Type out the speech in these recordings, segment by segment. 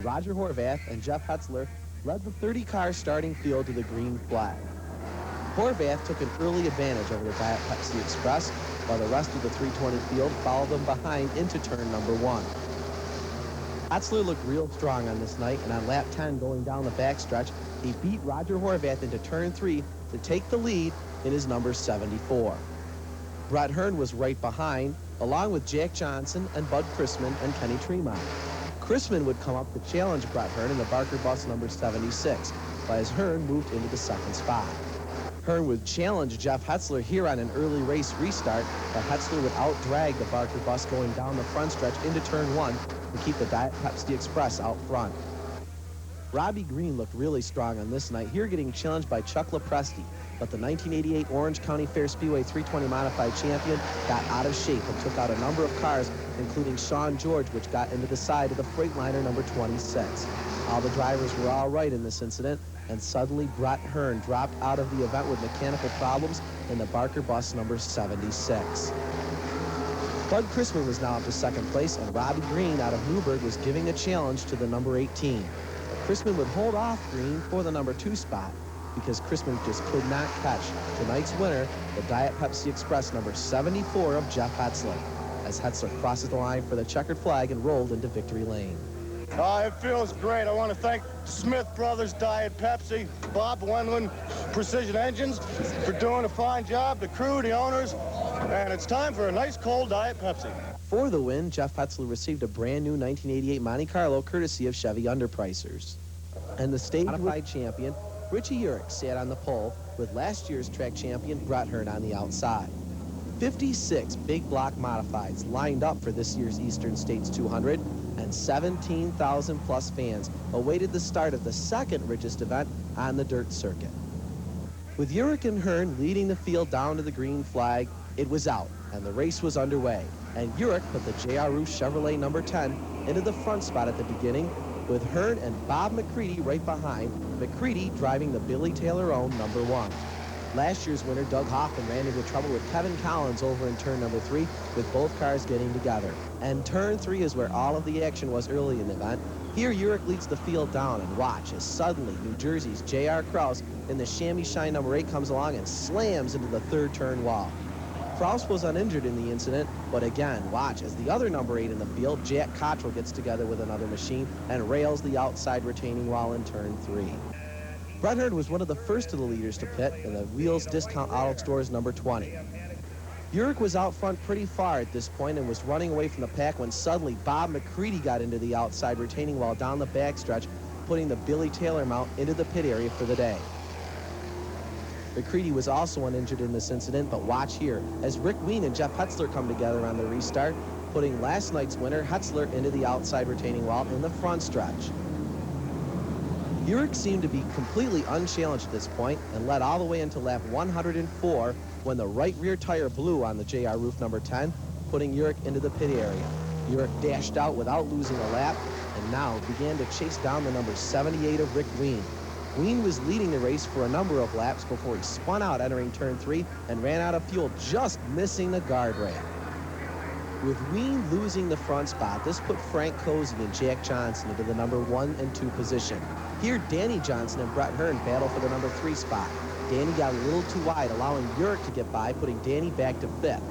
Roger Horvath and Jeff Hetzler led the 30-car starting field to the green flag. Horvath took an early advantage over the Diet Pepsi Express, while the rest of the 320 field followed them behind into turn number 1. Hetzler looked real strong on this night, and on lap 10 going down the backstretch, he beat Roger Horvath into turn 3 to take the lead in his number 74. Brett Hearn was right behind, along with Jack Johnson and Bud Chrisman and Kenny Tremont. Chrisman would come up to challenge Brett Hearn in the Barker bus number 76, as Hearn moved into the second spot. Hearn would challenge Jeff Hetzler here on an early race restart, but Hetzler would out-drag the Barker bus going down the front stretch into turn 1 to keep the Diet Pepsi Express out front. Robbie Green looked really strong on this night, here getting challenged by Chuck Lopresti, but the 1988 Orange County Fair Speedway 320 Modified champion got out of shape and took out a number of cars, including Sean George, which got into the side of the Freightliner number 26. All the drivers were all right in this incident, and suddenly Brett Hearn dropped out of the event with mechanical problems in the Barker bus number 76. Bud Chrisman was now up to second place, and Robbie Green out of Newburgh was giving a challenge to the number 18. Chrisman would hold off Green for the number 2 spot because Chrisman just could not catch tonight's winner, the Diet Pepsi Express number 74 of Jeff Hetzler, as Hetzler crosses the line for the checkered flag and rolled into victory lane. It feels great. I want to thank Smith Brothers, Diet Pepsi, Bob Wendland, Precision Engines for doing a fine job, the crew, the owners, and it's time for a nice cold Diet Pepsi. For the win, Jeff Hetzler received a brand new 1988 Monte Carlo courtesy of Chevy Underpricers. And the state modified champion, Richie Urich, sat on the pole with last year's track champion Brett Hearn on the outside. 56 big block modifieds lined up for this year's Eastern States 200, and 17,000 plus fans awaited the start of the second richest event on the dirt circuit. With Urich and Hearn leading the field down to the green flag, it was out and the race was underway, and Urich put the J.R. Roos Chevrolet number 10 into the front spot at the beginning, with Hearn and Bob McCready right behind, McCready driving the Billy Taylor-owned number 1. Last year's winner, Doug Hoffman, ran into trouble with Kevin Collins over in turn number 3, with both cars getting together. And turn 3 is where all of the action was early in the event. Here, Urich leads the field down, and watch as suddenly New Jersey's J.R. Krause in the Chamois Shine number 8 comes along and slams into the third turn wall. Krause was uninjured in the incident, but again, watch as the other number 8 in the field, Jack Cottrell, gets together with another machine and rails the outside retaining wall in turn 3. Brett Hearn was one of the first of the leaders to pit in the Wheels Discount Auto Stores number 20. Urich was out front pretty far at this point and was running away from the pack when suddenly Bob McCready got into the outside retaining wall down the backstretch, putting the Billy Taylor mount into the pit area for the day. McCready was also uninjured in this incident, but watch here as Rick Ween and Jeff Hetzler come together on the restart, putting last night's winner, Hetzler, into the outside retaining wall in the front stretch. Urich seemed to be completely unchallenged at this point and led all the way into lap 104 when the right rear tire blew on the J.R. Roof number 10, putting Urich into the pit area. Urich dashed out without losing a lap and now began to chase down the number 78 of Rick Ween. Ween was leading the race for a number of laps before he spun out entering turn 3 and ran out of fuel, just missing the guardrail. With Ween losing the front spot, this put Frank Cozy and Jack Johnson into the number 1 and 2 position. Here, Danny Johnson and Brett Hearn battle for the number 3 spot. Danny got a little too wide, allowing Urich to get by, putting Danny back to 5th.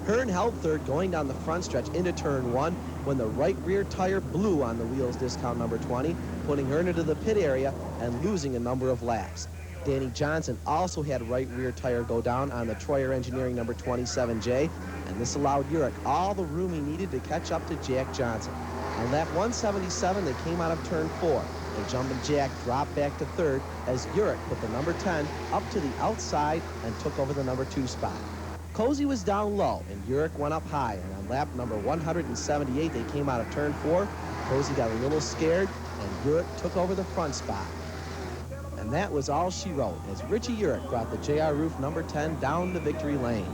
Hearn held 3rd going down the front stretch into turn 1 when the right rear tire blew on the Wheels Discount number 20, putting Hearn into the pit area and losing a number of laps. Danny Johnson also had right rear tire go down on the Troyer Engineering number 27J, and this allowed Urich all the room he needed to catch up to Jack Johnson. On lap 177, they came out of turn 4, and Jumpin' Jack dropped back to 3rd as Urich put the number 10 up to the outside and took over the number 2 spot. Cozy was down low, and Urich went up high, and on lap number 178, they came out of turn 4. Cozy got a little scared, and Urich took over the front spot. And that was all she wrote, as Richie Urich brought the J.R. Roof number 10 down the victory lane.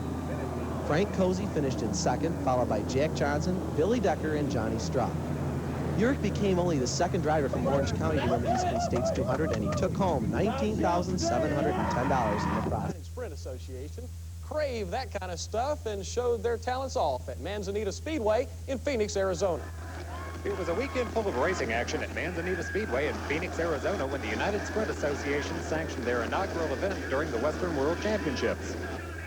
Frank Cozy finished in 2nd, followed by Jack Johnson, Billy Decker, and Johnny Struck. Urich became only the 2nd driver from Orange County to win the Eastern States 200, and he took home $19,710 in the prize. Sprint Association crave that kind of stuff and showed their talents off at Manzanita Speedway in Phoenix, Arizona. It was a weekend full of racing action at Manzanita Speedway in Phoenix, Arizona when the United Sprint Association sanctioned their inaugural event during the Western World Championships.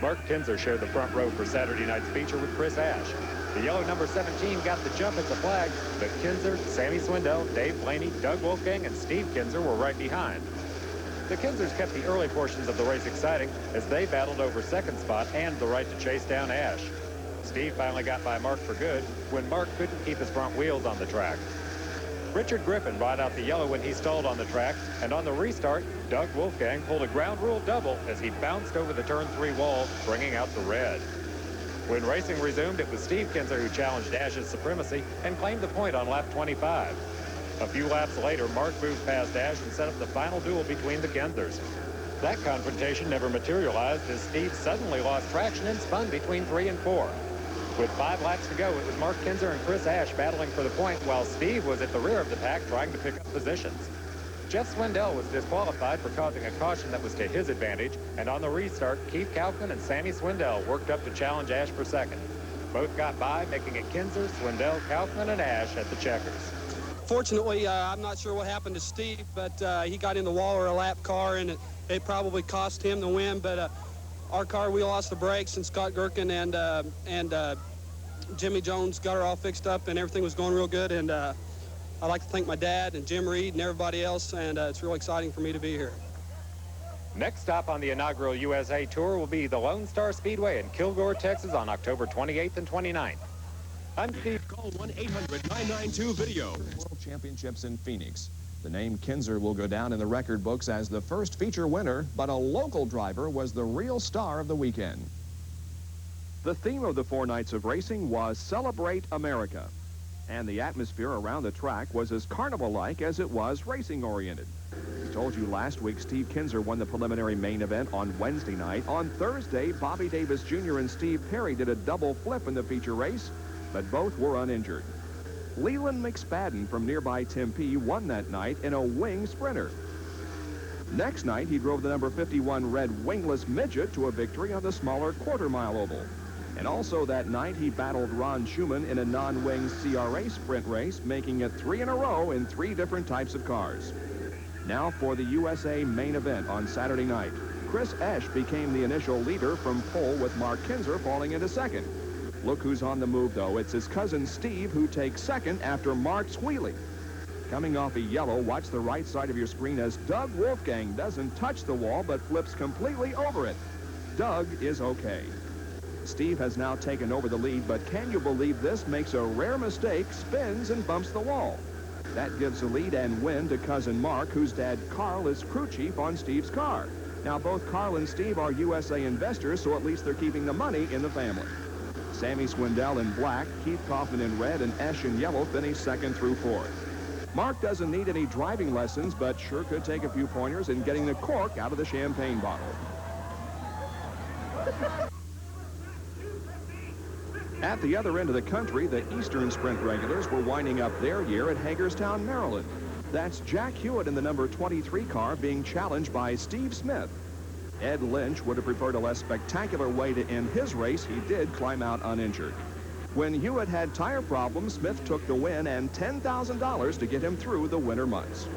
Mark Kinzer shared the front row for Saturday night's feature with Chris Ash. The yellow number 17 got the jump at the flag, but Kinzer, Sammy Swindell, Dave Blaney, Doug Wolfgang, and Steve Kinzer were right behind. The Kinzers kept the early portions of the race exciting as they battled over second spot and the right to chase down Ash. Steve finally got by Mark for good when Mark couldn't keep his front wheels on the track. Richard Griffin brought out the yellow when he stalled on the track, and on the restart, Doug Wolfgang pulled a ground rule double as he bounced over the turn 3 wall, bringing out the red. When racing resumed, it was Steve Kinzer who challenged Ash's supremacy and claimed the point on lap 25. A few laps later, Mark moved past Ash and set up the final duel between the Kinzers. That confrontation never materialized as Steve suddenly lost traction and spun between 3 and 4. With 5 laps to go, it was Mark Kinzer and Chris Ash battling for the point while Steve was at the rear of the pack trying to pick up positions. Jeff Swindell was disqualified for causing a caution that was to his advantage, and on the restart, Keith Kaufman and Sammy Swindell worked up to challenge Ash for second. Both got by, making it Kinzer, Swindell, Kaufman, and Ash at the checkers. Fortunately, I'm not sure what happened to Steve, but he got in the wall or a lap car, and it probably cost him the win, but our car, we lost the brakes, and Scott Gherkin and Jimmy Jones got her all fixed up, and everything was going real good. And I'd like to thank my dad and Jim Reed and everybody else, and it's real exciting for me to be here. Next stop on the inaugural USA Tour will be the Lone Star Speedway in Kilgore, Texas on October 28th and 29th. I'm Steve. Call 1-800-992-VIDEO. World Championships in Phoenix. The name Kinzer will go down in the record books as the first feature winner, but a local driver was the real star of the weekend. The theme of the 4 nights of racing was Celebrate America. And the atmosphere around the track was as carnival-like as it was racing-oriented. I told you last week Steve Kinzer won the preliminary main event on Wednesday night. On Thursday, Bobby Davis Jr. and Steve Perry did a double flip in the feature race, but both were uninjured. Leland McSpadden from nearby Tempe won that night in a wing sprinter. Next night, he drove the number 51 red wingless midget to a victory on the smaller quarter-mile oval. And also that night, he battled Ron Schumann in a non-wing CRA sprint race, making it 3 in a row in 3 different types of cars. Now for the USA main event on Saturday night. Chris Ash became the initial leader from pole with Mark Kinzer falling into second. Look who's on the move, though. It's his cousin Steve who takes second after Mark's wheelie. Coming off a yellow, watch the right side of your screen as Doug Wolfgang doesn't touch the wall but flips completely over it. Doug is okay. Steve has now taken over the lead, but can you believe this? Makes a rare mistake, spins and bumps the wall. That gives the lead and win to cousin Mark, whose dad Carl is crew chief on Steve's car. Now both Carl and Steve are USA investors, so at least they're keeping the money in the family. Sammy Swindell in black, Keith Kaufman in red, and Ash in yellow finish second through fourth. Mark doesn't need any driving lessons, but sure could take a few pointers in getting the cork out of the champagne bottle. At the other end of the country, the Eastern Sprint regulars were winding up their year at Hagerstown, Maryland. That's Jack Hewitt in the number 23 car being challenged by Steve Smith. Ed Lynch would have preferred a less spectacular way to end his race. He did climb out uninjured. When Hewitt had tire problems, Smith took the win and $10,000 to get him through the winter months.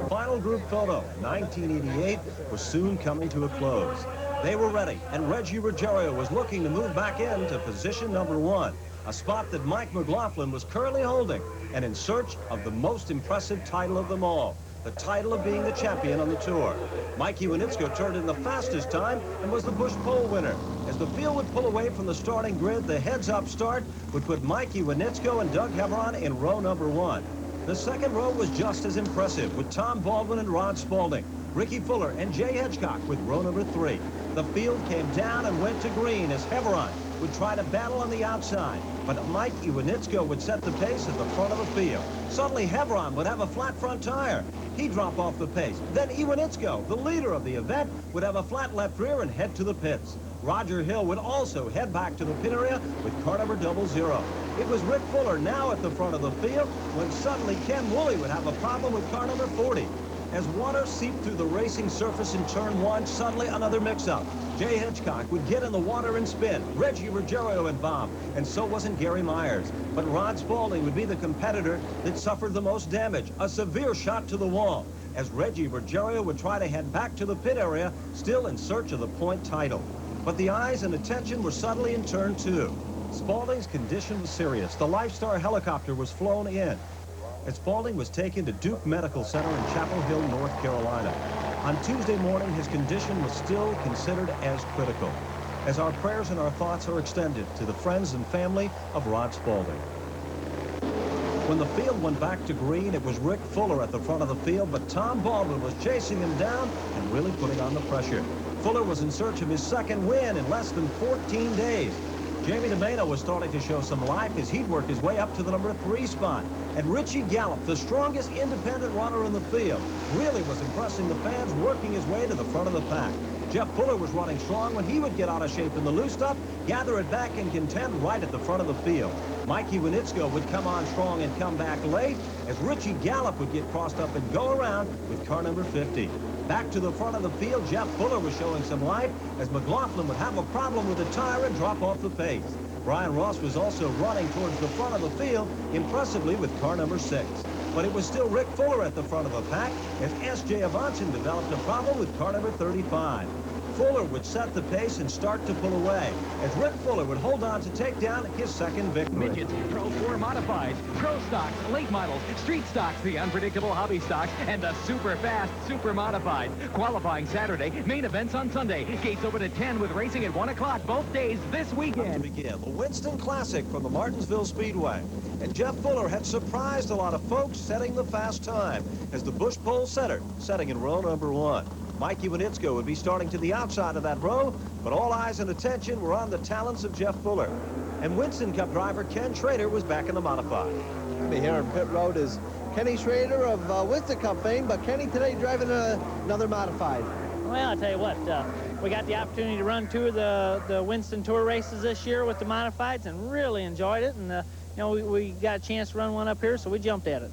Final group photo, 1988, was soon coming to a close. They were ready, and Reggie Ruggiero was looking to move back into position number 1, a spot that Mike McLaughlin was currently holding, and in search of the most impressive title of them all, the title of being the champion on the tour. Mike Iwanitsko turned in the fastest time and was the Busch pole winner. As the field would pull away from the starting grid, the heads-up start would put Mike Iwanitsko and Doug Heveron in row number 1. The second row was just as impressive, with Tom Baldwin and Rod Spaulding, Ricky Fuller and Jay Hedgecock with row number 3. The field came down and went to green as Heveron would try to battle on the outside, but Mike Iwanitsko would set the pace at the front of the field. Suddenly, Heveron would have a flat front tire. He'd drop off the pace. Then Iwanitsko, the leader of the event, would have a flat left rear and head to the pits. Roger Hill would also head back to the pit area with car number 00. It was Rick Fuller now at the front of the field when suddenly Ken Woolley would have a problem with car number 40. As water seeped through the racing surface in turn 1, suddenly another mix-up. Jay Hitchcock would get in the water and spin. Reggie Ruggiero involved, and so wasn't Gary Myers. But Rod Spaulding would be the competitor that suffered the most damage, a severe shot to the wall, as Reggie Ruggiero would try to head back to the pit area, still in search of the point title. But the eyes and attention were suddenly in turn 2. Spaulding's condition was serious. The Lifestar helicopter was flown in, and Spaulding was taken to Duke Medical Center in Chapel Hill, North Carolina. On Tuesday morning, his condition was still considered as critical, as our prayers and our thoughts are extended to the friends and family of Rod Spaulding. When the field went back to green, it was Rick Fuller at the front of the field, but Tom Baldwin was chasing him down and really putting on the pressure. Fuller was in search of his second win in less than 14 days. Jamie DeMano was starting to show some life as he'd work his way up to the number 3 spot. And Richie Gallup, the strongest independent runner in the field, really was impressing the fans, working his way to the front of the pack. Jeff Fuller was running strong when he would get out of shape in the loose stuff, gather it back and contend right at the front of the field. Mikey Winitsko would come on strong and come back late, as Richie Gallup would get crossed up and go around with car number 50. Back to the front of the field, Jeff Fuller was showing some life, as McLaughlin would have a problem with the tire and drop off the pace. Brian Ross was also running towards the front of the field, impressively with car number 6. But it was still Rick Fuller at the front of the pack, as S.J. Avanson developed a problem with car number 35. Fuller would set the pace and start to pull away, as Rick Fuller would hold on to take down his second victory. Midgets, Pro 4 modifieds, Pro stocks, late models, street stocks, the unpredictable hobby stocks, and the super fast, super modifieds. Qualifying Saturday, main events on Sunday. Gates open at 10 with racing at 1 o'clock both days this weekend. To begin, the Winston Classic from the Martinsville Speedway. And Jeff Fuller had surprised a lot of folks, setting the fast time as the Bush Pole setter, setting in row number 1. Mikey Winitsko would be starting to the outside of that row, but all eyes and attention were on the talents of Jeff Fuller. And Winston Cup driver Ken Schrader was back in the modified. Here in pit road is Kenny Schrader of Winston Cup fame, but Kenny today driving another modified. Well, I'll tell you what, we got the opportunity to run 2 of the Winston Tour races this year with the modifieds and really enjoyed it. And you know, we got a chance to run one up here, so we jumped at it.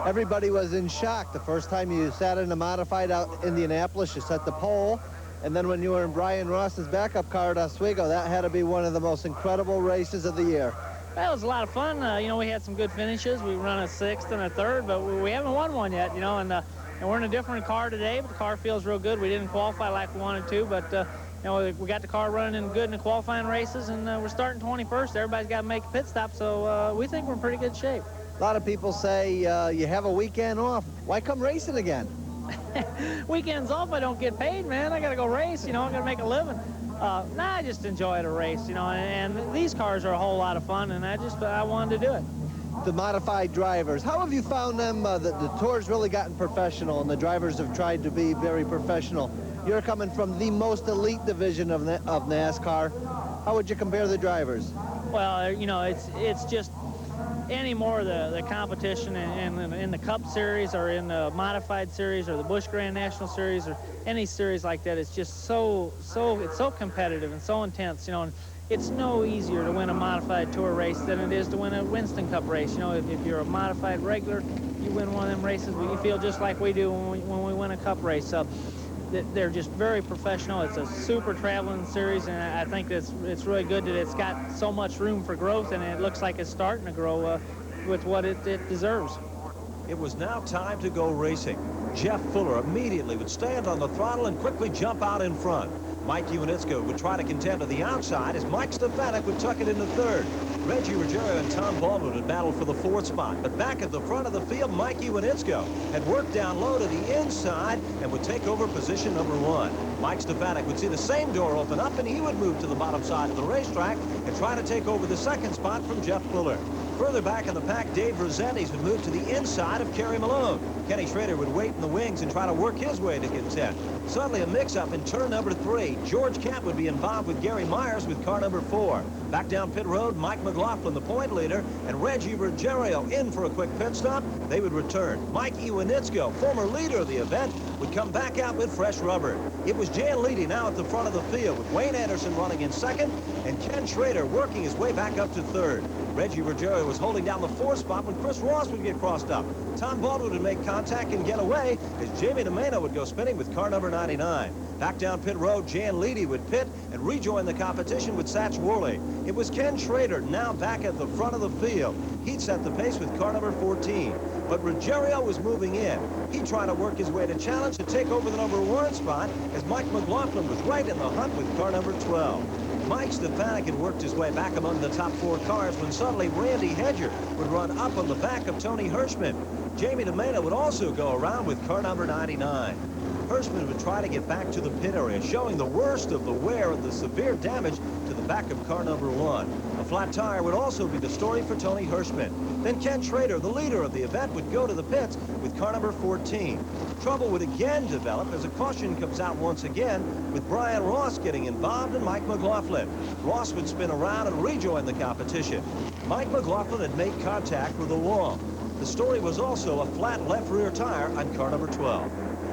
Everybody was in shock the first time you sat in a modified out in Indianapolis. You set the pole, and then when you were in Brian Ross's backup car at Oswego, that had to be one of the most incredible races of the year. Well, it was a lot of fun. You know, we had some good finishes. We run a 6th and a 3rd, but we haven't won one yet, you know, and we're in a different car today, but the car feels real good. We didn't qualify like we wanted to, but you know, we got the car running good in the qualifying races, and we're starting 21st. Everybody's got to make a pit stop, so we think we're in pretty good shape. A lot of people say you have a weekend off. Why come racing again? Weekends off, I don't get paid, man. I got to go race, you know, I got to make a living. I just enjoy the race, you know, and these cars are a whole lot of fun, and I wanted to do it. The modified drivers, how have you found them? The tour's really gotten professional, and the drivers have tried to be very professional. You're coming from the most elite division of NASCAR. How would you compare the drivers? Well, you know, it's just any more the competition in the Cup Series or in the Modified Series or the Busch Grand National Series or any series like that. It's just it's so competitive and so intense, you know. And it's no easier to win a Modified Tour race than it is to win a Winston Cup race. You know, if you're a Modified regular, you win one of them races, but you feel just like we do when we win a Cup race. So they're just very professional. It's a super traveling series, and I think it's really good that it's got so much room for growth, and it looks like it's starting to grow with what it deserves. It was now time to go racing. Jeff Fuller immediately would stand on the throttle and quickly jump out in front. Mike Iwanitsko would try to contend to the outside as Mike Stefanik would tuck it into 3rd. Reggie Ruggiero and Tom Baldwin would battle for the 4th spot. But back at the front of the field, Mike Iwanitsko had worked down low to the inside and would take over position number 1. Mike Stefanik would see the same door open up, and he would move to the bottom side of the racetrack and try to take over the 2nd spot from Jeff Fuller. Further back in the pack, Dave Rossetti's would move to the inside of Kerry Malone. Kenny Schrader would wait in the wings and try to work his way to contend. Suddenly a mix-up in turn number 3. George Kemp would be involved with Gary Myers with car number 4. Back down pit road, Mike McLaughlin, the point leader, and Reggie Ruggiero in for a quick pit stop. They would return. Mike Iwanitsko, former leader of the event, would come back out with fresh rubber. It was Jan Leedy now at the front of the field with Wayne Anderson running in second and Ken Schrader working his way back up to third. Reggie Ruggiero was holding down the fourth spot when Chris Ross would get crossed up. Tom Baldwin would make contact and get away as Jamie DeMena would go spinning with car number 99. Back down pit road, Jan Leedy would pit and rejoin the competition with Satch Worley. It was Ken Schrader now back at the front of the field. He'd set the pace with car number 14. But Ruggiero was moving in. He tried to work his way to challenge to take over the number 1 spot as Mike McLaughlin was right in the hunt with car number 12. Mike Stefanik had worked his way back among the top 4 cars when suddenly Randy Hedger would run up on the back of Tony Hirschman. Jamie DeMena would also go around with car number 99. Hirschman would try to get back to the pit area, showing the worst of the wear and the severe damage to the back of car number 1. A flat tire would also be the story for Tony Hirschman. Then Ken Schrader, the leader of the event, would go to the pits with car number 14. Trouble would again develop as a caution comes out once again with Brian Ross getting involved and Mike McLaughlin. Ross would spin around and rejoin the competition. Mike McLaughlin had made contact with the wall. The story was also a flat left rear tire on car number 12.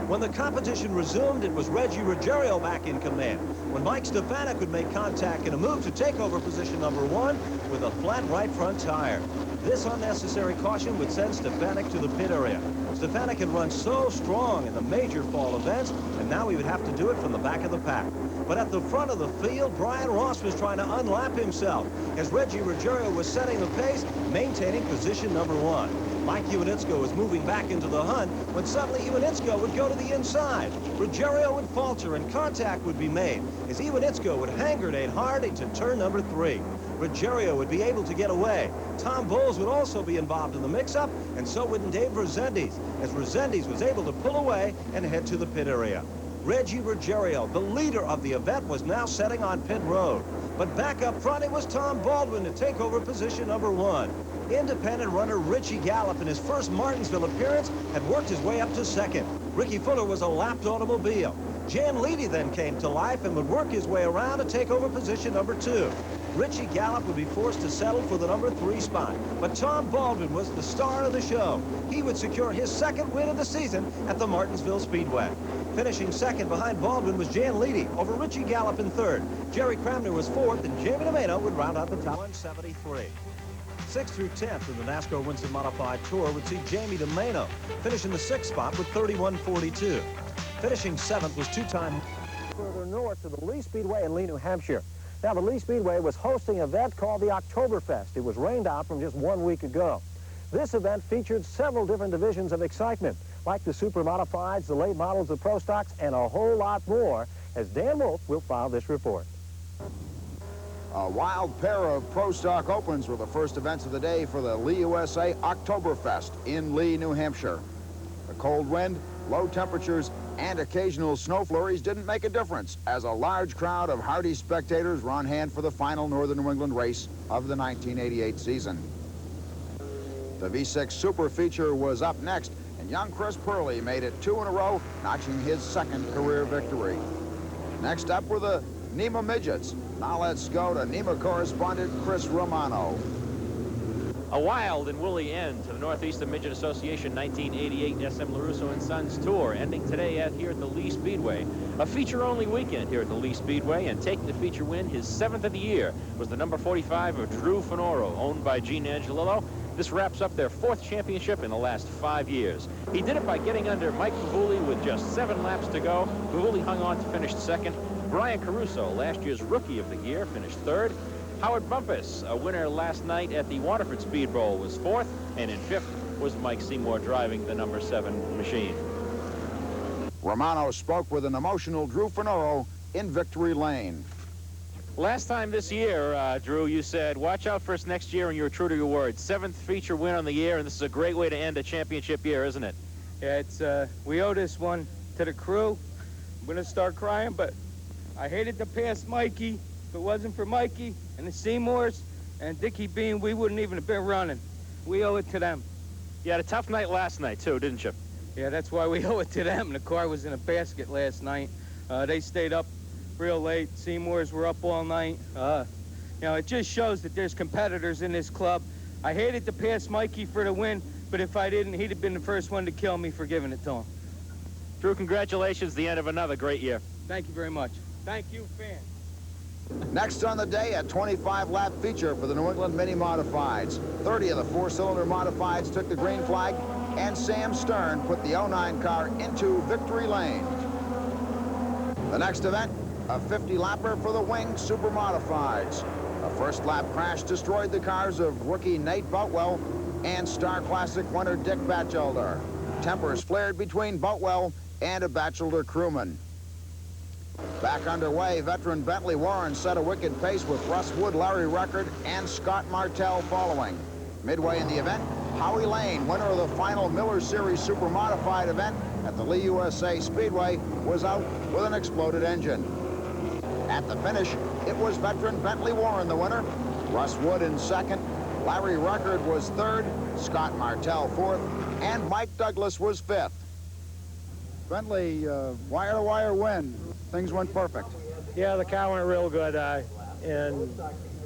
When the competition resumed, it was Reggie Ruggiero back in command, when Mike Stefanik would make contact in a move to take over position number 1 with a flat right front tire. This unnecessary caution would send Stefanik to the pit area. Stefanik had run so strong in the major fall events, and now he would have to do it from the back of the pack. But at the front of the field, Brian Ross was trying to unlap himself as Reggie Ruggiero was setting the pace, maintaining position number 1. Mike Iwanitsko was moving back into the hunt when suddenly Iwanitsko would go to the inside. Ruggiero would falter and contact would be made as Iwanitsko would hand grenade hard into turn number 3. Ruggiero would be able to get away. Tom Bowles would also be involved in the mix-up, and so would Dave Resendiz, as Resendiz was able to pull away and head to the pit area. Reggie Ruggiero, the leader of the event, was now setting on pit road. But back up front, it was Tom Baldwin to take over position number 1. Independent runner Richie Gallup in his first Martinsville appearance had worked his way up to second. Ricky Fuller was a lapped automobile. Jan Leedy then came to life and would work his way around to take over position number 2. Richie Gallup would be forced to settle for the number 3 spot, but Tom Baldwin was the star of the show. He would secure his second win of the season at the Martinsville Speedway. Finishing second behind Baldwin was Jan Leedy over Richie Gallup in third. Jerry Cramner was fourth, and Jamie DeMena would round out the top. 173. 6th through 10th in the NASCAR Winston Modified Tour would see Jamie DeMena finish in the 6th spot with 31.42. Finishing 7th was two-time further north to the Lee Speedway in Lee, New Hampshire. Now, the Lee Speedway was hosting an event called the Oktoberfest. It was rained out from just 1 week ago. This event featured several different divisions of excitement, like the super modifieds, the late models, the pro stocks, and a whole lot more, as Dan Wolf will file this report. A wild pair of Pro Stock Opens were the first events of the day for the Lee USA Oktoberfest in Lee, New Hampshire. The cold wind, low temperatures, and occasional snow flurries didn't make a difference, as a large crowd of hardy spectators were on hand for the final Northern New England race of the 1988 season. The V6 Super Feature was up next, and young Chris Purley made it 2 in a row, notching his second career victory. Next up were the NEMA Midgets. Now let's go to NEMA correspondent Chris Romano. A wild and woolly end to the Northeastern Midget Association 1988 SM LaRusso and Sons Tour, ending today here at the Lee Speedway. A feature-only weekend here at the Lee Speedway, and taking the feature win, his 7th of the year, was the number 45 of Drew Finoro, owned by Gene Angelillo. This wraps up their 4th championship in the last 5 years. He did it by getting under Mike Pavuli with just 7 laps to go. Pavuli hung on to finish 2nd. Brian Caruso, last year's Rookie of the Year, finished 3rd. Howard Bumpus, a winner last night at the Waterford Speed Bowl, was 4th. And in 5th was Mike Seymour driving the number 7 machine. Romano spoke with an emotional Drew Finoro in Victory Lane. Last time this year, Drew, you said, watch out for us next year, and you were true to your word. 7th feature win on the year, and this is a great way to end a championship year, isn't it? Yeah, it's, we owe this one to the crew. I'm going to start crying, but I hated to pass Mikey. If it wasn't for Mikey and the Seymours and Dickie Bean, we wouldn't even have been running. We owe it to them. You had a tough night last night, too, didn't you? Yeah, that's why we owe it to them. The car was in a basket last night. They stayed up real late. Seymours were up all night. You know, it just shows that there's competitors in this club. I hated to pass Mikey for the win, but if I didn't, he'd have been the first one to kill me for giving it to him. Crew, congratulations, the end of another great year. Thank you very much. Thank you, fans. Next on the day, a 25-lap feature for the New England Mini Modifieds. 30 of the four-cylinder Modifieds took the green flag, and Sam Stern put the 09 car into victory lane. The next event, a 50-lapper for the Wing Super Modifieds. A first-lap crash destroyed the cars of rookie Nate Boutwell and Star Classic winner Dick Batchelder. Tempers flared between Boutwell and a Batchelder crewman. Back underway, veteran Bentley Warren set a wicked pace with Russ Wood, Larry Record, and Scott Martell following. Midway in the event, Howie Lane, winner of the final Miller Series Super Modified event at the Lee USA Speedway, was out with an exploded engine. At the finish, it was veteran Bentley Warren the winner, Russ Wood in second, Larry Record was third, Scott Martell fourth, and Mike Douglas was fifth. Bentley, wire-to-wire win. Things went perfect. Yeah, the car went real good, and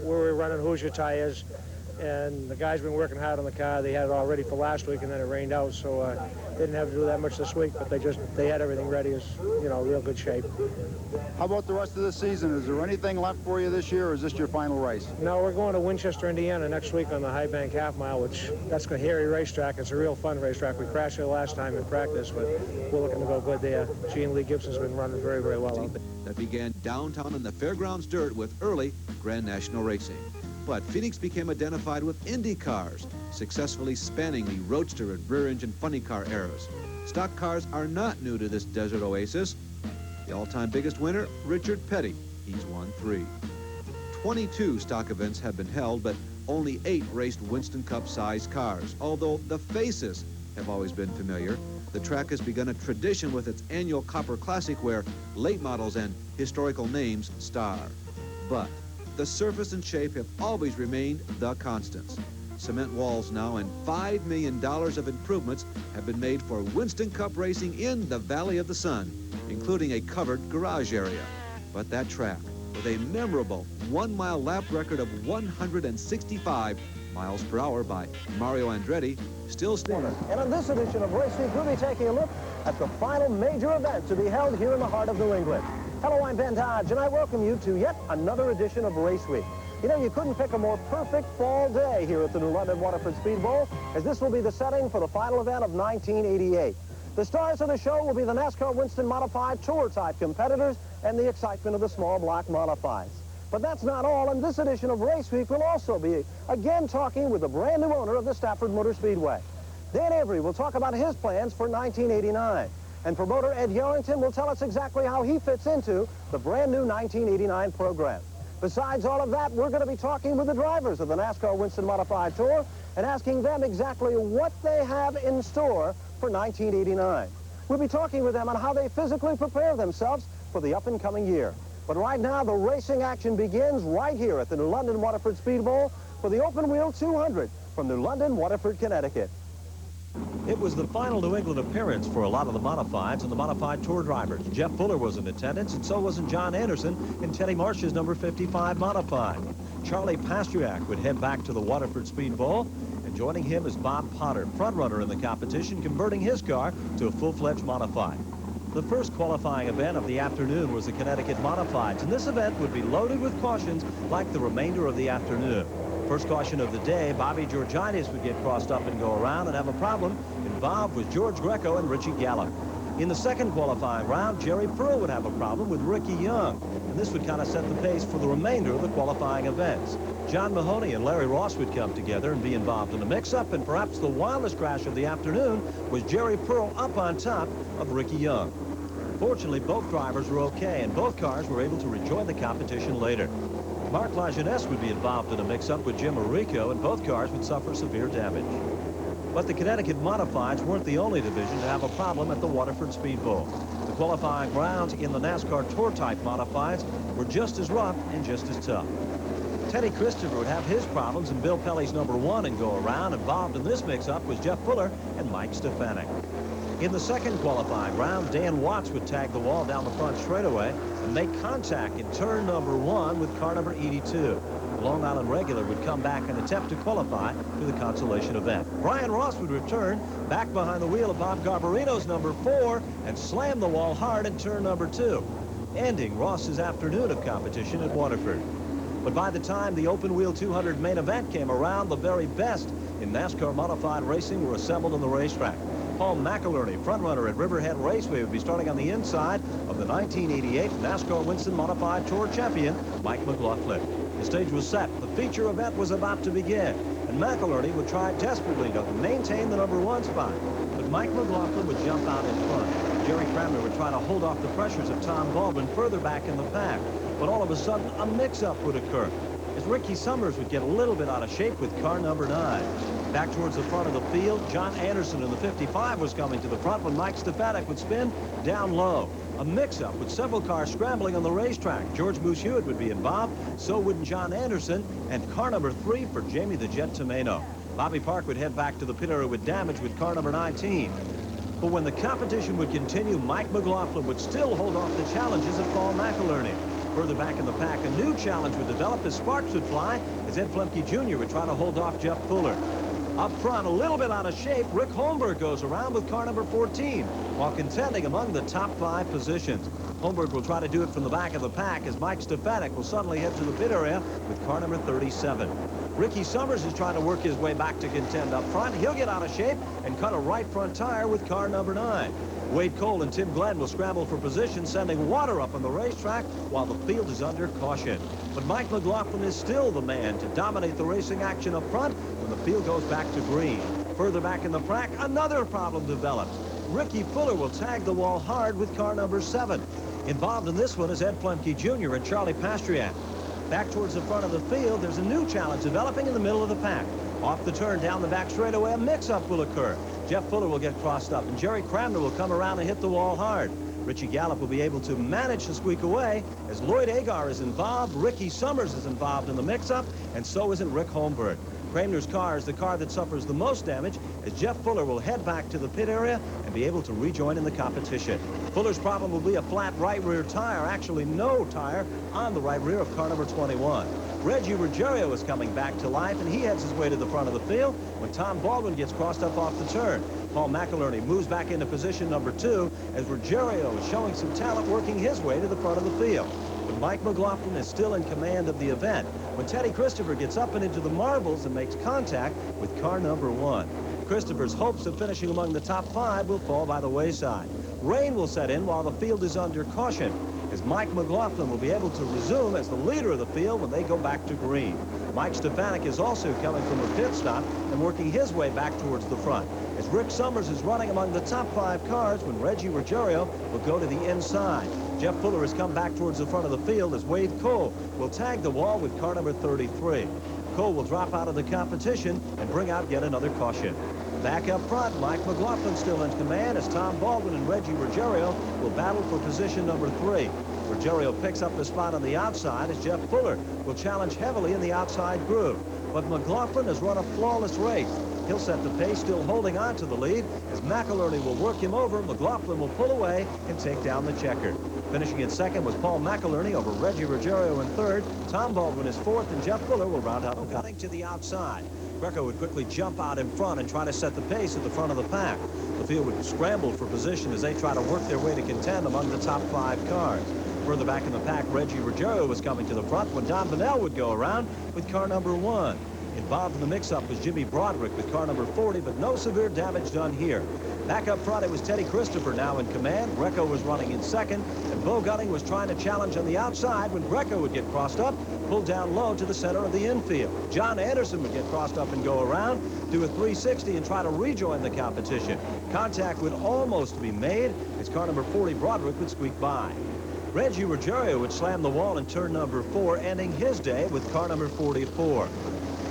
we were running Hoosier tires, and the guys been working hard on the car. They had it all ready for last week, and then it rained out, so didn't have to do that much this week, but they had everything ready. It's, you know, real good shape. How about the rest of the season? Is there anything left for you this year, or is this your final race? No, we're going to Winchester, Indiana next week on the High Bank Half Mile, which that's a hairy racetrack. It's a real fun racetrack. We crashed there last time in practice, but we're looking to go good there. Gene Lee Gibson's been running very, very well out there. That began downtown in the fairgrounds dirt with early Grand National racing. But Phoenix became identified with Indy cars, successfully spanning the roadster and rear-engine funny car eras. Stock cars are not new to this desert oasis. The all-time biggest winner, Richard Petty. He's won 3. 22 stock events have been held, but only 8 raced Winston Cup-sized cars. Although the faces have always been familiar, the track has begun a tradition with its annual Copper Classic where late models and historical names star. But the surface and shape have always remained the constants. Cement walls now and $5 million of improvements have been made for Winston Cup racing in the Valley of the Sun, including a covered garage area. But that track, with a memorable 1-mile lap record of 165 miles per hour by Mario Andretti, still stands. And on this edition of Race Week, we'll be taking a look at the final major event to be held here in the heart of New England. Hello, I'm Ben Dodge, and I welcome you to yet another edition of Race Week. You know, you couldn't pick a more perfect fall day here at the New London Waterford Speed Bowl, as this will be the setting for the final event of 1988. The stars of the show will be the NASCAR Winston Modified Tour-type competitors and the excitement of the small block Modifieds. But that's not all, and this edition of Race Week will also be, again, talking with the brand new owner of the Stafford Motor Speedway. Dan Avery will talk about his plans for 1989. And promoter Ed Yarrington will tell us exactly how he fits into the brand new 1989 program. Besides all of that, we're going to be talking with the drivers of the NASCAR Winston Modified Tour and asking them exactly what they have in store for 1989. We'll be talking with them on how they physically prepare themselves for the up-and-coming year. But right now, the racing action begins right here at the New London Waterford Speed Bowl for the Open Wheel 200 from New London, Waterford, Connecticut. It was the final New England appearance for a lot of the Modifieds and the Modified Tour drivers. Jeff Fuller was in attendance, and so wasn't John Anderson in Teddy Marsh's number 55 Modified. Charlie Pastriak would head back to the Waterford Speed Bowl, and joining him is Bob Potter, front-runner in the competition, converting his car to a full-fledged Modified. The first qualifying event of the afternoon was the Connecticut Modifieds, and this event would be loaded with cautions like the remainder of the afternoon. First caution of the day, Bobby Georgiades would get crossed up and go around and have a problem. Involved was George Greco and Richie Gallup. In the second qualifying round, Jerry Pearl would have a problem with Ricky Young, and this would kind of set the pace for the remainder of the qualifying events. John Mahoney and Larry Ross would come together and be involved in a mix-up, and perhaps the wildest crash of the afternoon was Jerry Pearl up on top of Ricky Young. Fortunately, both drivers were okay, and both cars were able to rejoin the competition later. Mark Lajeunesse would be involved in a mix-up with Jim Arrico, and both cars would suffer severe damage. But the Connecticut Modifieds weren't the only division to have a problem at the Waterford Speed Bowl. The qualifying rounds in the NASCAR Tour-type Modifieds were just as rough and just as tough. Teddy Christopher would have his problems in Bill Pelly's number 1 and go around. Involved in this mix-up was Jeff Fuller and Mike Stefanik. In the second qualifying round, Dan Watts would tag the wall down the front straightaway and make contact in turn number 1 with car number 82. The Long Island regular would come back and attempt to qualify for the consolation event. Brian Ross would return back behind the wheel of Bob Garbarino's number 4 and slam the wall hard in turn number 2, ending Ross's afternoon of competition at Waterford. But by the time the open wheel 200 main event came around, the very best in NASCAR modified racing were assembled on the racetrack. Paul McInerney, frontrunner at Riverhead Raceway, would be starting on the inside of the 1988 NASCAR Winston Modified Tour champion, Mike McLaughlin. The stage was set. The feature event was about to begin, and McInerney would try desperately to maintain the number 1 spot. But Mike McLaughlin would jump out in front. Jerry Cramner would try to hold off the pressures of Tom Baldwin further back in the pack. But all of a sudden, a mix-up would occur, as Ricky Summers would get a little bit out of shape with car number 9. Back towards the front of the field, John Anderson in the 55 was coming to the front when Mike Stefanik would spin down low. A mix-up with several cars scrambling on the racetrack. George Moose Hewitt would be involved, so would John Anderson, and car number 3 for Jamie the Jet Tomeno. Bobby Park would head back to the pit area with damage with car number 19. But when the competition would continue, Mike McLaughlin would still hold off the challenges of Paul McInerney. Further back in the pack, a new challenge would develop as sparks would fly as Ed Flemke Jr. would try to hold off Jeff Fuller. Up front, a little bit out of shape, Rick Holmberg goes around with car number 14 while contending among the top 5 positions. Holmberg will try to do it from the back of the pack as Mike Stefanik will suddenly head to the pit area with car number 37. Ricky Summers is trying to work his way back to contend up front. He'll get out of shape and cut a right front tire with car number 9. Wade Cole and Tim Glenn will scramble for position, sending water up on the racetrack while the field is under caution. But Mike McLaughlin is still the man to dominate the racing action up front when the field goes back to green. Further back in the pack, another problem develops. Ricky Fuller will tag the wall hard with car number 7. Involved in this one is Ed Flemke Jr. and Charlie Pastriak. Back towards the front of the field, there's a new challenge developing in the middle of the pack. Off the turn, down the back straightaway, a mix-up will occur. Jeff Fuller will get crossed up, and Jerry Cramner will come around and hit the wall hard. Richie Gallup will be able to manage to squeak away as Lloyd Agar is involved, Ricky Summers is involved in the mix-up, and so isn't Rick Holmberg. Cramner's car is the car that suffers the most damage as Jeff Fuller will head back to the pit area and be able to rejoin in the competition. Fuller's problem will be a flat right rear tire, actually no tire on the right rear of car number 21. Reggie Ruggiero is coming back to life, and he heads his way to the front of the field when Tom Baldwin gets crossed up off the turn. Paul McInerney moves back into position number 2 as Ruggiero is showing some talent working his way to the front of the field. But Mike McLaughlin is still in command of the event when Teddy Christopher gets up and into the marbles and makes contact with car number 1. Christopher's hopes of finishing among the top 5 will fall by the wayside. Rain will set in while the field is under caution, as Mike McLaughlin will be able to resume as the leader of the field when they go back to green. Mike Stefanik is also coming from a pit stop and working his way back towards the front, as Rick Summers is running among the top 5 cars when Reggie Ruggiero will go to the inside. Jeff Fuller has come back towards the front of the field as Wade Cole will tag the wall with car number 33. Cole will drop out of the competition and bring out yet another caution. Back up front, Mike McLaughlin still in command as Tom Baldwin and Reggie Ruggiero will battle for position number 3. Ruggiero picks up the spot on the outside as Jeff Fuller will challenge heavily in the outside groove. But McLaughlin has run a flawless race. He'll set the pace, still holding on to the lead as McInerney will work him over. McLaughlin will pull away and take down the checker. Finishing in second was Paul McInerney over Reggie Ruggiero in third. Tom Baldwin is fourth, and Jeff Fuller will round out the cutting to the outside. Greco would quickly jump out in front and try to set the pace at the front of the pack. The field would scramble for position as they try to work their way to contend among the top 5 cars. Further back in the pack, Reggie Ruggiero was coming to the front when Don Bonnell would go around with car number 1. Involved in the mix-up was Jimmy Broderick with car number 40, but no severe damage done here. Back up front, it was Teddy Christopher now in command. Greco was running in second, and Bo Gunning was trying to challenge on the outside when Greco would get crossed up, pulled down low to the center of the infield. John Anderson would get crossed up and go around, do a 360 and try to rejoin the competition. Contact would almost be made as car number 40, Broderick, would squeak by. Reggie Ruggiero would slam the wall in turn number 4, ending his day with car number 44.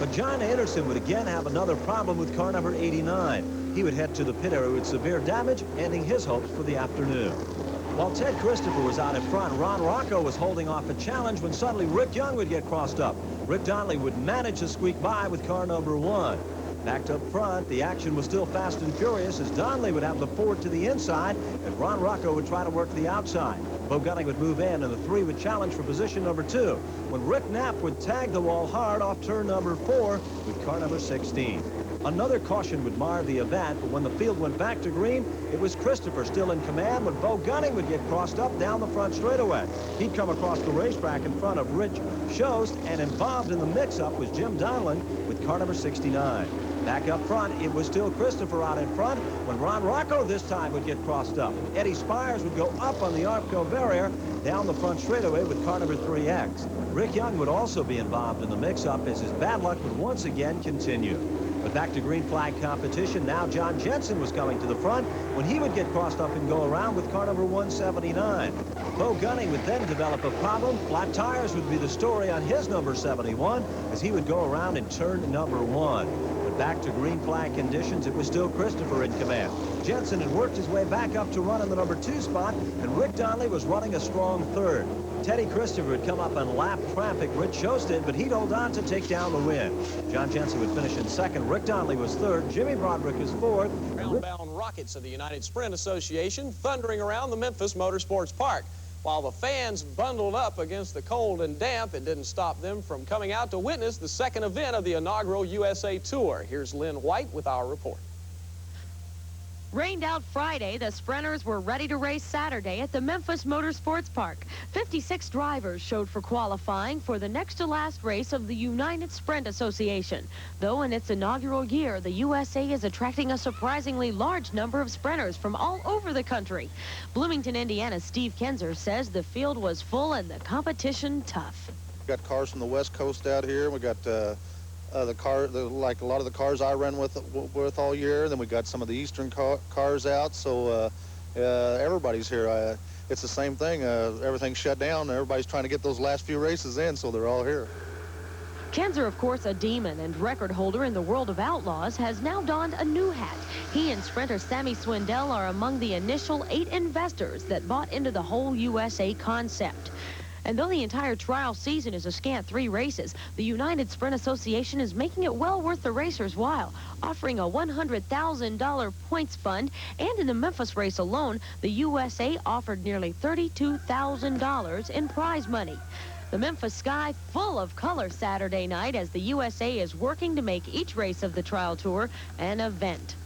But John Anderson would again have another problem with car number 89. He would head to the pit area with severe damage, ending his hopes for the afternoon. While Ted Christopher was out in front, Ron Rocco was holding off a challenge when suddenly Rick Young would get crossed up. Rick Donnelly would manage to squeak by with car number 1. Backed up front, the action was still fast and furious as Donnelly would have the Ford to the inside and Ron Rocco would try to work the outside. Bo Gunning would move in, and the 3 would challenge for position number 2, when Rick Knapp would tag the wall hard off turn number 4 with car number 16. Another caution would mar the event, but when the field went back to green, it was Christopher still in command when Bo Gunning would get crossed up down the front straightaway. He'd come across the racetrack in front of Rich Shost, and involved in the mix-up was Jim Donlin with car number 69. Back up front, it was still Christopher out in front when Ron Rocco this time would get crossed up. Eddie Spires would go up on the Arpco barrier down the front straightaway with car number 3X. Rick Young would also be involved in the mix-up as his bad luck would once again continue. But back to green flag competition, now John Jensen was coming to the front when he would get crossed up and go around with car number 179. Bo Gunning would then develop a problem. Flat tires would be the story on his number 71 as he would go around in turn number 1. But back to green flag conditions, it was still Christopher in command. Jensen had worked his way back up to run in the number 2 spot, and Rick Donnelly was running a strong 3rd. Teddy Christopher would come up and lap traffic. Rich Shost did, but he'd hold on to take down the win. John Jensen would finish in 2nd. Rick Donnelly was 3rd. Jimmy Broderick is 4th. Ground-bound rockets of the United Sprint Association thundering around the Memphis Motorsports Park. While the fans bundled up against the cold and damp, it didn't stop them from coming out to witness the 2nd event of the inaugural USA Tour. Here's Lynn White with our report. Rained out Friday, the sprinters were ready to race Saturday at the Memphis Motorsports Park. 56 drivers showed for qualifying for the next to last race of the United Sprint Association. Though in its inaugural year, the USA is attracting a surprisingly large number of sprinters from all over the country. Bloomington, Indiana's Steve Kinzer says the field was full and the competition tough. We got cars from the West Coast out here. We got like a lot of the cars I ran with all year. Then we got some of the Eastern cars out. So everybody's here. It's the same thing. Everything's shut down. Everybody's trying to get those last few races in, so they're all here. Kinzer, of course, a demon and record holder in the world of outlaws, has now donned a new hat. He and sprinter Sammy Swindell are among the initial 8 investors that bought into the whole USA concept. And though the entire trial season is a scant 3 races, the United Sprint Association is making it well worth the racers' while, offering a $100,000 points fund, and in the Memphis race alone, the USA offered nearly $32,000 in prize money. The Memphis sky full of color Saturday night as the USA is working to make each race of the trial tour an event.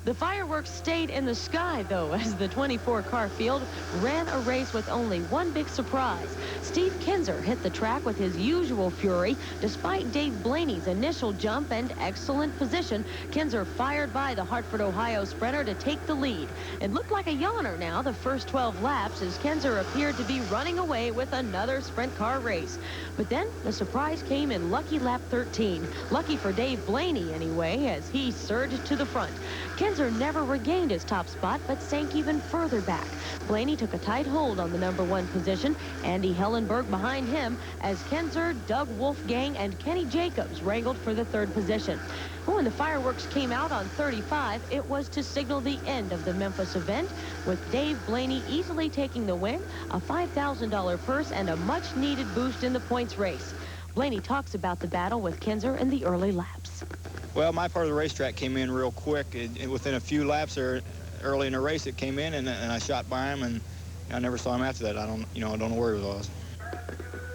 The fireworks stayed in the sky, though, as the 24-car field ran a race with only one big surprise. Steve Kinzer hit the track with his usual fury. Despite Dave Blaney's initial jump and excellent position, Kinzer fired by the Hartford, Ohio sprinter to take the lead. It looked like a yawner now the first 12 laps as Kinzer appeared to be running away with another sprint car race. But then the surprise came in lucky lap 13. Lucky for Dave Blaney, anyway, as he surged to the front. Kinzer never regained his top spot, but sank even further back. Blaney took a tight hold on the number 1 position. Andy Hellenberg behind him as Kinzer, Doug Wolfgang, and Kenny Jacobs wrangled for the 3rd position. When the fireworks came out on 35, it was to signal the end of the Memphis event, with Dave Blaney easily taking the win, a $5,000 purse, and a much-needed boost in the points race. Blaney talks about the battle with Kinzer in the early laps. Well, my part of the racetrack came in real quick. Within a few laps there, early in the race, it came in, and I shot by him, and I never saw him after that. I don't know where he was.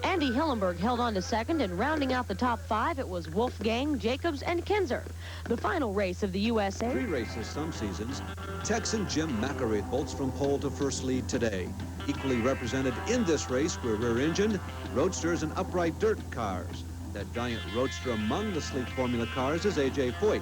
Andy Hillenberg held on to 2nd, and rounding out the top 5, it was Wolfgang, Jacobs, and Kinzer. The final race of the USA. 3 races some seasons. Texan Jim McElrath bolts from pole to first lead today. Equally represented in this race were rear-engined, roadsters, and upright dirt cars. That valiant roadster among the sleek Formula cars is A.J. Foyt.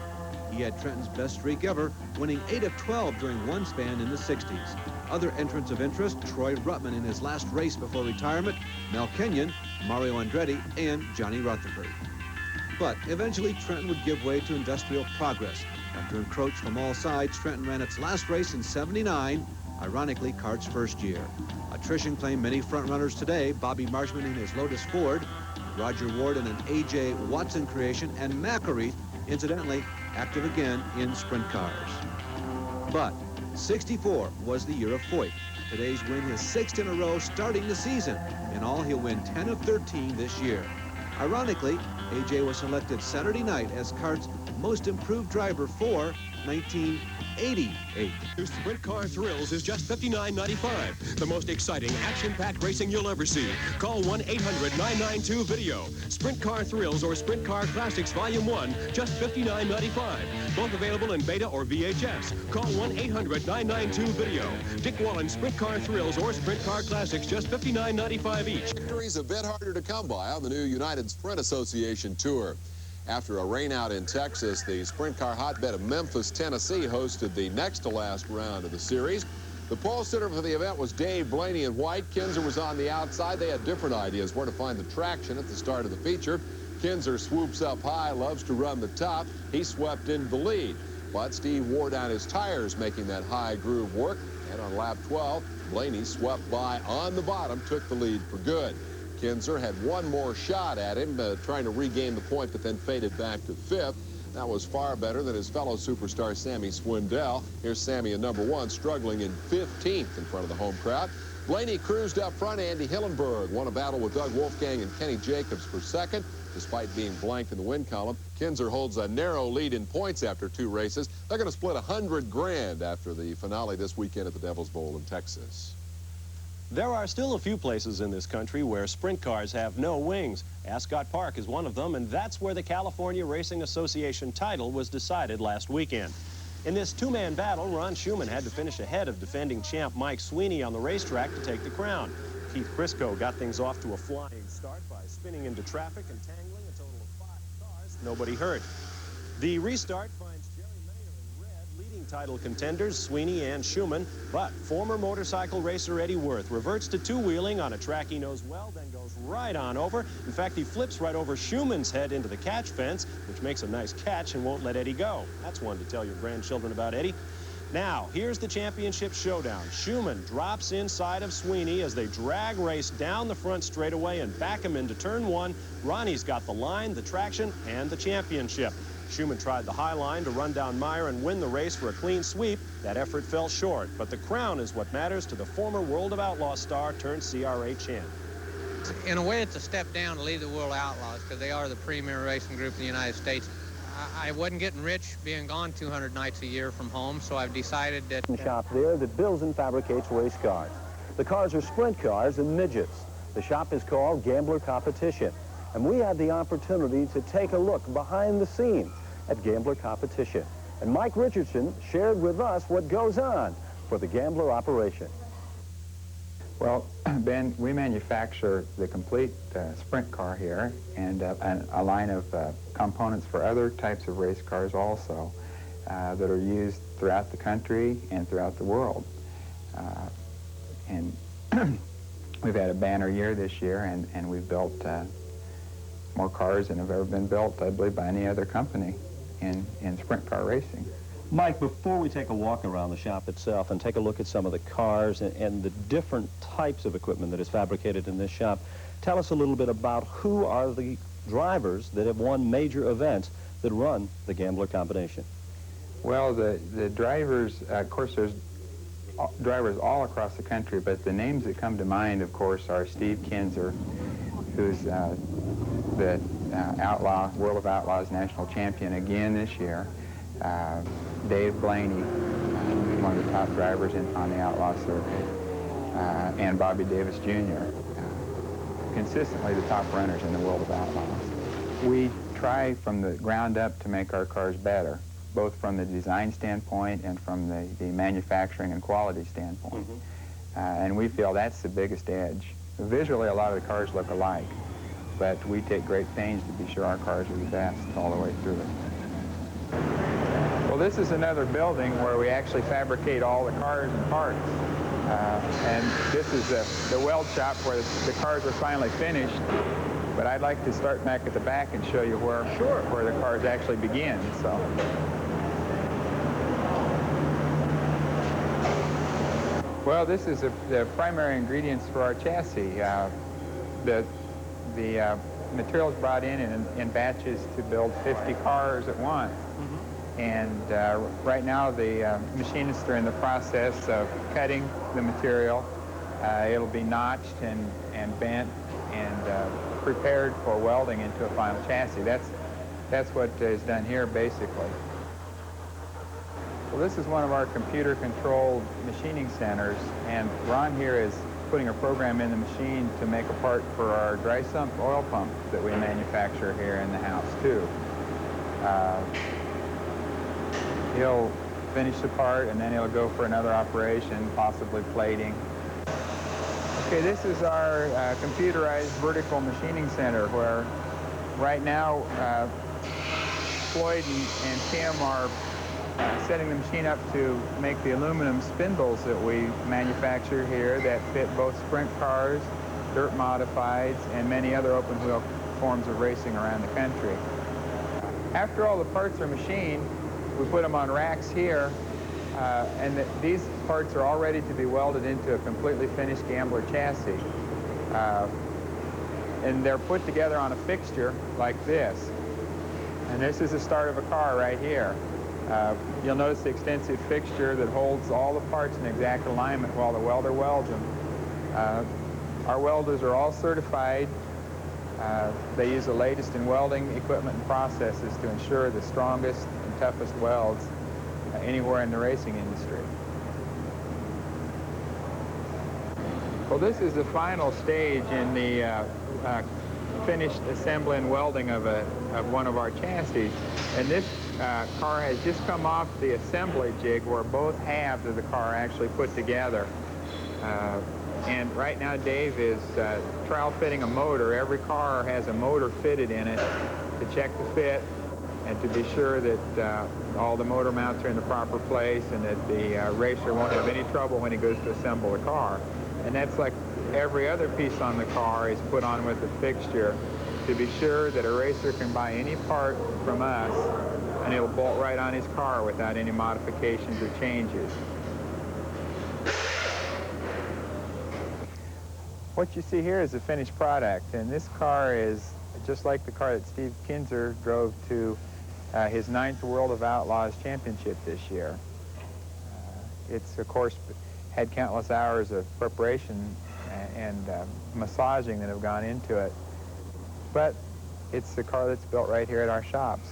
He had Trenton's best streak ever, winning 8 of 12 during one span in the 60s. Other entrants of interest, Troy Ruttman in his last race before retirement, Mel Kenyon, Mario Andretti, and Johnny Rutherford. But eventually Trenton would give way to industrial progress. After encroached from all sides, Trenton ran its last race in '79, ironically Cart's first year. Attrition claimed many front-runners today, Bobby Marshman in his Lotus Ford, Roger Ward in an A.J. Watson creation, and McElrath, incidentally, active again in sprint cars. But '64 was the year of Foyt. Today's win his 6th in a row starting the season. In all, he'll win 10 of 13 this year. Ironically, A.J. was selected Saturday night as Cart's most improved driver for 1988. New Sprint Car Thrills is just $59.95. The most exciting, action-packed racing you'll ever see. Call 1-800-992-VIDEO. Sprint Car Thrills or Sprint Car Classics Volume 1, just $59.95. Both available in beta or VHS. Call 1-800-992-VIDEO. Dick Wallen's Sprint Car Thrills or Sprint Car Classics, just $59.95 each. Victory's a bit harder to come by on the new United Sprint Association Tour. After a rainout in Texas, the sprint car hotbed of Memphis, Tennessee hosted the next-to-last round of the series. The pole sitter for the event was Dave Blaney in white. Kinzer was on the outside. They had different ideas where to find the traction at the start of the feature. Kinzer swoops up high, loves to run the top. He swept into the lead. But Steve wore down his tires, making that high groove work. And on lap 12, Blaney swept by on the bottom, took the lead for good. Kinzer had one more shot at him, trying to regain the point, but then faded back to fifth. That was far better than his fellow superstar Sammy Swindell. Here's Sammy in number 1, struggling in 15th in front of the home crowd. Blaney cruised up front. Andy Hillenberg won a battle with Doug Wolfgang and Kenny Jacobs for second, despite being blanked in the win column. Kinzer holds a narrow lead in points after 2 races. They're going to split $100 grand after the finale this weekend at the Devil's Bowl in Texas. There are still a few places in this country where sprint cars have no wings. Ascot Park is one of them, and that's where the California Racing Association title was decided last weekend. In this two-man battle, Ron Schumann had to finish ahead of defending champ Mike Sweeney on the racetrack to take the crown. Keith Crisco got things off to a flying start by spinning into traffic and tangling a total of 5 cars. Nobody hurt. The restart finds Jerry Mayer in red, leading title contenders Sweeney and Schumann, but former motorcycle racer Eddie Worth reverts to two-wheeling on a track he knows well, then goes right on over. In fact, he flips right over Schumann's head into the catch fence, which makes a nice catch and won't let Eddie go. That's one to tell your grandchildren about Eddie. Now, here's the championship showdown. Schumann drops inside of Sweeney as they drag race down the front straightaway and back him into turn 1. Ronnie's got the line, the traction, and the championship. Schumann tried the high line to run down Meyer and win the race for a clean sweep. That effort fell short, but the crown is what matters to the former World of Outlaws star turned CRA champ. In a way, it's a step down to leave the World Outlaws because they are the premier racing group in the United States. I wasn't getting rich being gone 200 nights a year from home, so I've decided that... ...shop there that builds and fabricates race cars. The cars are sprint cars and midgets. The shop is called Gambler Competition, and we had the opportunity to take a look behind the scenes at Gambler Competition. And Mike Richardson shared with us what goes on for the Gambler operation. Well, Ben, we manufacture the complete sprint car here and a line of components for other types of race cars also that are used throughout the country and throughout the world. And we've had a banner year this year, and we've built more cars than have ever been built, I believe, by any other company in sprint car racing. Mike, before we take a walk around the shop itself and take a look at some of the cars and the different types of equipment that is fabricated in this shop, tell us a little bit about who are the drivers that have won major events that run the Gambler Competition. Well, the drivers, of course, there's drivers all across the country, but the names that come to mind, of course, are Steve Kinzer, who's the World of Outlaws national champion again this year. Dave Blaney, one of the top drivers on the Outlaw circuit, and Bobby Davis Jr., consistently the top runners in the World of Outlaws. We try from the ground up to make our cars better, both from the design standpoint and from the manufacturing and quality standpoint. And we feel that's the biggest edge. Visually, a lot of the cars look alike, but we take great pains to be sure our cars are the best all the way through it. Well, this is another building where we actually fabricate all the cars and parts. And this is the weld shop where the cars are finally finished. But I'd like to start back at the back and show you where the cars actually begin. So. Well, this is the primary ingredients for our chassis. The materials brought in batches to build 50 cars at once. And right now the machinists are in the process of cutting the material. It'll be notched and bent and prepared for welding into a final chassis. That's what is done here basically. Well, this is one of our computer-controlled machining centers, and Ron here is putting a program in the machine to make a part for our dry sump oil pump that we manufacture here in the house, too. He'll finish the part, and then he'll go for another operation, possibly plating. Okay, this is our computerized vertical machining center, where right now Floyd and Tim are setting the machine up to make the aluminum spindles that we manufacture here that fit both sprint cars, dirt modifieds, and many other open wheel forms of racing around the country. After all the parts are machined, we put them on racks here, and these parts are all ready to be welded into a completely finished Gambler chassis. And they're put together on a fixture like this. And this is the start of a car right here. You'll notice the extensive fixture that holds all the parts in exact alignment while the welder welds them. Our welders are all certified. They use the latest in welding equipment and processes to ensure the strongest and toughest welds anywhere in the racing industry. Well, this is the final stage in the finished assembly and welding of one of our chassis. And this car has just come off the assembly jig where both halves of the car are actually put together. And right now Dave is trial fitting a motor. Every car has a motor fitted in it to check the fit and to be sure that all the motor mounts are in the proper place and that the racer won't have any trouble when he goes to assemble the car. And that's like every other piece on the car is put on with the fixture to be sure that a racer can buy any part from us and it'll bolt right on his car without any modifications or changes. What you see here is the finished product, and this car is just like the car that Steve Kinzer drove to his 9th World of Outlaws Championship this year. It's, of course, had countless hours of preparation and massaging that have gone into it, but it's the car that's built right here at our shops.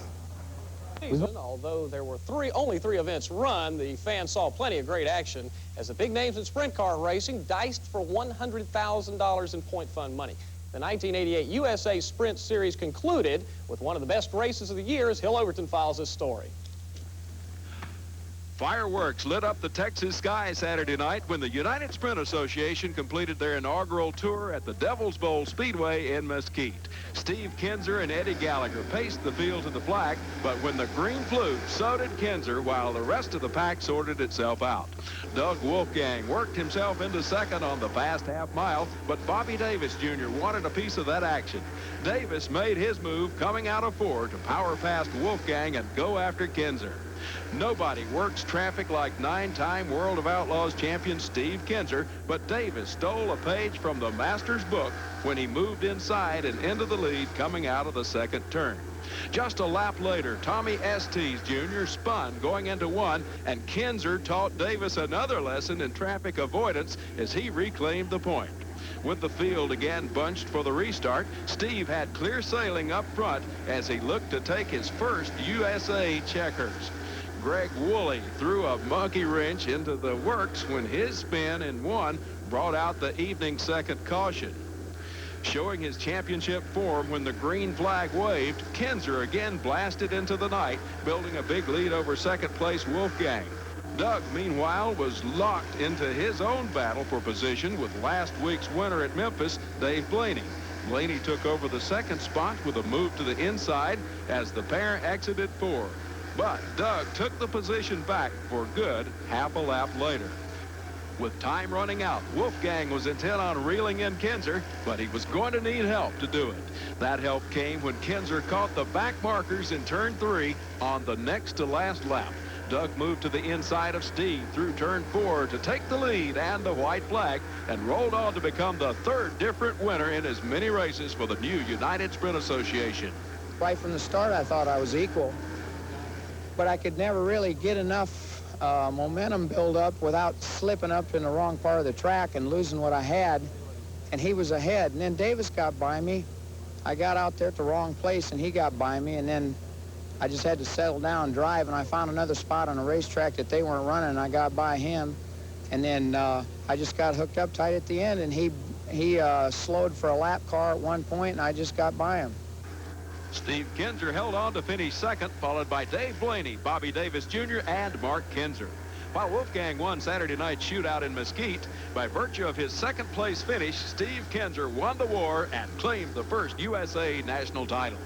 Although there were only three events run, the fans saw plenty of great action as the big names in sprint car racing diced for $100,000 in point fund money. The 1988 USA Sprint Series concluded with one of the best races of the year as Hill Overton files this story. Fireworks lit up the Texas sky Saturday night when the United Sprint Association completed their inaugural tour at the Devil's Bowl Speedway in Mesquite. Steve Kinzer and Eddie Gallagher paced the field to the flag, but when the green flew, so did Kinzer, while the rest of the pack sorted itself out. Doug Wolfgang worked himself into second on the fast half mile, but Bobby Davis Jr. wanted a piece of that action. Davis made his move coming out of 4 to power past Wolfgang and go after Kinzer. Nobody works traffic like 9-time World of Outlaws champion Steve Kinzer, but Davis stole a page from the master's book when he moved inside and into the lead coming out of the second turn. Just a lap later, Tommy Estes Jr. spun going into 1, and Kinzer taught Davis another lesson in traffic avoidance as he reclaimed the point. With the field again bunched for the restart, Steve had clear sailing up front as he looked to take his first USA checkers. Greg Woolley threw a monkey wrench into the works when his spin in 1 brought out the evening second caution. Showing his championship form when the green flag waved, Kinzer again blasted into the night, building a big lead over second place Wolfgang. Doug, meanwhile, was locked into his own battle for position with last week's winner at Memphis, Dave Blaney. Blaney took over the second spot with a move to the inside as the pair exited 4. But Doug took the position back for good half a lap later. With time running out, Wolfgang was intent on reeling in Kinzer, but he was going to need help to do it. That help came when Kinzer caught the back markers in turn 3 on the next to last lap. Doug moved to the inside of Steve through turn 4 to take the lead and the white flag, and rolled on to become the 3rd different winner in as many races for the new United Sprint Association. Right from the start, I thought I was equal, but I could never really get enough momentum build up without slipping up in the wrong part of the track and losing what I had, and he was ahead. And then Davis got by me. I got out there at the wrong place, and he got by me, and then I just had to settle down and drive, and I found another spot on a racetrack that they weren't running, and I got by him. And then I just got hooked up tight at the end, and he slowed for a lap car at one point, and I just got by him. Steve Kinzer held on to finish second, followed by Dave Blaney, Bobby Davis Jr., and Mark Kinzer. While Wolfgang won Saturday night's shootout in Mesquite, by virtue of his second-place finish, Steve Kinzer won the war and claimed the first USA national title.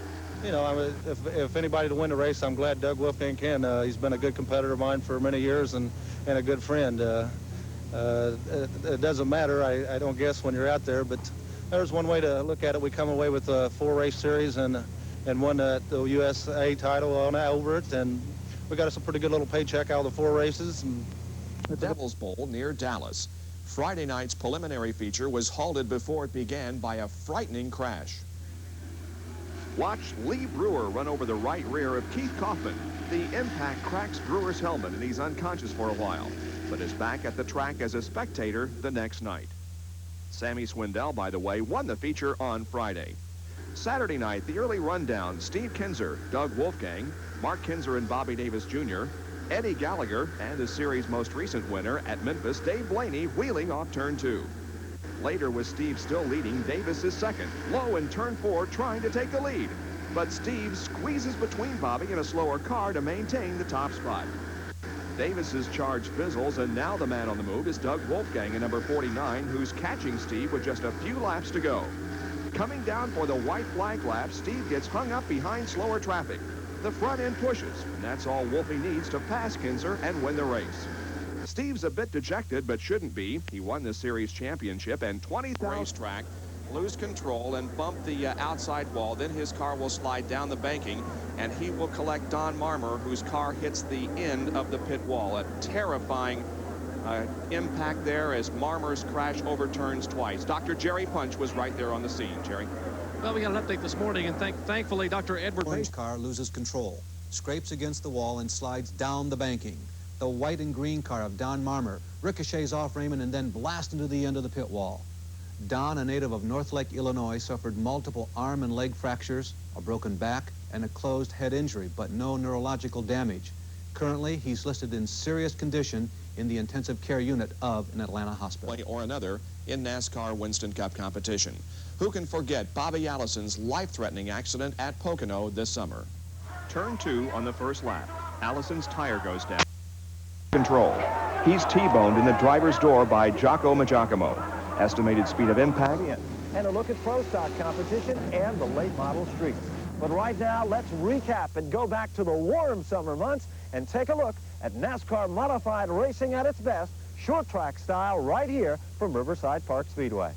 You know, if anybody to win the race, I'm glad Doug Wolfgang can. He's been a good competitor of mine for many years and a good friend. It doesn't matter, I don't guess, when you're out there, but there's one way to look at it. We come away with a 4-race series and won the USA title over it, and we got us a pretty good little paycheck out of the 4 races. And the Devil's Bowl near Dallas. Friday night's preliminary feature was halted before it began by a frightening crash. Watch Lee Brewer run over the right rear of Keith Kaufman. The impact cracks Brewer's helmet, and he's unconscious for a while, but is back at the track as a spectator the next night. Sammy Swindell, by the way, won the feature on Friday. Saturday night, the early rundown: Steve Kinzer, Doug Wolfgang, Mark Kinzer and Bobby Davis Jr., Eddie Gallagher, and the series' most recent winner at Memphis, Dave Blaney, wheeling off turn 2. Later, with Steve still leading, Davis is second, low in turn 4, trying to take the lead. But Steve squeezes between Bobby and a slower car to maintain the top spot. Davis's charge fizzles, and now the man on the move is Doug Wolfgang in number 49, who's catching Steve with just a few laps to go. Coming down for the white flag lap, Steve gets hung up behind slower traffic. The front end pushes, and that's all Wolfie needs to pass Kinzer and win the race. Steve's a bit dejected, but shouldn't be. He won the series championship and 20,000 racetrack, lose control and bump the outside wall. Then his car will slide down the banking, and he will collect Don Marmer, whose car hits the end of the pit wall. A terrifying impact there as Marmer's crash overturns twice. Dr. Jerry Punch was right there on the scene. Jerry? Well, we got an update this morning, and thankfully Dr. Edward... Orange car loses control, scrapes against the wall, and slides down the banking. The white and green car of Don Marmer ricochets off Raymond and then blasts into the end of the pit wall. Don, a native of North Lake, Illinois, suffered multiple arm and leg fractures, a broken back, and a closed head injury, but no neurological damage. Currently, he's listed in serious condition in the intensive care unit of an Atlanta hospital. Or another in NASCAR Winston Cup competition. Who can forget Bobby Allison's life-threatening accident at Pocono this summer? Turn 2 on the first lap. Allison's tire goes down. Control. He's T-boned in the driver's door by Jocko Majacomo. Estimated speed of impact. And a look at Pro Stock competition and the late model streets. But right now, let's recap and go back to the warm summer months and take a look at NASCAR modified racing at its best, short track style, right here from Riverside Park Speedway.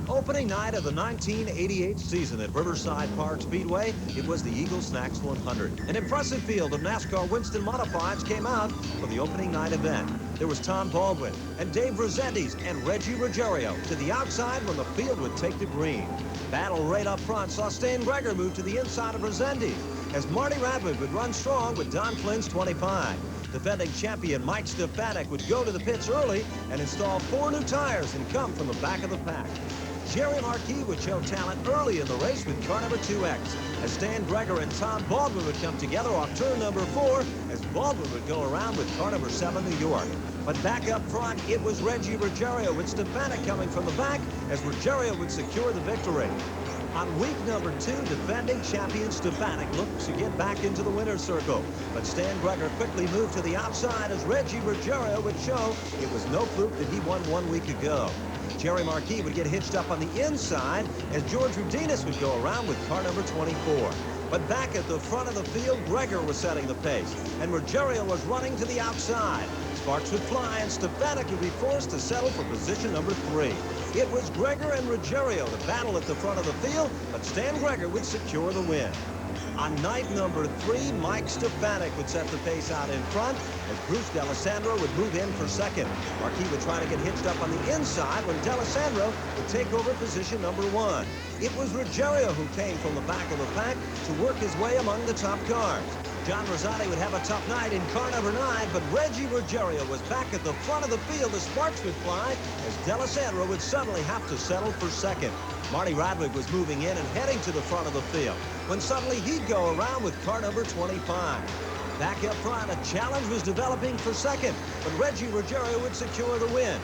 Opening night of the 1988 season at Riverside Park Speedway, it was the Eagle Snacks 100. An impressive field of NASCAR Winston Modifieds came out for the opening night event. There was Tom Baldwin and Dave Resendiz and Reggie Ruggiero to the outside when the field would take the green. Battle right up front saw Stan Greger move to the inside of Resendiz as Marty Radwood would run strong with Don Flynn's 25. Defending champion Mike Stefanik would go to the pits early and install 4 new tires and come from the back of the pack. Jerry Marquis would show talent early in the race with car number 2X, as Stan Greger and Tom Baldwin would come together off turn number 4, as Baldwin would go around with car number 7, New York. But back up front, it was Reggie Ruggiero with Stefanik coming from the back, as Ruggiero would secure the victory. On week number 2, defending champion Stefanik looked to get back into the winner's circle. But Stan Greger quickly moved to the outside as Reggie Ruggiero would show it was no fluke that he won 1 week ago. Jerry Marquis would get hitched up on the inside as George Rudinis would go around with car number 24. But back at the front of the field, Greger was setting the pace, and Ruggiero was running to the outside. Sparks would fly, and Stefanik would be forced to settle for position number 3. It was Greger and Ruggiero to battle at the front of the field, but Stan Greger would secure the win. On night number 3, Mike Stefanik would set the pace out in front as Bruce D'Alessandro would move in for second. Marquis would try to get hitched up on the inside when D'Alessandro would take over position number 1. It was Ruggiero who came from the back of the pack to work his way among the top cars. John Rosati would have a tough night in car number 9, but Reggie Ruggiero was back at the front of the field. The sparks would fly as D'Alessandro would suddenly have to settle for second. Marty Radwig was moving in and heading to the front of the field when suddenly he'd go around with car number 25. Back up front, a challenge was developing for second, but Reggie Ruggiero would secure the win.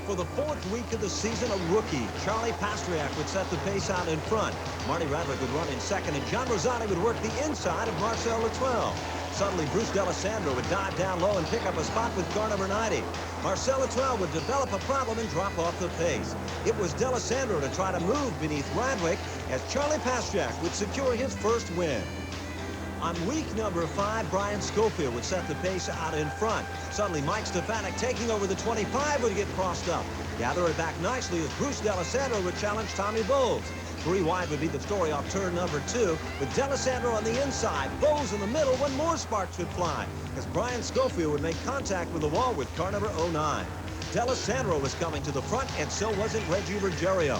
For the 4th week of the season, a rookie, Charlie Pastriak, would set the pace out in front. Marty Radwig would run in second, and John Rosati would work the inside of Marcel Latoile. Suddenly, Bruce D'Alessandro would dive down low and pick up a spot with car number 90. Marcel Latoile would develop a problem and drop off the pace. It was D'Alessandro to try to move beneath Radwig as Charlie Pastriak would secure his first win. On week number 5, Brian Schofield would set the pace out in front. Suddenly, Mike Stefanik, taking over the 25, would get crossed up. Gather it back nicely as Bruce D'Alessandro would challenge Tommy Bowles. 3 wide would be the story off turn number 2, with D'Alessandro on the inside, Bowles in the middle, when more sparks would fly, as Brian Schofield would make contact with the wall with car number 09. D'Alessandro was coming to the front, and so wasn't Reggie Ruggiero.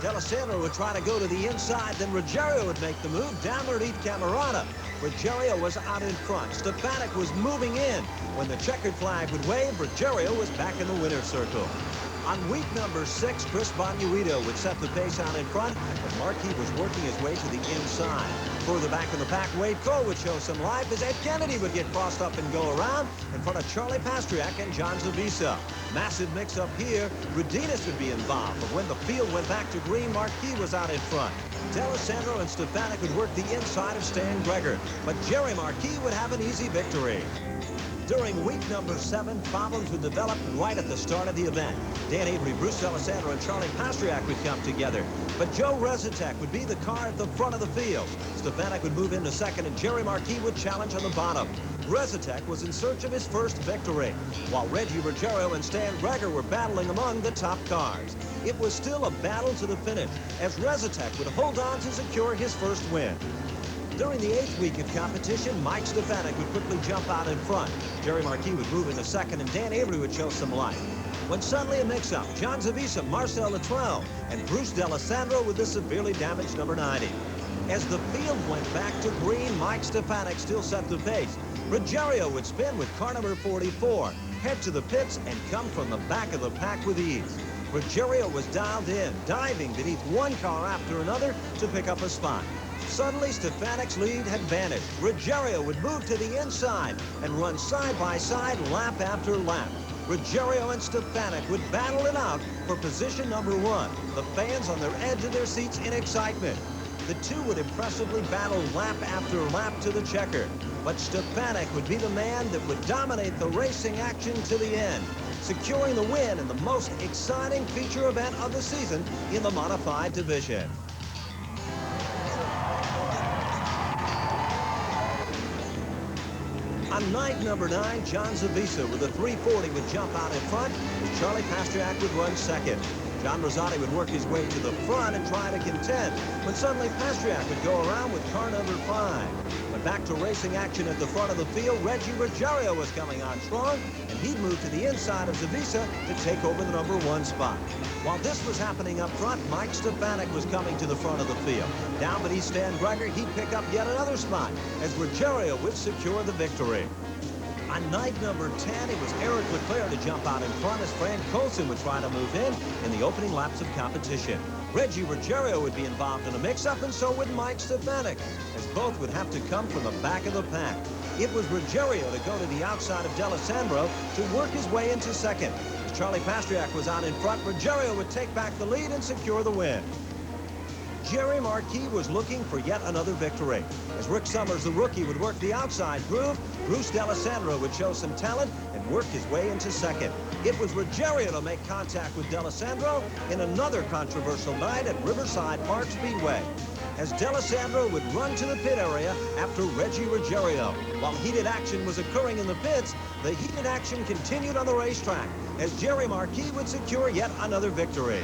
D'Alessandro would try to go to the inside, then Ruggiero would make the move down underneath Camerata. Ruggiero was out in front. Stefanik was moving in. When the checkered flag would wave, Ruggiero was back in the winner's circle. On week number 6, Chris Bonuito would set the pace out in front, but Marquis was working his way to the inside. Further back in the pack, Wade Cole would show some life as Ed Kennedy would get crossed up and go around in front of Charlie Pastriak and John Zavisa. Massive mix-up here. Rudinas would be involved, but when the field went back to green, Marquis was out in front. D'Alessandro and Stefanik would work the inside of Stan Greger, but Jerry Marquis would have an easy victory. During week number 7, problems would develop right at the start of the event. Dan Avery, Bruce D'Alessandro, and Charlie Pastriak would come together. But Joe Rezatek would be the car at the front of the field. Stefanik would move into second, and Jerry Marquis would challenge on the bottom. Rezatek was in search of his first victory, while Reggie Ruggiero and Stan Greger were battling among the top cars. It was still a battle to the finish, as Rezatek would hold on to secure his first win. During the 8th week of competition, Mike Stefanik would quickly jump out in front. Jerry Marquis would move into second, and Dan Avery would show some life. When suddenly a mix-up, John Zavisa, Marcel Latoile, and Bruce D'Alessandro with the severely damaged number 90. As the field went back to green, Mike Stefanik still set the pace. Ruggiero would spin with car number 44, head to the pits, and come from the back of the pack with ease. Ruggiero was dialed in, diving beneath one car after another to pick up a spot. Suddenly, Stefanik's lead had vanished. Ruggiero would move to the inside and run side by side, lap after lap. Ruggiero and Stefanik would battle it out for position number 1. The fans on their edge of their seats in excitement. The two would impressively battle lap after lap to the checker. But Stefanik would be the man that would dominate the racing action to the end, securing the win in the most exciting feature event of the season in the modified division. On night number 9, John Zavisa with a 340 would jump out in front, as Charlie Pastriak would run second. John Rosati would work his way to the front and try to contend, when suddenly Pastriak would go around with car number 5. But back to racing action at the front of the field, Reggie Ruggiero was coming on strong, and he'd move to the inside of Zavisa to take over the number 1 spot. While this was happening up front, Mike Stefanik was coming to the front of the field. Down beneath Stan Greger, he'd pick up yet another spot, as Ruggiero would secure the victory. On night number 10, it was Eric Leclerc to jump out in front as Fran Coulson would try to move in the opening laps of competition. Reggie Ruggiero would be involved in a mix-up, and so would Mike Stefanik, as both would have to come from the back of the pack. It was Ruggiero to go to the outside of D'Alessandro to work his way into second. As Charlie Pastriak was out in front, Ruggiero would take back the lead and secure the win. Jerry Marquis was looking for yet another victory. As Rick Summers, the rookie, would work the outside groove, Bruce D'Alessandro would show some talent and work his way into second. It was Ruggiero to make contact with D'Alessandro in another controversial night at Riverside Park Speedway, as D'Alessandro would run to the pit area after Reggie Ruggiero. While heated action was occurring in the pits, the heated action continued on the racetrack, as Jerry Marquis would secure yet another victory.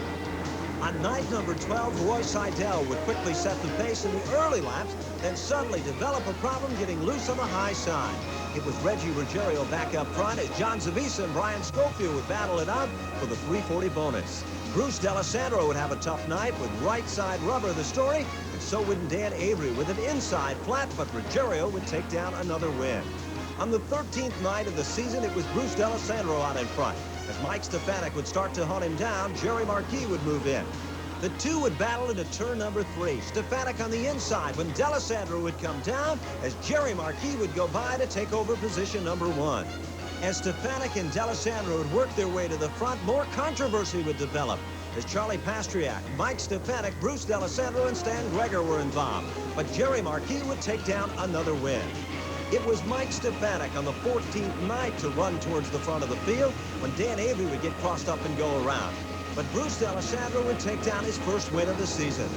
On night number 12, Roy Seidel would quickly set the pace in the early laps, then suddenly develop a problem getting loose on the high side. It was Reggie Ruggiero back up front as John Zavisa and Brian Schofield would battle it out for the 340 bonus. Bruce D'Alessandro would have a tough night with right side rubber, the story, and so would Dan Avery with an inside flat, but Ruggiero would take down another win. On the 13th night of the season, it was Bruce D'Alessandro out in front. As Mike Stefanik would start to hunt him down, Jerry Marquis would move in. The two would battle into turn number 3. Stefanik on the inside when D'Alessandro would come down, as Jerry Marquis would go by to take over position number 1. As Stefanik and D'Alessandro would work their way to the front, more controversy would develop. As Charlie Pastriak, Mike Stefanik, Bruce D'Alessandro, and Stan Greger were involved. But Jerry Marquis would take down another win. It was Mike Stefanik on the 14th night to run towards the front of the field when Dan Avery would get crossed up and go around. But Bruce D'Alessandro would take down his first win of the season.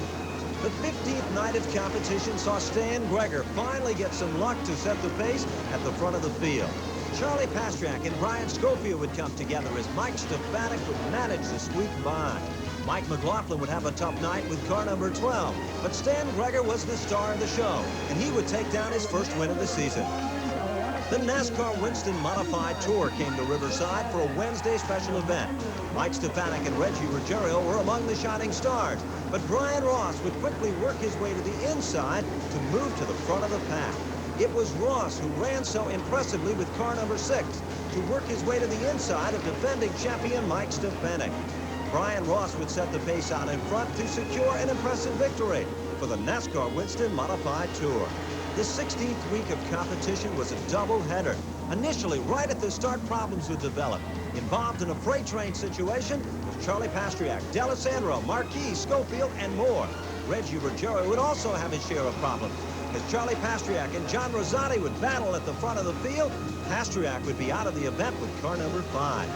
The 15th night of competition saw Stan Greger finally get some luck to set the pace at the front of the field. Charlie Pastriak and Brian Schofield would come together as Mike Stefanik would manage to squeak by. Mike McLaughlin would have a tough night with car number 12, but Stan Greger was the star of the show, and he would take down his first win of the season. The NASCAR Winston Modified Tour came to Riverside for a Wednesday special event. Mike Stefanik and Reggie Ruggiero were among the shining stars, but Brian Ross would quickly work his way to the inside to move to the front of the pack. It was Ross who ran so impressively with car number 6 to work his way to the inside of defending champion Mike Stefanik. Brian Ross would set the pace out in front to secure an impressive victory for the NASCAR Winston Modified Tour. The 16th week of competition was a doubleheader. Initially, right at the start, problems would develop. Involved in a freight train situation was Charlie Pastriak, D'Alessandro, Marquis, Schofield, and more. Reggie Ruggiero would also have his share of problems. As Charlie Pastriak and John Rosati would battle at the front of the field, Pastriak would be out of the event with car number 5.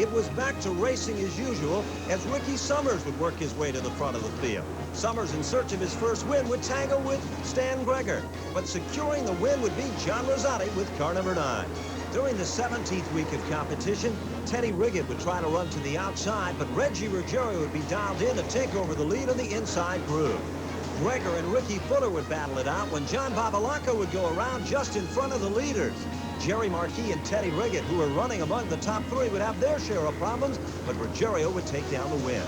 It was back to racing as usual as Ricky Summers would work his way to the front of the field. Summers, in search of his first win, would tangle with Stan Greger, but securing the win would be John Rosati with car number 9. During the 17th week of competition, Teddy Riggett would try to run to the outside, but Reggie Ruggiero would be dialed in to take over the lead on the inside groove. Greger and Ricky Fuller would battle it out when John Babalanca would go around just in front of the leaders. Jerry Marquis and Teddy Riggett, who were running among the top 3, would have their share of problems, but Ruggiero would take down the win.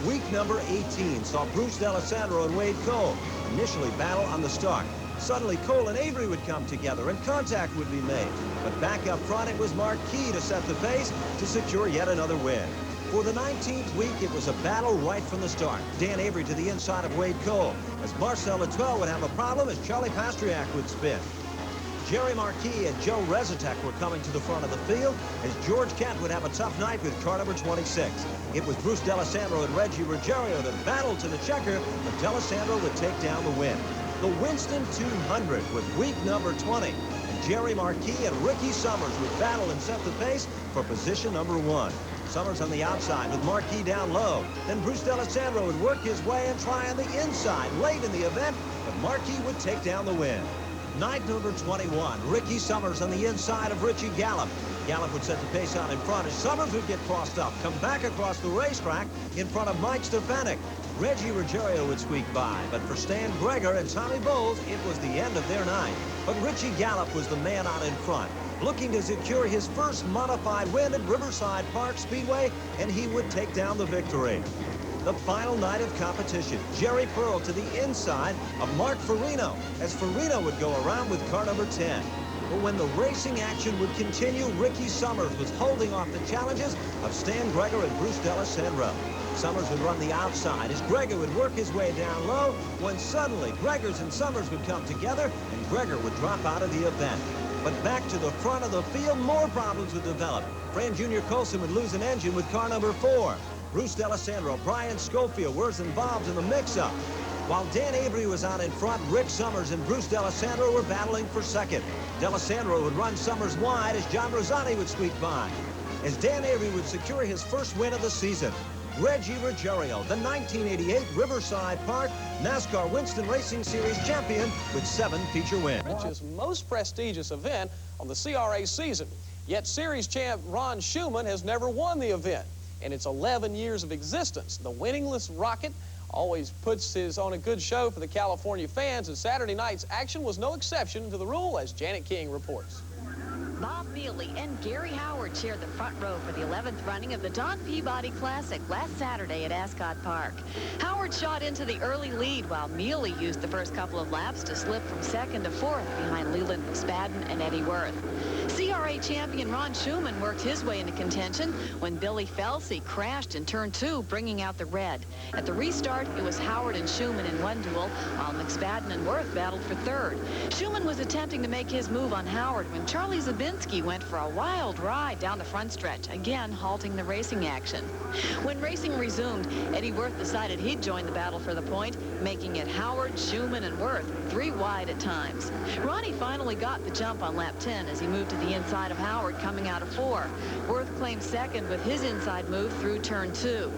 Week number 18 saw Bruce D'Alessandro and Wade Cole initially battle on the start. Suddenly, Cole and Avery would come together and contact would be made. But back up front, it was Marquis to set the pace to secure yet another win. For the 19th week, it was a battle right from the start. Dan Avery to the inside of Wade Cole, as Marcel Latour would have a problem as Charlie Pastriak would spin. Jerry Marquis and Joe Rezatek were coming to the front of the field as George Kent would have a tough night with car number 26. It was Bruce D'Alessandro and Reggie Ruggiero that battled to the checker, but D'Alessandro would take down the win. The Winston 200 was week number 20, and Jerry Marquis and Ricky Summers would battle and set the pace for position number 1. Summers on the outside with Marquis down low. Then Bruce D'Alessandro would work his way and try on the inside late in the event, but Marquis would take down the win. Night number 21, Ricky Summers on the inside of Richie Gallup. Gallup would set the pace out in front as Summers would get crossed up, come back across the racetrack in front of Mike Stefanik. Reggie Ruggiero would squeak by, but for Stan Greger and Tommy Bowles, it was the end of their night. But Richie Gallup was the man out in front, looking to secure his first modified win at Riverside Park Speedway, and he would take down the victory. The final night of competition, Jerry Pearl to the inside of Mark Farino, as Farino would go around with car number 10. But when the racing action would continue, Ricky Summers was holding off the challenges of Stan Greger and Bruce D'Alessandro. Summers would run the outside as Greger would work his way down low, when suddenly Gregers and Summers would come together and Greger would drop out of the event. But back to the front of the field, more problems would develop. Fran Jr. Colson would lose an engine with car number 4. Bruce D'Alessandro, Brian Schofield were involved in the mix-up. While Dan Avery was out in front, Rick Summers and Bruce D'Alessandro were battling for second. D'Alessandro would run Summers wide as John Rosati would squeak by. As Dan Avery would secure his first win of the season, Reggie Ruggiero, the 1988 Riverside Park NASCAR Winston Racing Series champion with 7 feature wins. Rich's most prestigious event on the CRA season. Yet series champ Ron Schumann has never won the event. In its 11 years of existence, the winningless Rocket always puts on a good show for the California fans, and Saturday night's action was no exception to the rule, as Janet King reports. Bob Mealy and Gary Howard shared the front row for the 11th running of the Don Peabody Classic last Saturday at Ascot Park. Howard shot into the early lead while Mealy used the first couple of laps to slip from second to fourth behind Leland McSpadden and Eddie Worth. CRA champion Ron Schumann worked his way into contention when Billy Felsey crashed in turn 2, bringing out the red. At the restart, it was Howard and Schumann in one duel, while McSpadden and Worth battled for third. Schumann was attempting to make his move on Howard when Charlie Zabinski went for a wild ride down the front stretch, again halting the racing action. When racing resumed, Eddie Worth decided he'd join the battle for the point, making it Howard, Schumann, and Worth 3 wide at times. Ronnie finally got the jump on lap 10 as he moved to the inside of Howard, coming out of 4. Worth claimed second with his inside move through turn 2.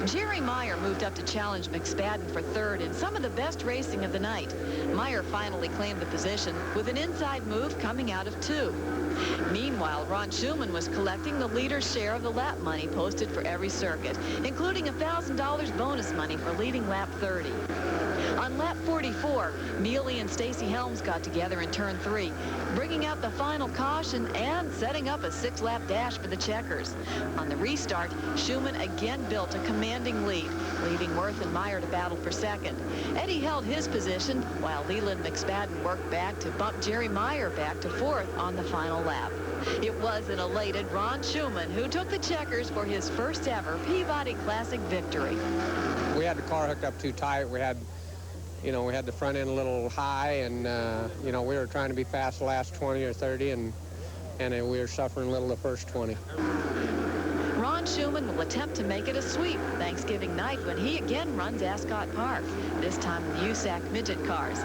Jerry Meyer moved up to challenge McSpadden for third in some of the best racing of the night. Meyer finally claimed the position with an inside move coming out of 2. Meanwhile, Ron Schumann was collecting the leader's share of the lap money posted for every circuit, including $1,000 bonus money for leading lap 30. On lap 44, Mealy and Stacy Helms got together in turn 3, bringing out the final caution and setting up a 6-lap dash for the checkers. On the restart, Schumann again built a commanding lead, leaving Worth and Meyer to battle for second. Eddie held his position while Leland McSpadden worked back to bump Jerry Meyer back to fourth on the final lap. It was an elated Ron Schumann who took the checkers for his first ever Peabody Classic victory. We had the car hooked up too tight. We had the front end a little high, and, we were trying to be fast the last 20 or 30, and we were suffering a little the first 20. Ron Schumann will attempt to make it a sweep Thanksgiving night when he again runs Ascot Park, this time in the USAC midget cars.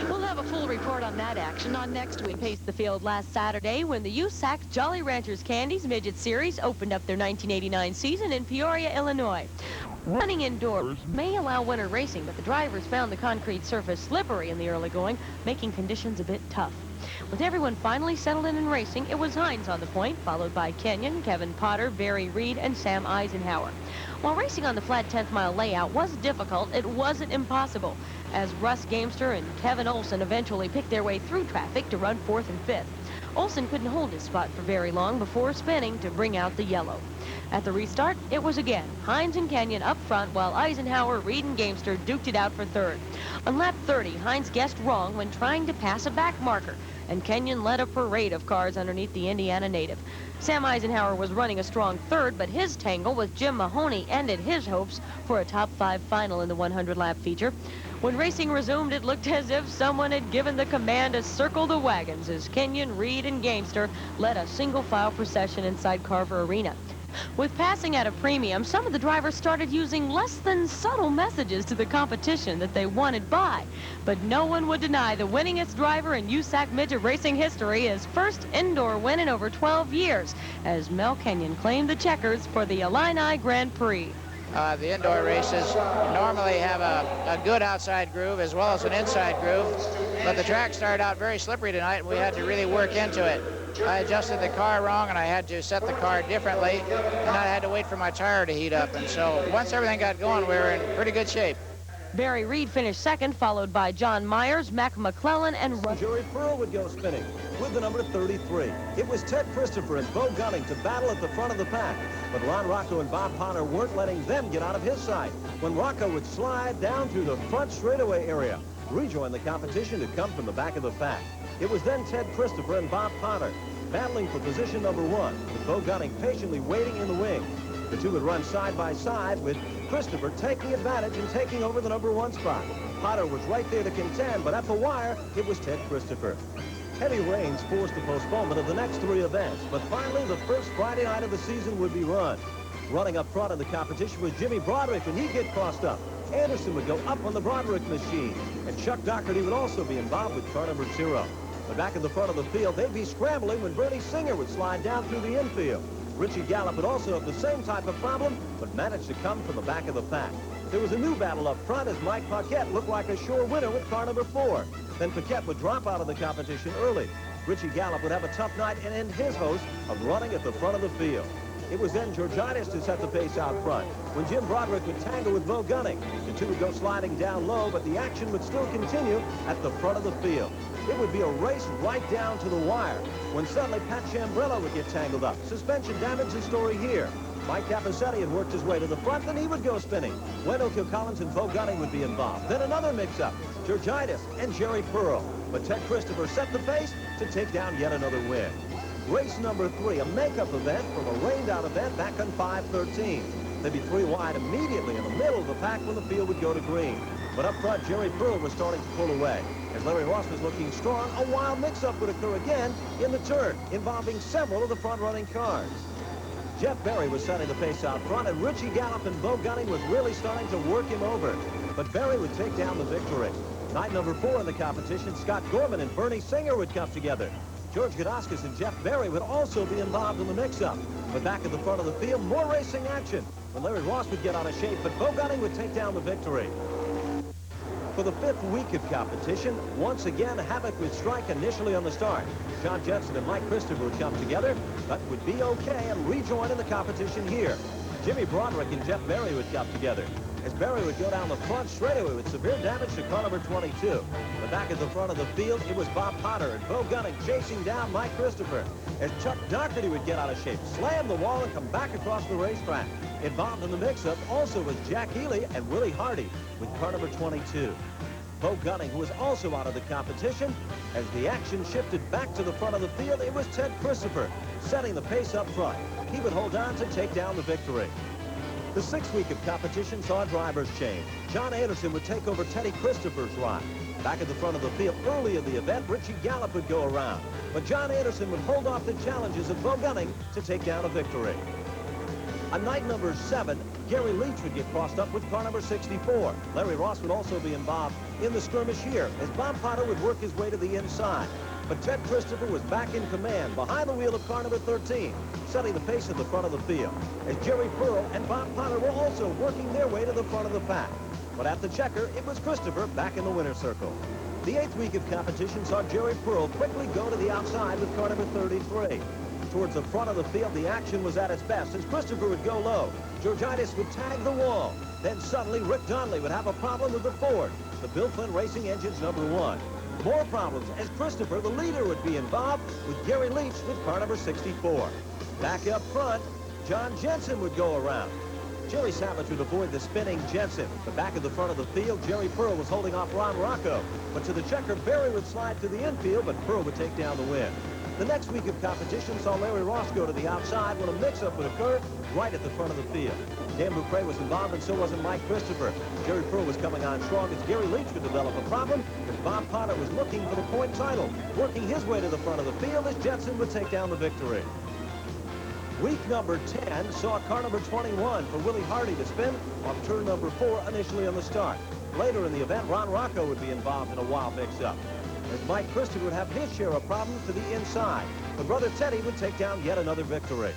We'll have a full report on that action on next week. Paced the field last Saturday when the USAC Jolly Ranchers Candies Midget Series opened up their 1989 season in Peoria, Illinois. Running indoors may allow winter racing, but the drivers found the concrete surface slippery in the early going, making conditions a bit tough. With everyone finally settled in racing, it was Hines on the point, followed by Kenyon, Kevin Potter, Barry Reed, and Sam Eisenhower. While racing on the flat 10th-mile layout was difficult, it wasn't impossible, as Russ Gamester and Kevin Olson eventually picked their way through traffic to run 4th and 5th. Olson couldn't hold his spot for very long before spinning to bring out the yellow. At the restart, it was again Hines and Kenyon up front, while Eisenhower, Reed, and Gamester duked it out for third. On lap 30, Hines guessed wrong when trying to pass a back marker, and Kenyon led a parade of cars underneath the Indiana native. Sam Eisenhower was running a strong third, but his tangle with Jim Mahoney ended his hopes for a top 5 final in the 100-lap feature. When racing resumed, it looked as if someone had given the command to circle the wagons as Kenyon, Reed, and Gamester led a single-file procession inside Carver Arena. With passing at a premium, some of the drivers started using less than subtle messages to the competition that they wanted by. But no one would deny the winningest driver in USAC midget racing history is first indoor win in over 12 years, as Mel Kenyon claimed the checkers for the Illini Grand Prix. The indoor races normally have a good outside groove as well as an inside groove, but the track started out very slippery tonight, and we had to really work into it. I adjusted the car wrong, and I had to set the car differently, and I had to wait for my tire to heat up. And so once everything got going, we were in pretty good shape. Barry Reed finished second, followed by John Myers, Mac McClellan, and Jerry Pearl would go spinning with the number 33. It was Ted Christopher and Bo Gunning to battle at the front of the pack, but Ron Rocco and Bob Potter weren't letting them get out of his sight when Rocco would slide down through the front straightaway area, rejoin the competition to come from the back of the pack. It was then Ted Christopher and Bob Potter battling for position number 1, with Bo Gunning patiently waiting in the wings. The two would run side by side, with Christopher taking advantage and taking over the number 1 spot. Potter was right there to contend, but at the wire, it was Ted Christopher. Heavy rains forced the postponement of the next 3 events, but finally the first Friday night of the season would be run. Running up front in the competition was Jimmy Broderick, and he'd get crossed up. Anderson would go up on the Broderick machine, and Chuck Doherty would also be involved with car number 0. But back in the front of the field, they'd be scrambling when Bernie Singer would slide down through the infield. Richie Gallup would also have the same type of problem, but managed to come from the back of the pack. There was a new battle up front as Mike Paquette looked like a sure winner with car number 4. Then Paquette would drop out of the competition early. Richie Gallup would have a tough night and end his host of running at the front of the field. It was then Georgitis who set the pace out front when Jim Broderick would tangle with Bo Gunning. The two would go sliding down low, but the action would still continue at the front of the field. It would be a race right down to the wire when suddenly Pat Chambrella would get tangled up. Suspension damage, the story here. Mike Capacetti had worked his way to the front, then he would go spinning. Wendell Kilcollins and Bo Gunning would be involved. Then another mix-up, Georgitis and Jerry Pearl. But Ted Christopher set the pace to take down yet another win. Race number 3, a makeup event from a rained-out event back on 5-13. They'd be 3 wide immediately in the middle of the pack when the field would go to green. But up front, Jerry Pearl was starting to pull away. As Larry Ross was looking strong, a wild mix-up would occur again in the turn, involving several of the front-running cars. Jeff Berry was setting the pace out front, and Richie Gallup and Bo Gunning was really starting to work him over. But Berry would take down the victory. Night number 4 in the competition, Scott Gorman and Bernie Singer would come together. George Godoskas and Jeff Berry would also be involved in the mix-up. But back at the front of the field, more racing action when Larry Ross would get out of shape, but Bo Gunning would take down the victory. For the 5th week of competition, once again, havoc would strike initially on the start. John Jensen and Mike Christopher would come together, but would be okay and rejoin in the competition here. Jimmy Broderick and Jeff Berry would come together. As Berry would go down the front straightaway with severe damage to car number 22. But back at the front of the field, it was Bob Potter and Bo Gunning chasing down Mike Christopher. As Chuck Doherty would get out of shape, slam the wall, and come back across the racetrack. Involved in the mix-up also was Jack Healy and Willie Hardy with car number 22. Bo Gunning, who was also out of the competition. As the action shifted back to the front of the field, it was Ted Christopher setting the pace up front. He would hold on to take down the victory. The 6th week of competition saw drivers change. John Anderson would take over Teddy Christopher's ride. Back at the front of the field early in the event, Richie Gallup would go around. But John Anderson would hold off the challenges of Bo Gunning to take down a victory. On night number 7, Gary Leach would get crossed up with car number 64. Larry Ross would also be involved in the skirmish here as Bob Potter would work his way to the inside. But Ted Christopher was back in command behind the wheel of car number 13, setting the pace at the front of the field. As Jerry Pearl and Bob Potter were also working their way to the front of the pack. But at the checker, it was Christopher back in the winner's circle. The 8th week of competition saw Jerry Pearl quickly go to the outside with car number 33. Towards the front of the field, the action was at its best as Christopher would go low. Georgitis would tag the wall. Then suddenly, Rick Donnelly would have a problem with the Ford, the Bill Flynn Racing Engine's number 1. More problems as Christopher, the leader, would be involved with Gary Leach with car number 64. Back up front, John Jensen would go around. Jerry Savage would avoid the spinning Jensen. But back at the front of the field, Jerry Pearl was holding off Ron Rocco. But to the checker, Berry would slide to the infield, but Pearl would take down the win. The next week of competition saw Larry Ross go to the outside when a mix-up would occur right at the front of the field. Dan Bucray was involved, and so wasn't Mike Christopher. Jerry Pearl was coming on strong as Gary Leach would develop a problem, as Bob Potter was looking for the point title. Working his way to the front of the field as Jensen would take down the victory. Week number 10 saw car number 21 for Willie Hardy to spin off turn number 4 initially on the start. Later in the event, Ron Rocco would be involved in a wild mix-up, as Mike Christopher would have his share of problems to the inside. But brother Teddy would take down yet another victory.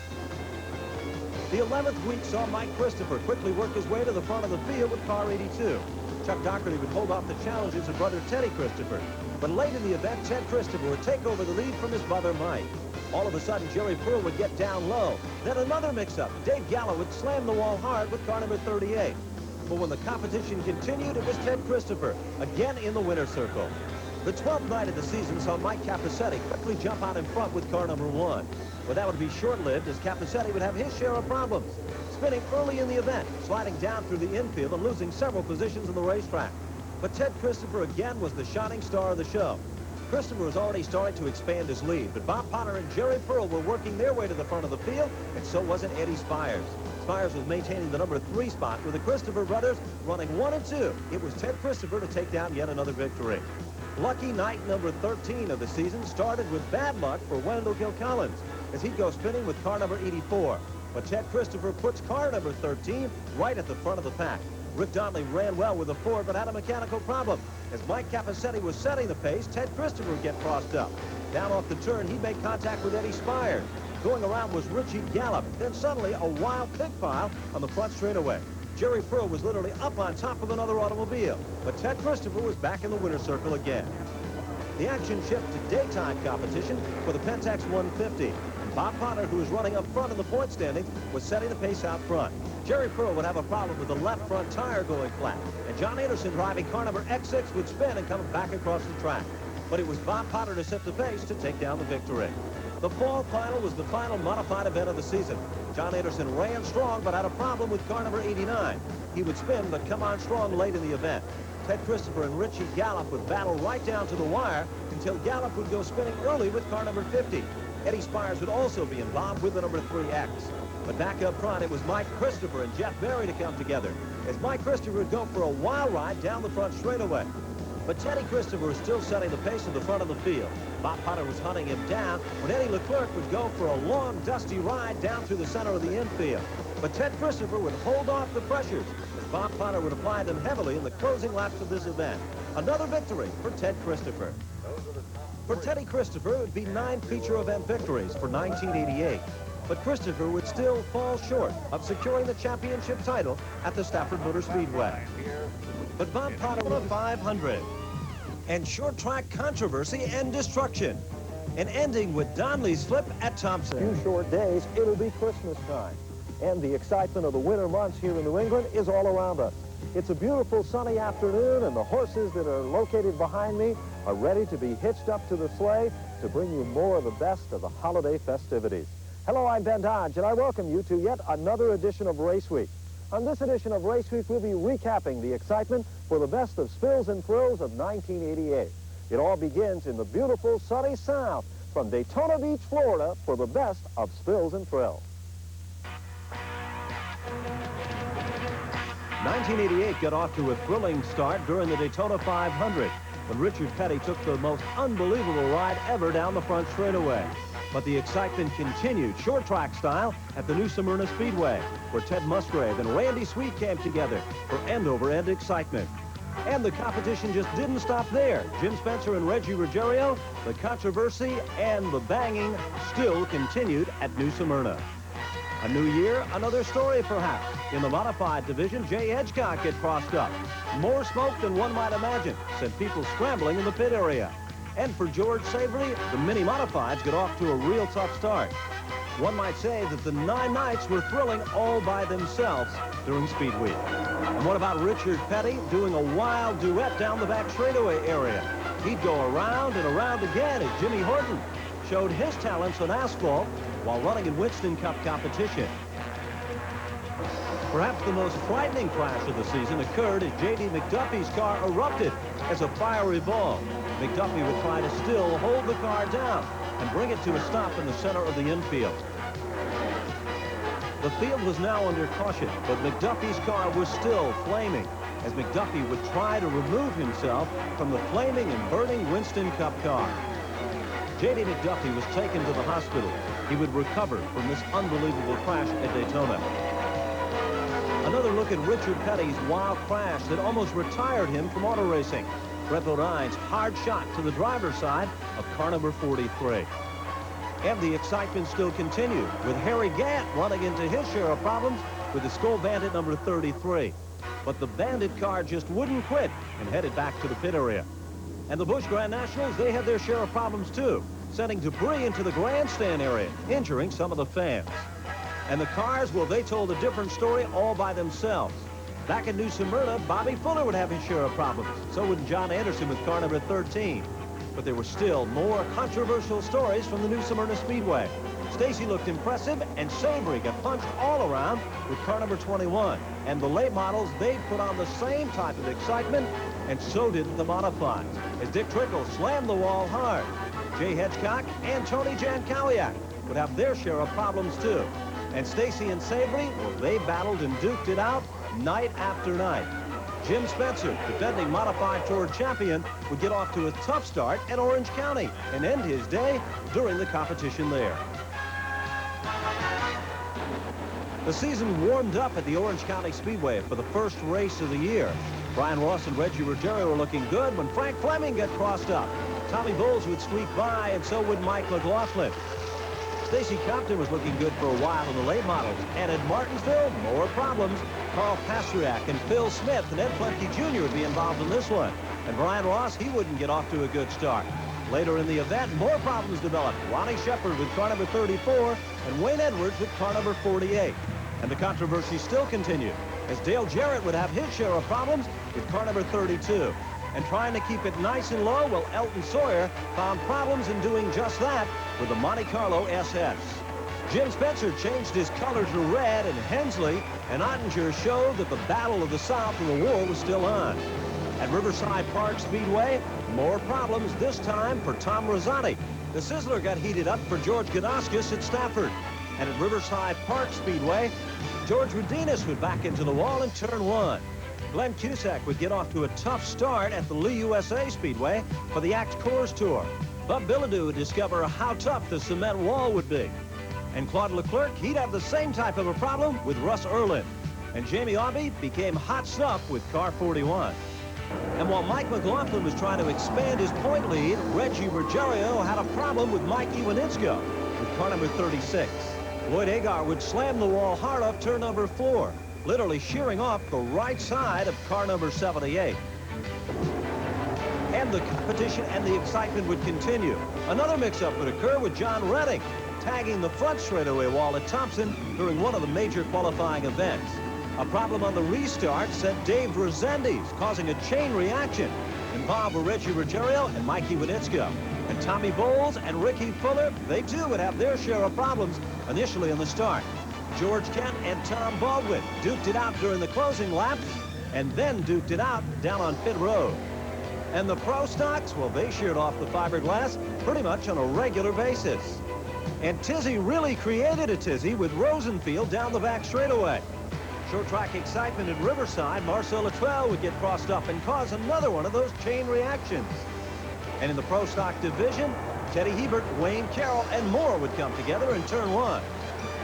The 11th week saw Mike Christopher quickly work his way to the front of the field with car 82. Chuck Doherty would hold off the challenges of brother Teddy Christopher. But late in the event, Ted Christopher would take over the lead from his brother Mike. All of a sudden, Jerry Pearl would get down low. Then another mix-up. Dave Gallo would slam the wall hard with car number 38. But when the competition continued, it was Ted Christopher, again in the winner's circle. The 12th night of the season saw Mike Capacetti quickly jump out in front with car number 1. But that would be short-lived as Capacetti would have his share of problems, spinning early in the event, sliding down through the infield and losing several positions on the racetrack. But Ted Christopher again was the shining star of the show. Christopher was already starting to expand his lead, but Bob Potter and Jerry Pearl were working their way to the front of the field, and so wasn't Eddie Spires. Spires was maintaining the number 3 spot with the Christopher brothers running 1 and 2. It was Ted Christopher to take down yet another victory. Lucky night number 13 of the season started with bad luck for Wendell Kilcollins as he'd go spinning with car number 84. But Ted Christopher puts car number 13 right at the front of the pack. Rick Donnelly ran well with the Ford, but had a mechanical problem. As Mike Capacetti was setting the pace, Ted Christopher would get crossed up. Down off the turn, he made contact with Eddie Spires. Going around was Richie Gallup. Then suddenly, a wild pig pile on the front straightaway. Jerry Pearl was literally up on top of another automobile. But Ted Christopher was back in the winner's circle again. The action shifted to daytime competition for the Pentax 150. And Bob Potter, who was running up front in the point standings, was setting the pace out front. Jerry Pearl would have a problem with the left front tire going flat, and John Anderson, driving car number X6, would spin and come back across the track. But it was Bob Potter to set the pace to take down the victory. The fall final was the final modified event of the season. John Anderson ran strong but had a problem with car number 89. He would spin but come on strong late in the event. Ted Christopher and Richie Gallup would battle right down to the wire until Gallup would go spinning early with car number 50. Eddie Spires would also be involved with the number 3X. But back up front, it was Mike Christopher and Jeff Berry to come together, as Mike Christopher would go for a wild ride down the front straightaway. But Teddy Christopher was still setting the pace at the front of the field. Bob Potter was hunting him down when Eddie Leclerc would go for a long, dusty ride down through the center of the infield. But Ted Christopher would hold off the pressures, as Bob Potter would apply them heavily in the closing laps of this event. Another victory for Ted Christopher. For Teddy Christopher, it would be 9 feature event victories for 1988. But Christopher would still fall short of securing the championship title at the Stafford Motor Speedway. But Bob Potter won 500. And short track controversy and destruction. And ending with Donnelly's flip at Thompson. In a few short days, it'll be Christmas time. And the excitement of the winter months here in New England is all around us. It's a beautiful sunny afternoon, and the horses that are located behind me are ready to be hitched up to the sleigh to bring you more of the best of the holiday festivities. Hello, I'm Ben Dodge, and I welcome you to yet another edition of Race Week. On this edition of Race Week, we'll be recapping the excitement for the best of spills and thrills of 1988. It all begins in the beautiful sunny South from Daytona Beach, Florida, for the best of spills and thrills. 1988 got off to a thrilling start during the Daytona 500 when Richard Petty took the most unbelievable ride ever down the front straightaway. But the excitement continued short track style at the New Smyrna Speedway, where Ted Musgrave and Randy Sweet came together for end-over-end excitement. And the competition just didn't stop there. Jim Spencer and Reggie Ruggiero, the controversy and the banging still continued at New Smyrna. A new year, another story perhaps. In the modified division, Jay Hedgecock had crossed up. More smoke than one might imagine sent people scrambling in the pit area. And for George Savory, the mini modifieds got off to a real tough start. One might say that the 9 nights were thrilling all by themselves during Speed Week. And what about Richard Petty doing a wild duet down the back straightaway area? He'd go around and around again as Jimmy Horton showed his talents on asphalt while running in Winston Cup competition. Perhaps the most frightening crash of the season occurred as J.D. McDuffie's car erupted as a fiery ball. McDuffie would try to still hold the car down and bring it to a stop in the center of the infield. The field was now under caution, but McDuffie's car was still flaming as McDuffie would try to remove himself from the flaming and burning Winston Cup car. J.D. McDuffie was taken to the hospital. He would recover from this unbelievable crash at Daytona. Another look at Richard Petty's wild crash that almost retired him from auto racing. Brett Bodine's hard shot to the driver's side of car number 43. And the excitement still continued, with Harry Gant running into his share of problems with the Skull Bandit number 33. But the Bandit car just wouldn't quit and headed back to the pit area. And the Busch Grand Nationals, they had their share of problems too, sending debris into the grandstand area, injuring some of the fans. And the cars, well, they told a different story all by themselves. Back in New Smyrna, Bobby Fuller would have his share of problems. So would John Anderson with car number 13. But there were still more controversial stories from the New Smyrna Speedway. Stacy looked impressive, and Savory got punched all around with car number 21. And the late models, they put on the same type of excitement, and so did the modifieds, as Dick Trickle slammed the wall hard. Jay Hedgecock and Tony Jankowiak would have their share of problems too. And Stacy and Savory, well, they battled and duked it out night after night. Jim Spencer, defending Modified Tour champion, would get off to a tough start at Orange County and end his day during the competition there. The season warmed up at the Orange County Speedway for the first race of the year. Brian Ross and Reggie Ruggiero were looking good when Frank Fleming got crossed up. Tommy Bowles would squeak by, and so would Mike McLaughlin. Stacy Compton was looking good for a while in the late models. And at Martinsville, more problems. Carl Pastriak and Phil Smith and Ed Plemke Jr. would be involved in this one. And Brian Ross, he wouldn't get off to a good start. Later in the event, more problems developed. Ronnie Shepard with car number 34 and Wayne Edwards with car number 48. And the controversy still continued, as Dale Jarrett would have his share of problems with car number 32. And trying to keep it nice and low, well, Elton Sawyer found problems in doing just that with the Monte Carlo SS. Jim Spencer changed his color to red, and Hensley and Ottinger showed that the Battle of the South in the war was still on. At Riverside Park Speedway, more problems, this time for Tom Rosati. The Sizzler got heated up for George Gadauskas at Stafford. And at Riverside Park Speedway, George Rodinas would back into the wall in turn 1. Glenn Cusack would get off to a tough start at the Lee USA Speedway for the Act Course Tour. Bub Bilodeau would discover how tough the cement wall would be. And Claude Leclerc, he'd have the same type of a problem with Russ Erlin. And Jamie Aubie became hot stuff with car 41. And while Mike McLaughlin was trying to expand his point lead, Reggie Ruggiero had a problem with Mike Iwanitsko with car number 36. Lloyd Agar would slam the wall hard off turn number 4, literally shearing off the right side of car number 78. And the competition and the excitement would continue. Another mix-up would occur with John Redding, tagging the front straightaway wall at Thompson during one of the major qualifying events. A problem on the restart sent Dave Resendiz, causing a chain reaction. Involved were Reggie Ruggiero and Mike Iwanitsko. And Tommy Bowles and Ricky Fuller, they too would have their share of problems initially in the start. George Kent and Tom Baldwin duked it out during the closing laps, and then duked it out down on pit road. And the pro stocks, well, they sheared off the fiberglass pretty much on a regular basis. And Tizzy really created a tizzy with Rosenfield down the back straightaway. Short track excitement at Riverside, Marcel Luttrell would get crossed up and cause another one of those chain reactions. And in the pro stock division, Teddy Hebert, Wayne Carroll, and more would come together in turn 1.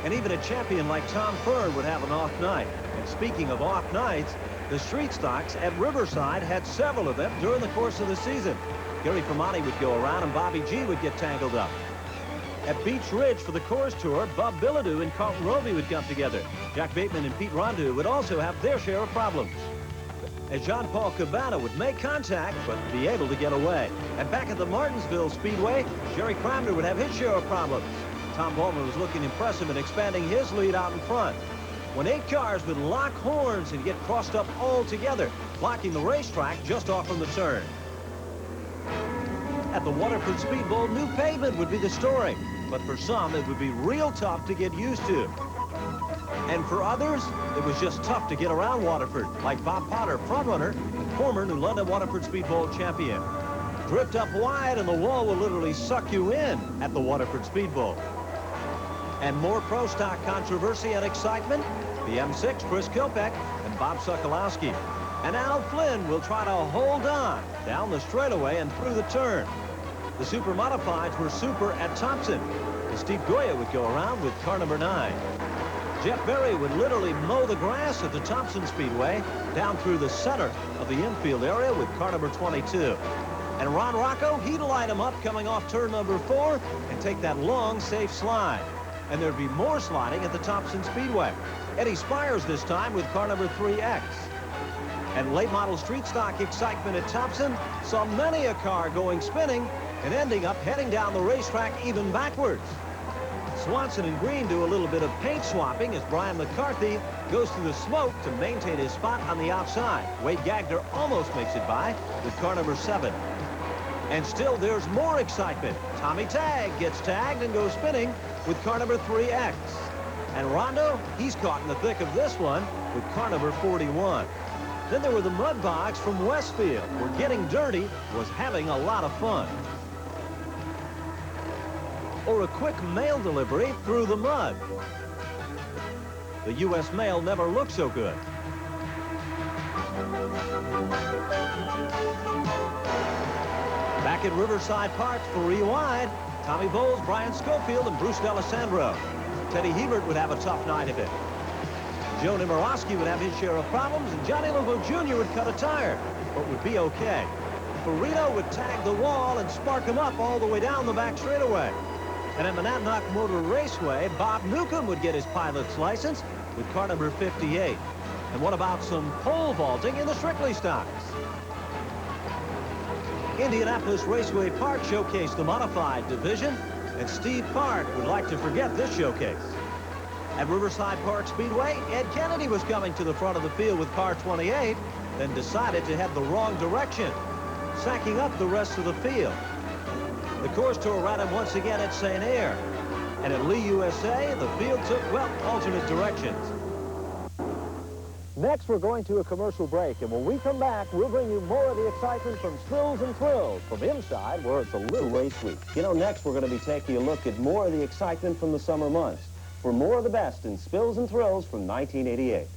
And even a champion like Tom Fern would have an off night. And speaking of off nights, the street stocks at Riverside had several of them during the course of the season. Gary Fermani would go around and Bobby G would get tangled up. At Beach Ridge for the Coors Tour, Bub Bilodeau and Carlton Rovey would come together. Jack Bateman and Pete Rondeau would also have their share of problems, as Jean-Paul Cabana would make contact but be able to get away. And back at the Martinsville Speedway, Jerry Cramner would have his share of problems. Tom Baldwin was looking impressive in expanding his lead out in front, when 8 cars would lock horns and get crossed up all together, blocking the racetrack just off from the turn. At the Waterford Speed Bowl, new pavement would be the story, but for some it would be real tough to get used to. And for others, it was just tough to get around Waterford, like Bob Potter, frontrunner and former New London Waterford Speed Bowl champion. Drift up wide and the wall will literally suck you in at the Waterford Speed Bowl. And more pro stock controversy and excitement, the M6, Chris Kilpeck and Bob Sokolowski. And Al Flynn will try to hold on down the straightaway and through the turn. The super modifieds were super at Thompson, and Steve Goya would go around with car number 9. Jeff Berry would literally mow the grass at the Thompson Speedway down through the center of the infield area with car number 22. And Ron Rocco, he'd light him up coming off turn number 4 and take that long, safe slide. And there'd be more sliding at the Thompson Speedway. Eddie Spires this time with car number 3X. And late model street stock excitement at Thompson saw many a car going spinning and ending up heading down the racetrack even backwards. Swanson and Green do a little bit of paint swapping as Brian McCarthy goes through the smoke to maintain his spot on the outside. Wade Gagner almost makes it by with car number 7. And still there's more excitement. Tommy Tagg gets tagged and goes spinning with car number 3X. And Rondo, he's caught in the thick of this one with car number 41. Then there were the mud bogs from Westfield, where getting dirty was having a lot of fun. Or a quick mail delivery through the mud. The U.S. mail never looked so good. Back at Riverside Park for Rewide, Tommy Bowles, Brian Schofield, and Bruce D'Alessandro. Teddy Hebert would have a tough night of it. Joe Nimorowski would have his share of problems, and Johnny Lumbo Jr. would cut a tire, but would be okay. Farino would tag the wall and spark him up all the way down the back straightaway. And at Monadnock Motor Raceway, Bob Newcomb would get his pilot's license with car number 58. And what about some pole vaulting in the Strictly stocks? Indianapolis Raceway Park showcased the modified division, and Steve Park would like to forget this showcase. At Riverside Park Speedway, Ed Kennedy was coming to the front of the field with car 28, then decided to head the wrong direction, sacking up the rest of the field. The course tour ran him once again at St. Air. And at Lee, USA, the field took, well, alternate directions. Next, we're going to a commercial break, and when we come back, we'll bring you more of the excitement from Spills and Thrills from inside, where it's a little race week. You know, next we're going to be taking a look at more of the excitement from the summer months. For more of the best in Spills and Thrills from 1988.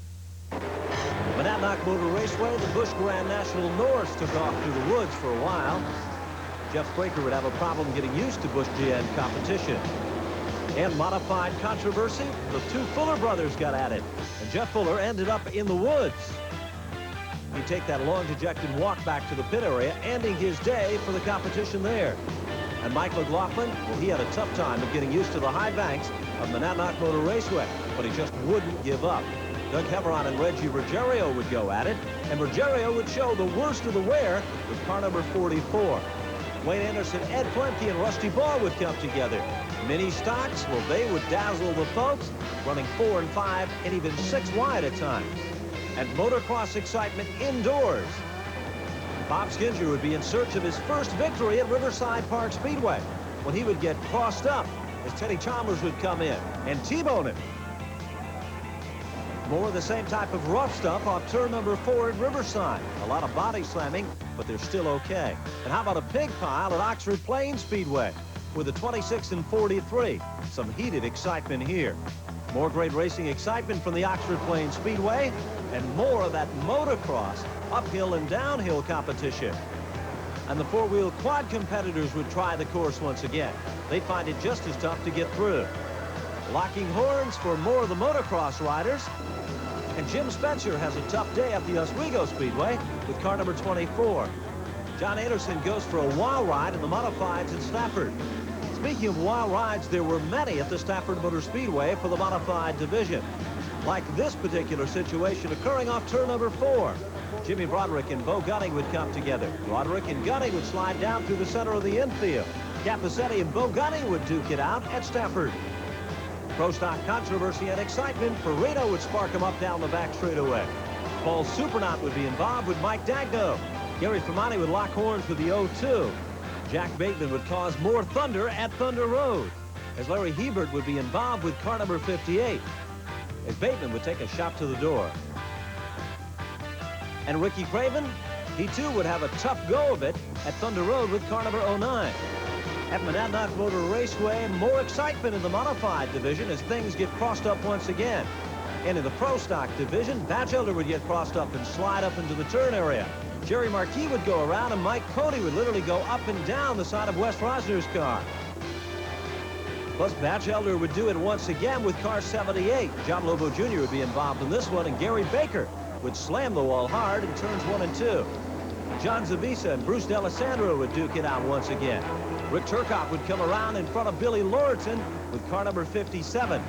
Monadnock Motor Raceway, the Busch Grand National Norse took off through the woods for a while. Jeff Braker would have a problem getting used to Busch GN competition. And modified controversy, the two Fuller brothers got at it, and Jeff Fuller ended up in the woods. He'd take that long dejected walk back to the pit area, ending his day for the competition there. And Mike McLaughlin, well, he had a tough time of getting used to the high banks of Monadnock Motor Raceway, but he just wouldn't give up. Doug Heveron and Reggie Ruggiero would go at it, and Ruggiero would show the worst of the wear with car number 44. Wayne Anderson, Ed Flemke, and Rusty Ball would come together. Mini stocks, well, they would dazzle the folks, running 4 and 5 and even 6 wide at times. And motocross excitement indoors. Bob Skinger would be in search of his first victory at Riverside Park Speedway when he would get crossed up as Teddy Chalmers would come in and T-bone him. More of the same type of rough stuff off turn number 4 at Riverside. A lot of body slamming, but they're still okay. And how about a pig pile at Oxford Plains Speedway with a 26 and 43? Some heated excitement here. More great racing excitement from the Oxford Plains Speedway, and more of that motocross uphill and downhill competition. And the four-wheel quad competitors would try the course once again. They'd find it just as tough to get through. Locking horns for more of the motocross riders. And Jim Spencer has a tough day at the Oswego Speedway with car number 24. John Anderson goes for a wild ride in the modifieds at Stafford. Speaking of wild rides, there were many at the Stafford Motor Speedway for the modified division. Like this particular situation occurring off turn number 4. Jimmy Broderick and Bo Gunning would come together. Broderick and Gunning would slide down through the center of the infield. Capusetti and Bo Gunning would duke it out at Stafford. Pro stock controversy and excitement. Perino would spark him up down the back straightaway. Paul Supernaut would be involved with Mike Dagno. Gary Fermani would lock horns with the 0-2. Jack Bateman would cause more thunder at Thunder Road, as Larry Hebert would be involved with car number 58. As Bateman would take a shot to the door. And Ricky Craven, he too would have a tough go of it at Thunder Road with car number 09. At Monadnock Motor Raceway, more excitement in the modified division as things get crossed up once again. And in the pro stock division, Batchelder would get crossed up and slide up into the turn area. Jerry Marquis would go around, and Mike Cody would literally go up and down the side of Wes Rosner's car. Plus, Batchelder would do it once again with car 78. John Lobo Jr. would be involved in this one, and Gary Baker would slam the wall hard in turns 1 and 2. John Zavisa and Bruce D'Alessandro would duke it out once again. Rick Turcotte would come around in front of Billy Lauritsen with car number 57.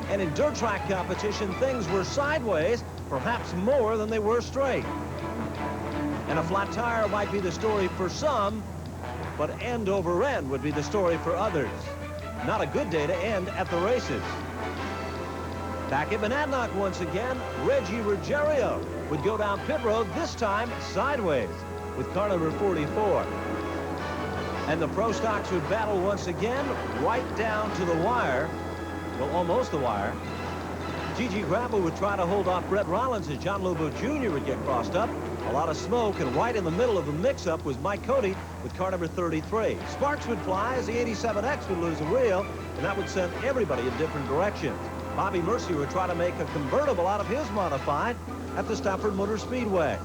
And in dirt track competition, things were sideways, perhaps more than they were straight. And a flat tire might be the story for some, but end over end would be the story for others. Not a good day to end at the races. Back at Monadnock once again, Reggie Ruggiero would go down pit road, this time sideways, with car number 44. And the pro stocks would battle once again, right down to the wire. Well, almost the wire. Gigi Grapple would try to hold off Brett Rollins as John Lobo Jr. would get crossed up. A lot of smoke, and right in the middle of the mix-up was Mike Cody with car number 33. Sparks would fly as the 87X would lose a wheel, and that would send everybody in different directions. Bobby Mercier would try to make a convertible out of his modified at the Stafford Motor Speedway.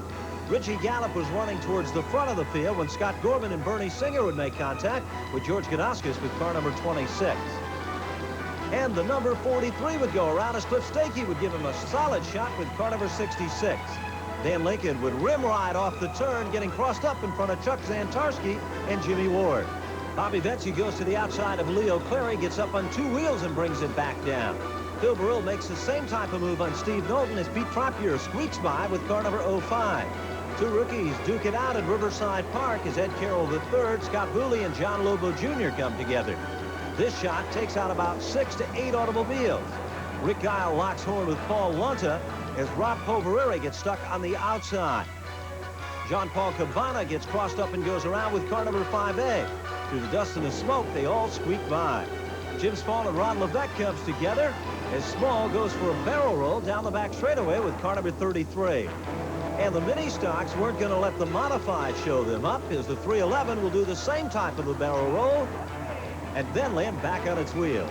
Richie Gallup was running towards the front of the field when Scott Gorman and Bernie Singer would make contact with George Gadauskas with car number 26. And the number 43 would go around as Cliff Stakey would give him a solid shot with car number 66. Dan Lincoln would rim ride off the turn, getting crossed up in front of Chuck Zantarski and Jimmy Ward. Bobby Venci goes to the outside of Leo Clary, gets up on 2 wheels and brings it back down. Phil Burrell makes the same type of move on Steve Knowlton as Pete Trappier squeaks by with car number 05. 2 rookies duke it out at Riverside Park as Ed Carroll III, Scott Hooley, and John Lobo Jr. come together. This shot takes out about 6 to 8 automobiles. Rick Guile locks horn with Paul Lunta as Rob Povereri gets stuck on the outside. Jean-Paul Cabana gets crossed up and goes around with car number 5A. Through the dust and the smoke, they all squeak by. Jim Small and Ron Levesque comes together as Small goes for a barrel roll down the back straightaway with car number 33. And the mini stocks weren't going to let the modified show them up, as the 311 will do the same type of a barrel roll and then land back on its wheels.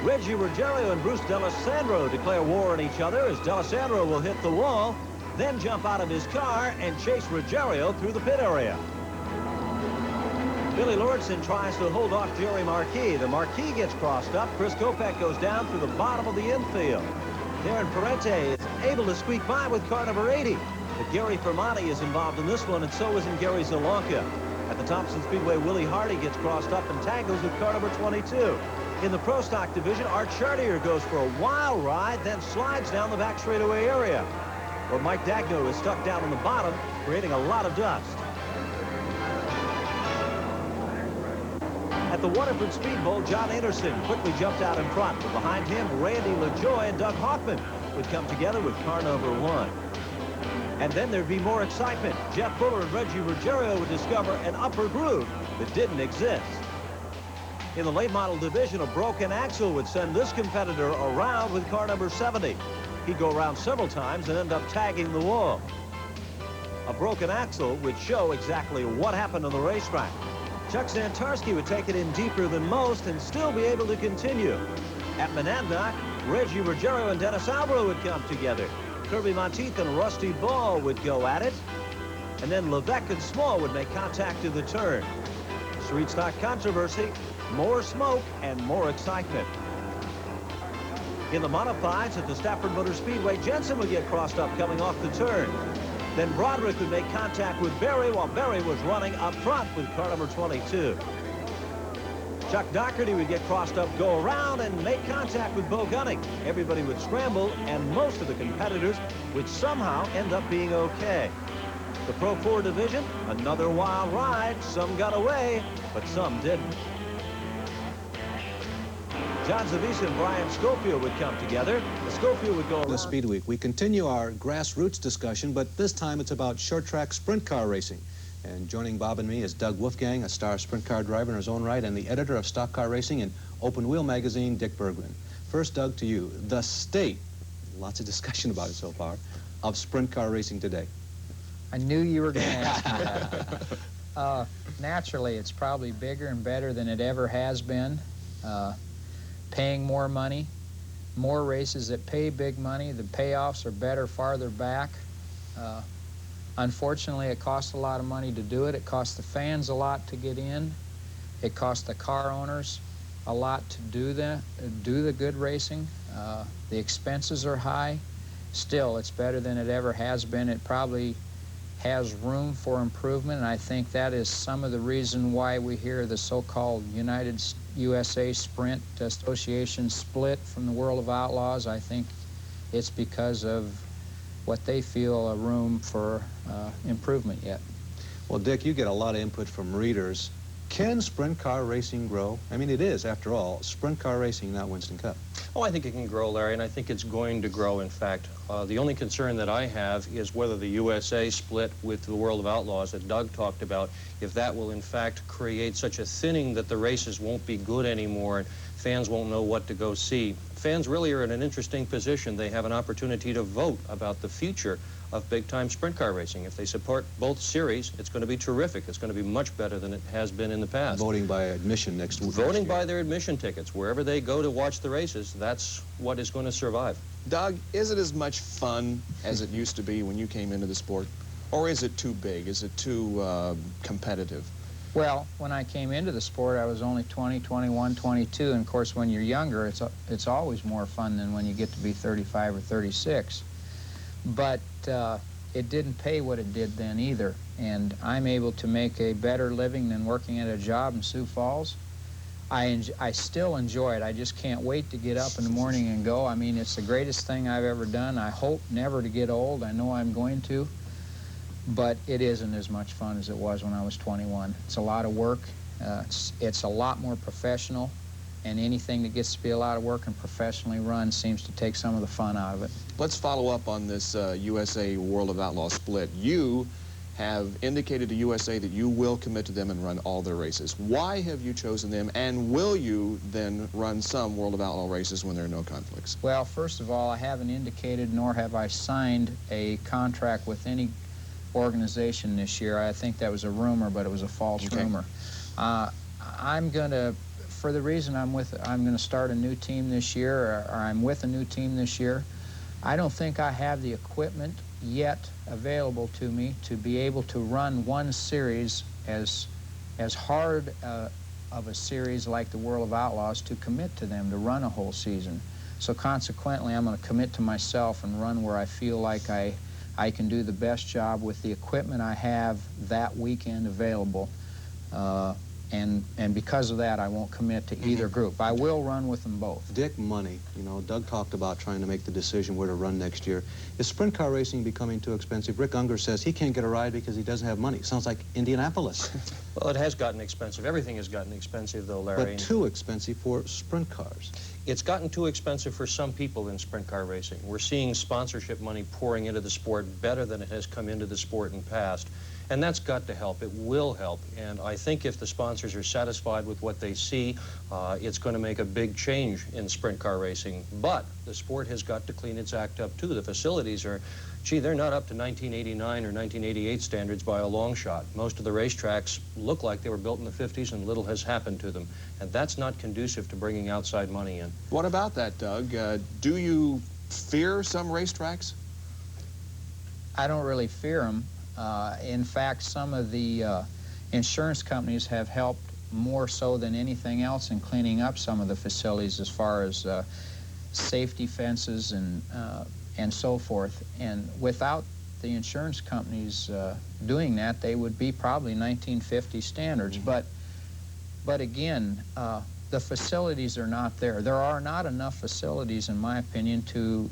Reggie Ruggiero and Bruce D'Alessandro declare war on each other as D'Alessandro will hit the wall, then jump out of his car and chase Ruggiero through the pit area. Billy Lordson tries to hold off Jerry Marquis. The Marquis gets crossed up. Chris Kopech goes down through the bottom of the infield. Darren Parente is able to squeak by with car number 80. But Gary Fermani is involved in this one, and so is in Gary Zelonka. At the Thompson Speedway, Willie Hardy gets crossed up and tangles with car number 22. In the Pro Stock division, Art Chartier goes for a wild ride, then slides down the back straightaway area, where Mike Dagno is stuck down on the bottom, creating a lot of dust. At the Waterford Speed Bowl, John Anderson quickly jumped out in front. But behind him, Randy LaJoy and Doug Hoffman would come together with car number 1. And then there'd be more excitement. Jeff Fuller and Reggie Ruggiero would discover an upper groove that didn't exist. In the late model division, a broken axle would send this competitor around with car number 70. He'd go around several times and end up tagging the wall. A broken axle would show exactly what happened on the racetrack. Chuck Zantarski would take it in deeper than most and still be able to continue. At Monadnock, Reggie Ruggiero and Dennis Albro would come together. Kirby Monteith and Rusty Ball would go at it. And then Levesque and Small would make contact in the turn. Street stock controversy, more smoke, and more excitement. In the modifieds at the Stafford Motor Speedway, Jensen would get crossed up coming off the turn. Then Broderick would make contact with Berry while Berry was running up front with car number 22. Chuck Doherty would get crossed up, go around, and make contact with Bo Gunning. Everybody would scramble, and most of the competitors would somehow end up being okay. The Pro 4 division, another wild ride. Some got away, but some didn't. John Zavisa and Brian Schofield would come together. Schofield would go around. The Speed Week. We continue our grassroots discussion, but this time it's about short track sprint car racing. And joining Bob and me is Doug Wolfgang, a star sprint car driver in his own right, and the editor of Stock Car Racing and Open Wheel magazine, Dick Bergman. First, Doug, to you. The state, lots of discussion about it so far, of sprint car racing today. I knew you were going to ask me that. Naturally, it's probably bigger and better than it ever has been. Paying more money, more races that pay big money. The payoffs are better farther back. Unfortunately, it costs a lot of money to do it. It costs the fans a lot to get in. It costs the car owners a lot to do the good racing. The expenses are high. Still, it's better than it ever has been. It probably has room for improvement, and I think that is some of the reason why we hear the so-called USA Sprint Association split from the World of Outlaws. I think it's because of what they feel a room for improvement yet. Well, Dick, you get a lot of input from readers. Can sprint car racing grow? I mean, it is, after all, sprint car racing, not Winston Cup. Oh, I think it can grow, Larry, and I think it's going to grow, in fact. The only concern that I have is whether the USA split with the World of Outlaws that Doug talked about, if that will, in fact, create such a thinning that the races won't be good anymore and fans won't know what to go see. Fans really are in an interesting position. They have an opportunity to vote about the future of big-time sprint car racing. If they support both series, it's going to be terrific. It's going to be much better than it has been in the past. Voting by admission next week. Voting by their admission tickets. Wherever they go to watch the races, that's what is going to survive. Doug, is it as much fun as it used to be when you came into the sport? Or is it too big? Is it too competitive? Well, when I came into the sport, I was only 20, 21, 22, and of course when you're younger, it's always more fun than when you get to be 35 or 36. But it didn't pay what it did then either, and I'm able to make a better living than working at a job in Sioux Falls. I still enjoy it. I just can't wait to get up in the morning and go. I mean, it's the greatest thing I've ever done. I hope never to get old. I know I'm going to. But it isn't as much fun as it was when I was 21. It's a lot of work. It's a lot more professional. and anything that gets to be a lot of work and professionally run seems to take some of the fun out of it. Let's follow up on this USA World of Outlaws split. You have indicated to USA that you will commit to them and run all their races. Why have you chosen them, and will you then run some World of Outlaw races when there are no conflicts? Well, first of all, I haven't indicated nor have I signed a contract with any organization this year. I think that was a rumor, but it was a false rumor. I'm going to, for the reason I'm going to start a new team this year, or I'm with a new team this year. I don't think I have the equipment yet available to me to be able to run one series as hard of a series like the World of Outlaws, to commit to them to run a whole season. So consequently, I'm going to commit to myself and run where I feel like I can do the best job with the equipment I have that weekend available. And because of that, I won't commit to either group. I will run with them both. Dick, money. You know, Doug talked about trying to make the decision where to run next year. Is sprint car racing becoming too expensive? Rick Unger says he can't get a ride because he doesn't have money. Sounds like Indianapolis. Well, it has gotten expensive. Everything has gotten expensive, though, Larry. But too expensive for sprint cars. It's gotten too expensive for some people in sprint car racing. We're seeing sponsorship money pouring into the sport better than it has come into the sport in past. And that's got to help. It will help. And I think if the sponsors are satisfied with what they see, it's going to make a big change in sprint car racing. But the sport has got to clean its act up, too. The facilities are, gee, they're not up to 1989 or 1988 standards by a long shot. Most of the racetracks look like they were built in the 50s, and little has happened to them. And that's not conducive to bringing outside money in. What about that, Doug? Do you fear some racetracks? I don't really fear them. In fact, some of the insurance companies have helped more so than anything else in cleaning up some of the facilities as far as safety fences and so forth. And without the insurance companies doing that, they would be probably 1950 standards. But again, the facilities are not there. There are not enough facilities, in my opinion, to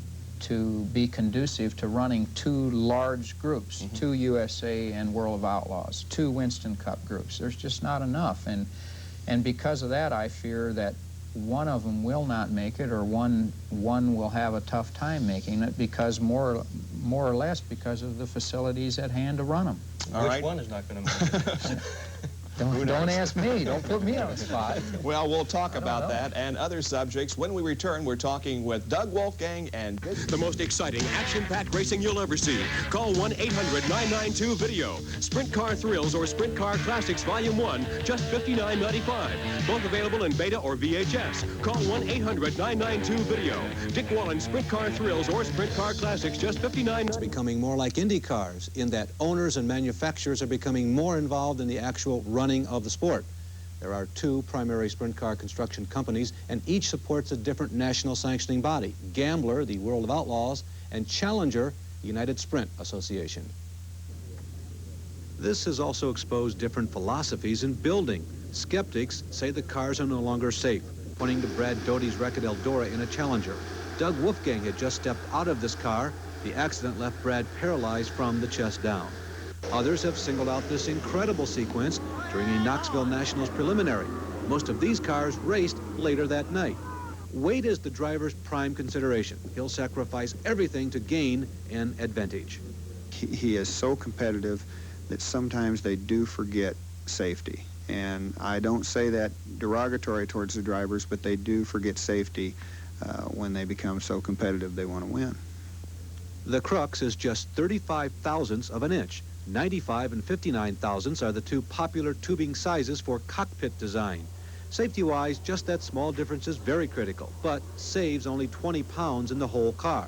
be conducive to running two large groups, two USA and World of Outlaws, two Winston Cup groups. There's just not enough. And because of that, I fear that one of them will not make it, or one will have a tough time making it, because more or less because of the facilities at hand to run them. Which one is not going to make it? Don't ask me. Don't put me on the spot. Well, we'll talk about that and other subjects. When we return, we're talking with Doug Wolfgang and... The most exciting, action-packed racing you'll ever see. Call 1-800-992-VIDEO. Sprint Car Thrills or Sprint Car Classics Volume 1, just $59.95. Both available in beta or VHS. Call 1-800-992-VIDEO. Dick Wallen Sprint Car Thrills or Sprint Car Classics, just $59. It's becoming more like Indy cars in that owners and manufacturers are becoming more involved in the actual running of the sport. There are two primary sprint car construction companies, and each supports a different national sanctioning body: Gambler, the World of Outlaws, and Challenger, the United Sprint Association. This has also exposed different philosophies in building. Skeptics say the cars are no longer safe, pointing to Brad Doty's wreck at Eldora in a Challenger. Doug Wolfgang had just stepped out of this car. The accident left Brad paralyzed from the chest down. Others have singled out this incredible sequence during a Knoxville Nationals preliminary. Most of these cars raced later that night. Weight is the driver's prime consideration. He'll sacrifice everything to gain an advantage. He is so competitive that sometimes they do forget safety. And I don't say that derogatory towards the drivers, but they do forget safety when they become so competitive they want to win. The crux is just 35 thousandths of an inch. 95 and 59 thousandths are the two popular tubing sizes for cockpit design. Safety-wise, just that small difference is very critical, but saves only 20 pounds in the whole car.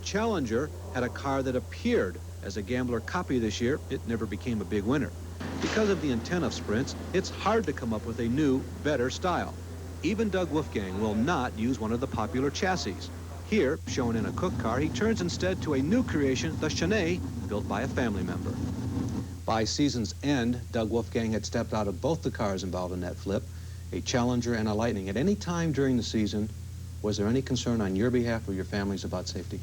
Challenger had a car that appeared as a Gambler copy this year. It never became a big winner. Because of the intent of sprints, it's hard to come up with a new, better style. Even Doug Wolfgang will not use one of the popular chassis. Here, shown in a Cook car, he turns instead to a new creation, the Chenet, built by a family member. By season's end, Doug Wolfgang had stepped out of both the cars involved in that flip, a Challenger and a Lightning. At any time during the season, was there any concern on your behalf or your family's about safety?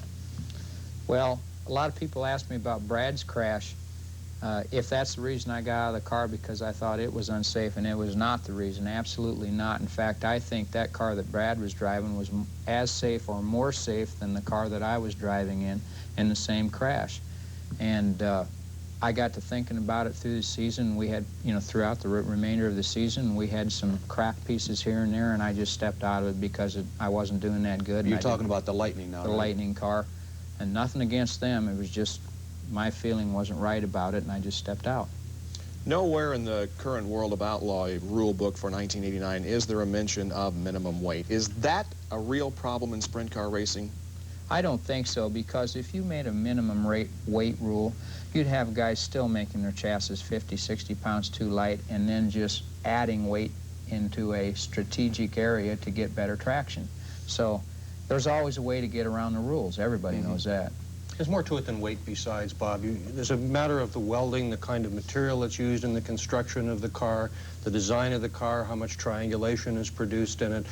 Well, a lot of people ask me about Brad's crash. If that's the reason I got out of the car because I thought it was unsafe, and it was not the reason, absolutely not. In fact, I think that car that Brad was driving was as safe or more safe than the car that I was driving in the same crash. And I got to thinking about it through the season. We had, you know, throughout the remainder of the season, we had some cracked pieces here and there, and I just stepped out of it because I wasn't doing that good. You're talking about the Lightning now, The right? Lightning car. And nothing against them. It was just my feeling wasn't right about it, and I just stepped out. Nowhere in the current World of Outlaw rule book for 1989 is there a mention of minimum weight. Is that a real problem in sprint car racing? I don't think so, because if you made a minimum weight rule, you'd have guys still making their chassis 50, 60 pounds too light and then just adding weight into a strategic area to get better traction. So there's always a way to get around the rules. Everybody knows that. There's more to it than weight besides, Bob. There's a matter of the welding, the kind of material that's used in the construction of the car, the design of the car, how much triangulation is produced in it.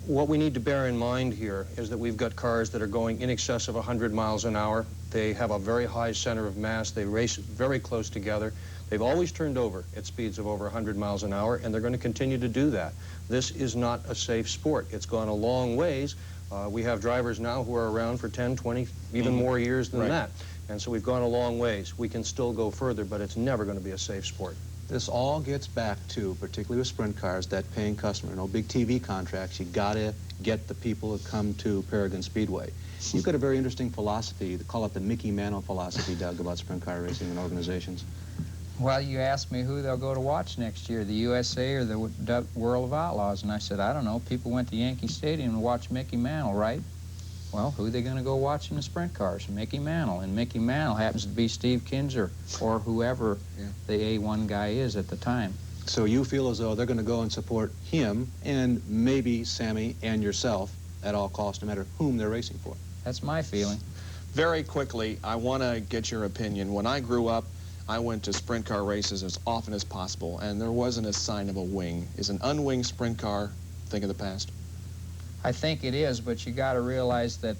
What we need to bear in mind here is that we've got cars that are going in excess of 100 miles an hour. They have a very high center of mass. They race very close together. They've always turned over at speeds of over 100 miles an hour, and they're going to continue to do that. This is not a safe sport. It's gone a long ways. We have drivers now who are around for 10, 20, even more years than that. And so we've gone a long ways. We can still go further, but it's never going to be a safe sport. This all gets back to, particularly with sprint cars, that paying customer. You know, big TV contracts, you gotta get the people to come to Paragon Speedway. You've got a very interesting philosophy, they call it the Mickey Mantle philosophy, Doug, about sprint car racing and organizations. Well, you asked me who they'll go to watch next year, the USA or the World of Outlaws, and I said, I don't know. People went to Yankee Stadium to watch Mickey Mantle, right? Well, who are they going to go watch in the sprint cars? Mickey Mantle. And Mickey Mantle happens to be Steve Kinzer or whoever the A1 guy is at the time. So you feel as though they're going to go and support him and maybe Sammy and yourself at all costs, no matter whom they're racing for. That's my feeling. Very quickly, I want to get your opinion. When I grew up, I went to sprint car races as often as possible, and there wasn't a sign of a wing. Is an unwinged sprint car a thing of the past? I think it is, but you got to realize that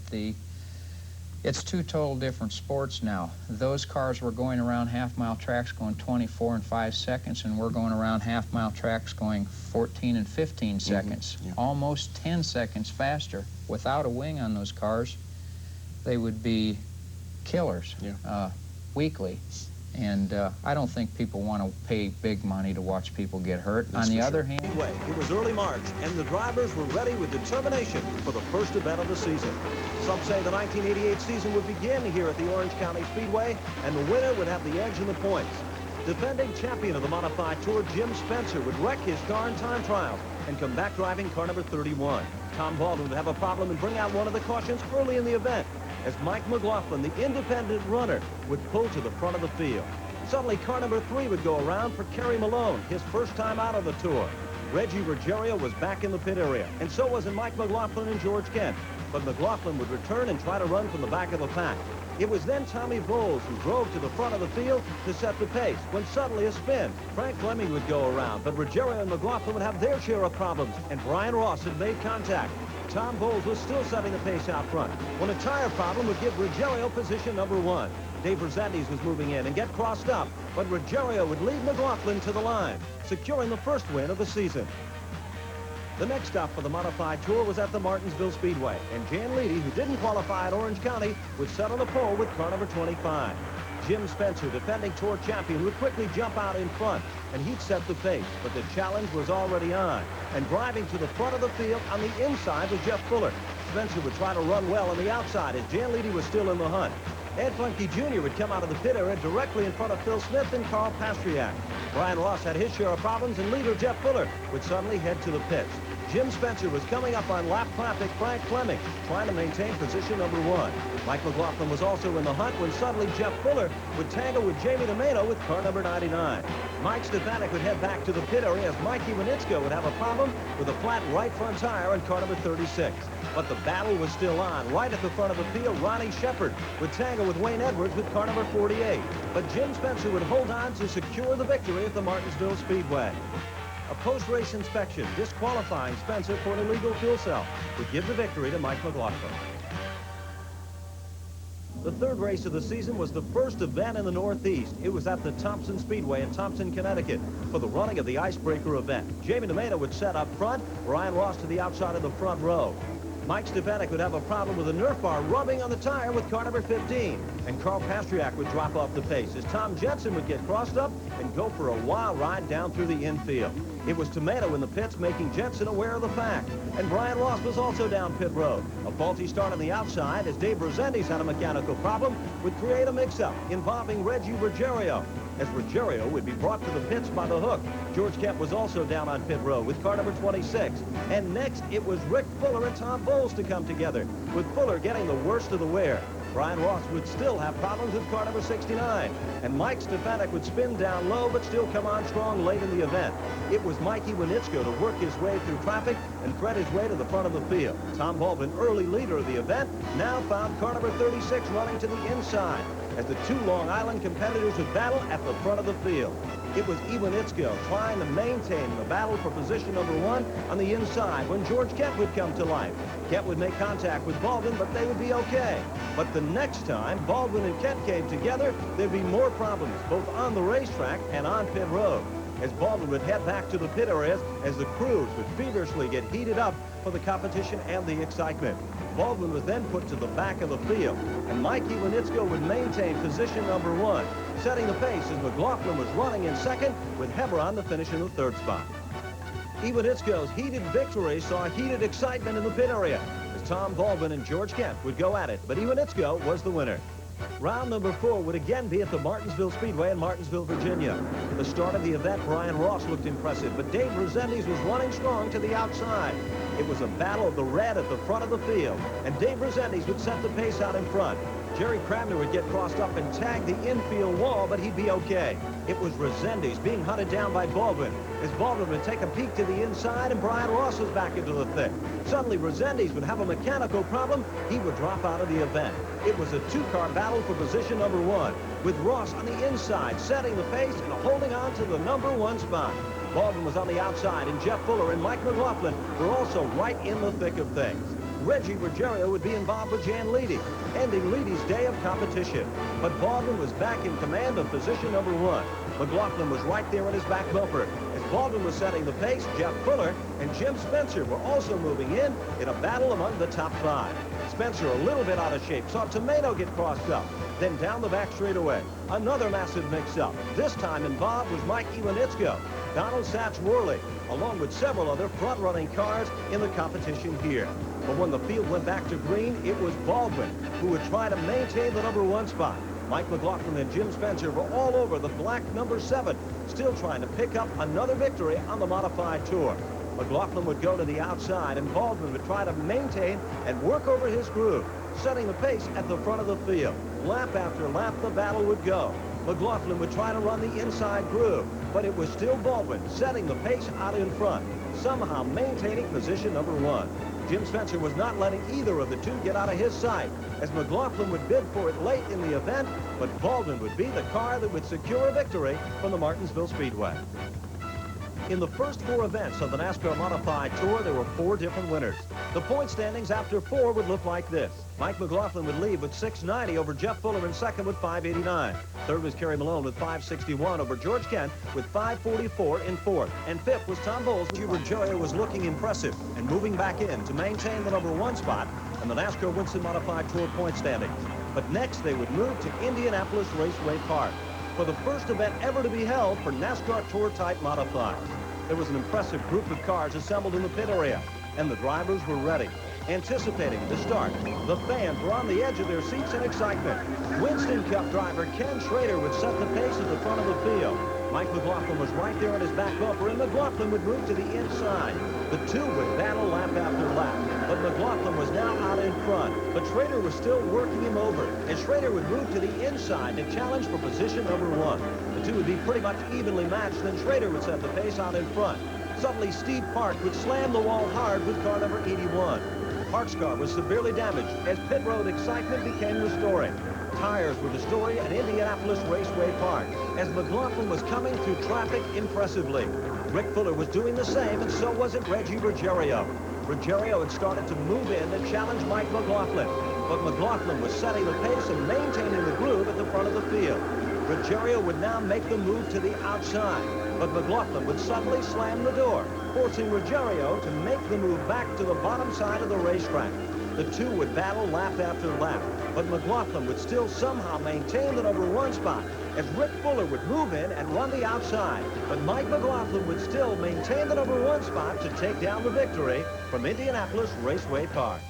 it's two total different sports now. Those cars were going around half-mile tracks going 24 and 5 seconds, and we're going around half-mile tracks going 14 and 15 seconds, almost 10 seconds faster. Without a wing on those cars, they would be killers weekly. And I don't think people want to pay big money to watch people get hurt. On the other hand... It was early March, and the drivers were ready with determination for the first event of the season. Some say the 1988 season would begin here at the Orange County Speedway, and the winner would have the edge in the points. Defending champion of the Modified Tour, Jim Spencer, would wreck his car in time trials and come back driving car number 31. Tom Baldwin would have a problem and bring out one of the cautions early in the event, as Mike McLaughlin, the independent runner, would pull to the front of the field. Suddenly, car number 3 would go around for Kerry Malone, his first time out of the Tour. Reggie Ruggiero was back in the pit area, and so was Mike McLaughlin and George Kent. But McLaughlin would return and try to run from the back of the pack. It was then Tommy Bowles who drove to the front of the field to set the pace, when suddenly a spin. Frank Fleming would go around, but Ruggiero and McLaughlin would have their share of problems, and Brian Ross had made contact. Tom Bowles was still setting the pace out front, when a tire problem would give Ruggiero position number 1. Dave Rosendis was moving in and get crossed up, but Ruggiero would lead McLaughlin to the line, securing the first win of the season. The next stop for the Modified Tour was at the Martinsville Speedway, and Jan Leedy, who didn't qualify at Orange County, would set on the pole with car number 25. Jim Spencer, defending Tour champion, would quickly jump out in front, and he'd set the pace, but the challenge was already on. And driving to the front of the field on the inside was Jeff Fuller. Spencer would try to run well on the outside as Jan Leedy was still in the hunt. Ed Funky Jr. would come out of the pit area directly in front of Phil Smith and Carl Pastriak. Brian Ross had his share of problems, and leader Jeff Fuller would suddenly head to the pits. Jim Spencer was coming up on lap traffic Frank Fleming, trying to maintain position number 1. Mike McLaughlin was also in the hunt when suddenly Jeff Fuller would tangle with Jamie DeMano with car number 99. Mike Stefanik would head back to the pit area as Mikey Winitsko would have a problem with a flat right front tire on car number 36. But the battle was still on. Right at the front of the field, Ronnie Shepard would tangle with Wayne Edwards with car number 48. But Jim Spencer would hold on to secure the victory at the Martinsville Speedway. A post-race inspection disqualifying Spencer for an illegal fuel cell would give the victory to Mike McLaughlin. The third race of the season was the first event in the Northeast. It was at the Thompson Speedway in Thompson, Connecticut for the running of the Icebreaker event. Jamie DeMato would set up front, Brian Ross to the outside of the front row. Mike Stefanik would have a problem with a Nerf bar rubbing on the tire with car number 15. And Carl Pastriak would drop off the pace as Tom Jensen would get crossed up and go for a wild ride down through the infield. It was Tomato in the pits making Jensen aware of the fact. And Brian Ross was also down pit road. A faulty start on the outside as Dave Resendiz had a mechanical problem would create a mix-up involving Reggie Ruggiero, as Ruggiero would be brought to the pits by the hook. George Kemp was also down on pit road with car number 26. And next, it was Rick Fuller and Tom Bowles to come together, with Fuller getting the worst of the wear. Brian Ross would still have problems with car number 69. And Mike Stefanik would spin down low but still come on strong late in the event. It was Mikey Winitsko to work his way through traffic and thread his way to the front of the field. Tom Baldwin, early leader of the event, now found car number 36 running to the inside as the two Long Island competitors would battle at the front of the field. It was Iwanitsko trying to maintain the battle for position number 1 on the inside when George Kent would come to life. Kent would make contact with Baldwin, but they would be okay. But the next time Baldwin and Kent came together, there'd be more problems, both on the racetrack and on pit road, as Baldwin would head back to the pit areas as the crews would feverishly get heated up for the competition and the excitement. Baldwin was then put to the back of the field, and Mike Iwanitsko would maintain position number 1, setting the pace as McLaughlin was running in second, with Hebron to finish in the third spot. Iwanitsko's heated victory saw heated excitement in the pit area as Tom Baldwin and George Kent would go at it, but Iwanitsko was the winner. Round number 4 would again be at the Martinsville Speedway in Martinsville, Virginia. At the start of the event, Brian Ross looked impressive, but Dave Resendiz was running strong to the outside. It was a battle of the red at the front of the field, and Dave Resendiz would set the pace out in front. Jerry Cramner would get crossed up and tag the infield wall, but he'd be okay. It was Resendiz being hunted down by Baldwin, as Baldwin would take a peek to the inside, and Brian Ross was back into the thick. Suddenly, Resendiz would have a mechanical problem. He would drop out of the event. It was a two-car battle for position number 1, with Ross on the inside, setting the pace and holding on to the number 1 spot. Baldwin was on the outside, and Jeff Fuller and Mike McLaughlin were also right in the thick of things. Reggie Ruggiero would be involved with Jan Leedy, ending Leedy's day of competition. But Baldwin was back in command of position number 1. McLaughlin was right there in his back bumper. As Baldwin was setting the pace, Jeff Fuller and Jim Spencer were also moving in a battle among the top 5. Spencer, a little bit out of shape, saw Tomato get crossed up. Then down the back straightaway, another massive mix-up. This time involved was Mike Iwanitsko, Donald Satch Worley, along with several other front-running cars in the competition here. But when the field went back to green, it was Baldwin who would try to maintain the number 1 spot. Mike McLaughlin and Jim Spencer were all over the black number 7, still trying to pick up another victory on the modified tour. McLaughlin would go to the outside, and Baldwin would try to maintain and work over his groove, setting the pace at the front of the field. Lap after lap, the battle would go. McLaughlin would try to run the inside groove, but it was still Baldwin setting the pace out in front, somehow maintaining position number 1. Jim Spencer was not letting either of the two get out of his sight, as McLaughlin would bid for it late in the event, but Baldwin would be the car that would secure a victory from the Martinsville Speedway. In the first 4 events of the NASCAR Modified Tour, there were 4 different winners. The point standings after 4 would look like this. Mike McLaughlin would lead with 690 over Jeff Fuller in second with 589. Third was Kerry Malone with 561 over George Kent with 544 in fourth. And fifth was Tom Bowles. Hubert Joyer was looking impressive and moving back in to maintain the number 1 spot in the NASCAR Winston Modified Tour point standings. But next they would move to Indianapolis Raceway Park for the first event ever to be held for NASCAR Tour Type Modified. There was an impressive group of cars assembled in the pit area, and the drivers were ready, anticipating the start. The fans were on the edge of their seats in excitement. Winston Cup driver Ken Schrader would set the pace at the front of the field. Mike McLaughlin was right there in his back bumper, and McLaughlin would move to the inside. The two would battle lap after lap, but McLaughlin was now out in front. But Schrader was still working him over, and Schrader would move to the inside to challenge for position number 1. The two would be pretty much evenly matched, then Schrader would set the pace out in front. Suddenly, Steve Park would slam the wall hard with car number 81. Park's car was severely damaged as pit road excitement became restoring. Tires were the story at Indianapolis Raceway Park as McLaughlin was coming through traffic impressively. Rick Fuller was doing the same, and so was it Reggie Ruggiero. Ruggiero had started to move in and challenge Mike McLaughlin. but McLaughlin was setting the pace and maintaining the groove at the front of the field. Ruggiero would now make the move to the outside, but McLaughlin would suddenly slam the door, forcing Ruggiero to make the move back to the bottom side of the racetrack. The two would battle lap after lap, but McLaughlin would still somehow maintain the #1 spot as Rick Fuller would move in and run the outside. But Mike McLaughlin would still maintain the #1 spot to take down the victory from Indianapolis Raceway Park.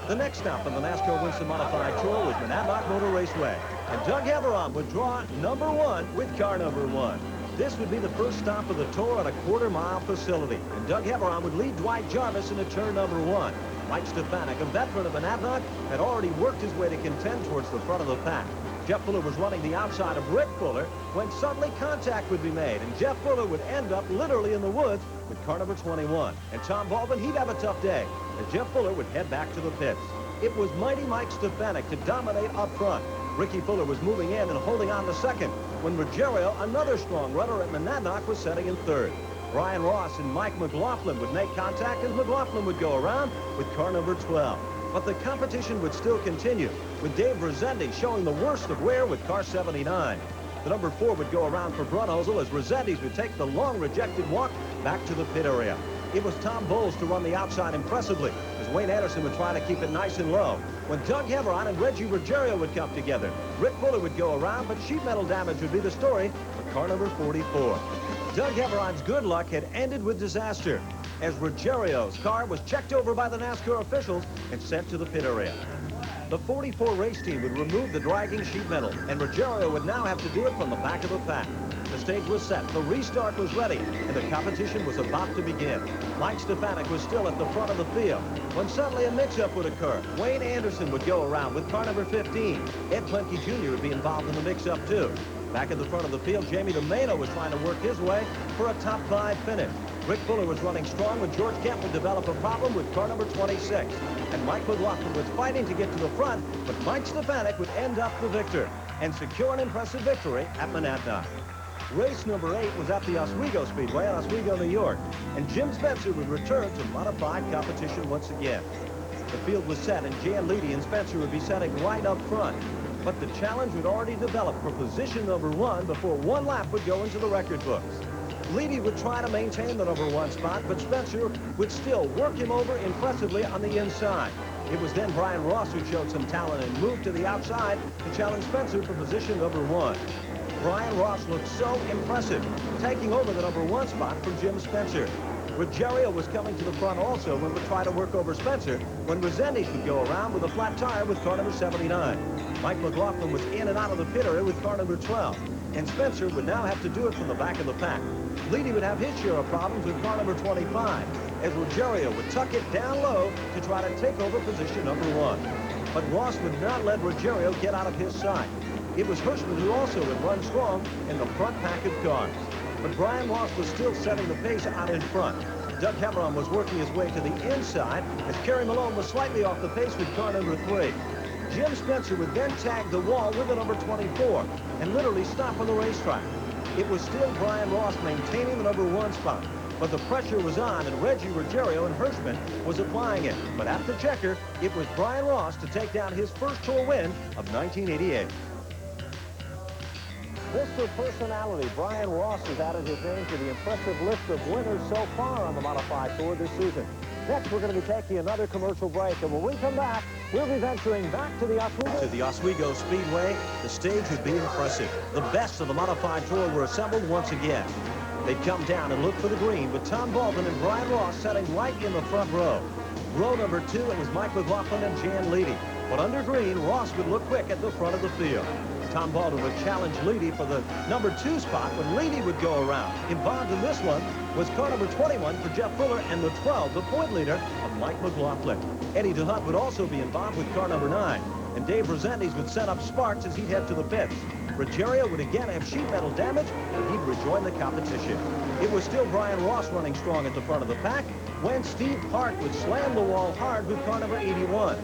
The next stop on the NASCAR Winston Modified Tour was Monadnock Motor Raceway, and Doug Heveron would draw #1 with car #1. This would be the first stop of the tour at a quarter-mile facility, and Doug Heveron would lead Dwight Jarvis into turn #1. Mike Stefanik, a veteran of Monadnock, had already worked his way to contend towards the front of the pack. Jeff Fuller was running the outside of Rick Fuller when suddenly contact would be made, and Jeff Fuller would end up literally in the woods with car #21. And Tom Baldwin, he'd have a tough day, as Jeff Fuller would head back to the pits. It was mighty Mike Stefanik to dominate up front. Ricky Fuller was moving in and holding on to second when Ruggiero, another strong runner at Monadnock, was setting in third. Brian Ross and Mike McLaughlin would make contact as McLaughlin would go around with car #12. But the competition would still continue, with Dave Rezendes showing the worst of wear with car 79. The #4 would go around for Brunhosel as Rezendes would take the long rejected walk back to the pit area. It was Tom Bowles to run the outside impressively, as Wayne Anderson would try to keep it nice and low. When Doug Heveron and Reggie Ruggiero would come together, Rick Fuller would go around, but sheet metal damage would be the story for car #44. Doug Heveron's good luck had ended with disaster, as Ruggiero's car was checked over by the NASCAR officials and sent to the pit area. The 44 race team would remove the dragging sheet metal, and Ruggiero would now have to do it from the back of the pack. The stage was set, the restart was ready, and the competition was about to begin. Mike Stefanik was still at the front of the field when suddenly a mix-up would occur. Wayne Anderson would go around with car #15. Ed Plenke Jr. would be involved in the mix-up too. Back at the front of the field, Jamie DeMano was trying to work his way for a top 5 finish. Rick Fuller was running strong when George Kemp would develop a problem with car #26. And Mike McLaughlin was fighting to get to the front, but Mike Stefanik would end up the victor and secure an impressive victory at Monadnock. Race #8 was at the Oswego Speedway in Oswego, New York, and Jim Spencer would return to modified competition once again. The field was set, and Jan Leedy and Spencer would be setting right up front. But the challenge would already develop for position #1 before one lap would go into the record books. Leedy would try to maintain the #1 spot, but Spencer would still work him over impressively on the inside. It was then Brian Ross who showed some talent and moved to the outside to challenge Spencer for position #1. Brian Ross looked so impressive, taking over the #1 spot from Jim Spencer. Ruggiero was coming to the front also and would try to work over Spencer when Rezendes would go around with a flat tire with car #79. Mike McLaughlin was in and out of the pit area with car #12, and Spencer would now have to do it from the back of the pack. Leedy would have his share of problems with car #25, as Ruggiero would tuck it down low to try to take over position #1. But Ross would not let Ruggiero get out of his sight. It was Hirschman who also would run strong in the front pack of cars. But Brian Ross was still setting the pace out in front. Doug Heveron was working his way to the inside as Kerry Malone was slightly off the pace with car #3. Jim Spencer would then tag the wall with the #24 and literally stop on the racetrack. It was still Brian Ross maintaining the #1 spot, but the pressure was on and Reggie Ruggiero and Hirschman was applying it. But at the checker, it was Brian Ross to take down his first tour win of 1988. Mr. Personality, Brian Ross has added his name to the impressive list of winners so far on the Modified Tour this season. Next, we're going to be taking another commercial break, and when we come back, we'll be venturing back to the Oswego. To the Oswego Speedway, the stage would be impressive. The best of the Modified Tour were assembled once again. They'd come down and look for the green, with Tom Baldwin and Brian Ross setting right in the front row. Row #2, it was Mike McLaughlin and Jan Leedy. But under green, Ross would look quick at the front of the field. Tom Baldwin would challenge Leedy for the #2 spot when Leedy would go around. Involved in this one was car #21 for Jeff Fuller and the 12, the point leader of Mike McLaughlin. Eddie DeHunt would also be involved with car #9, and Dave Rezendes would set up sparks as he'd head to the pits. Ruggiero would again have sheet metal damage, and he'd rejoin the competition. It was still Brian Ross running strong at the front of the pack when Steve Park would slam the wall hard with car #81.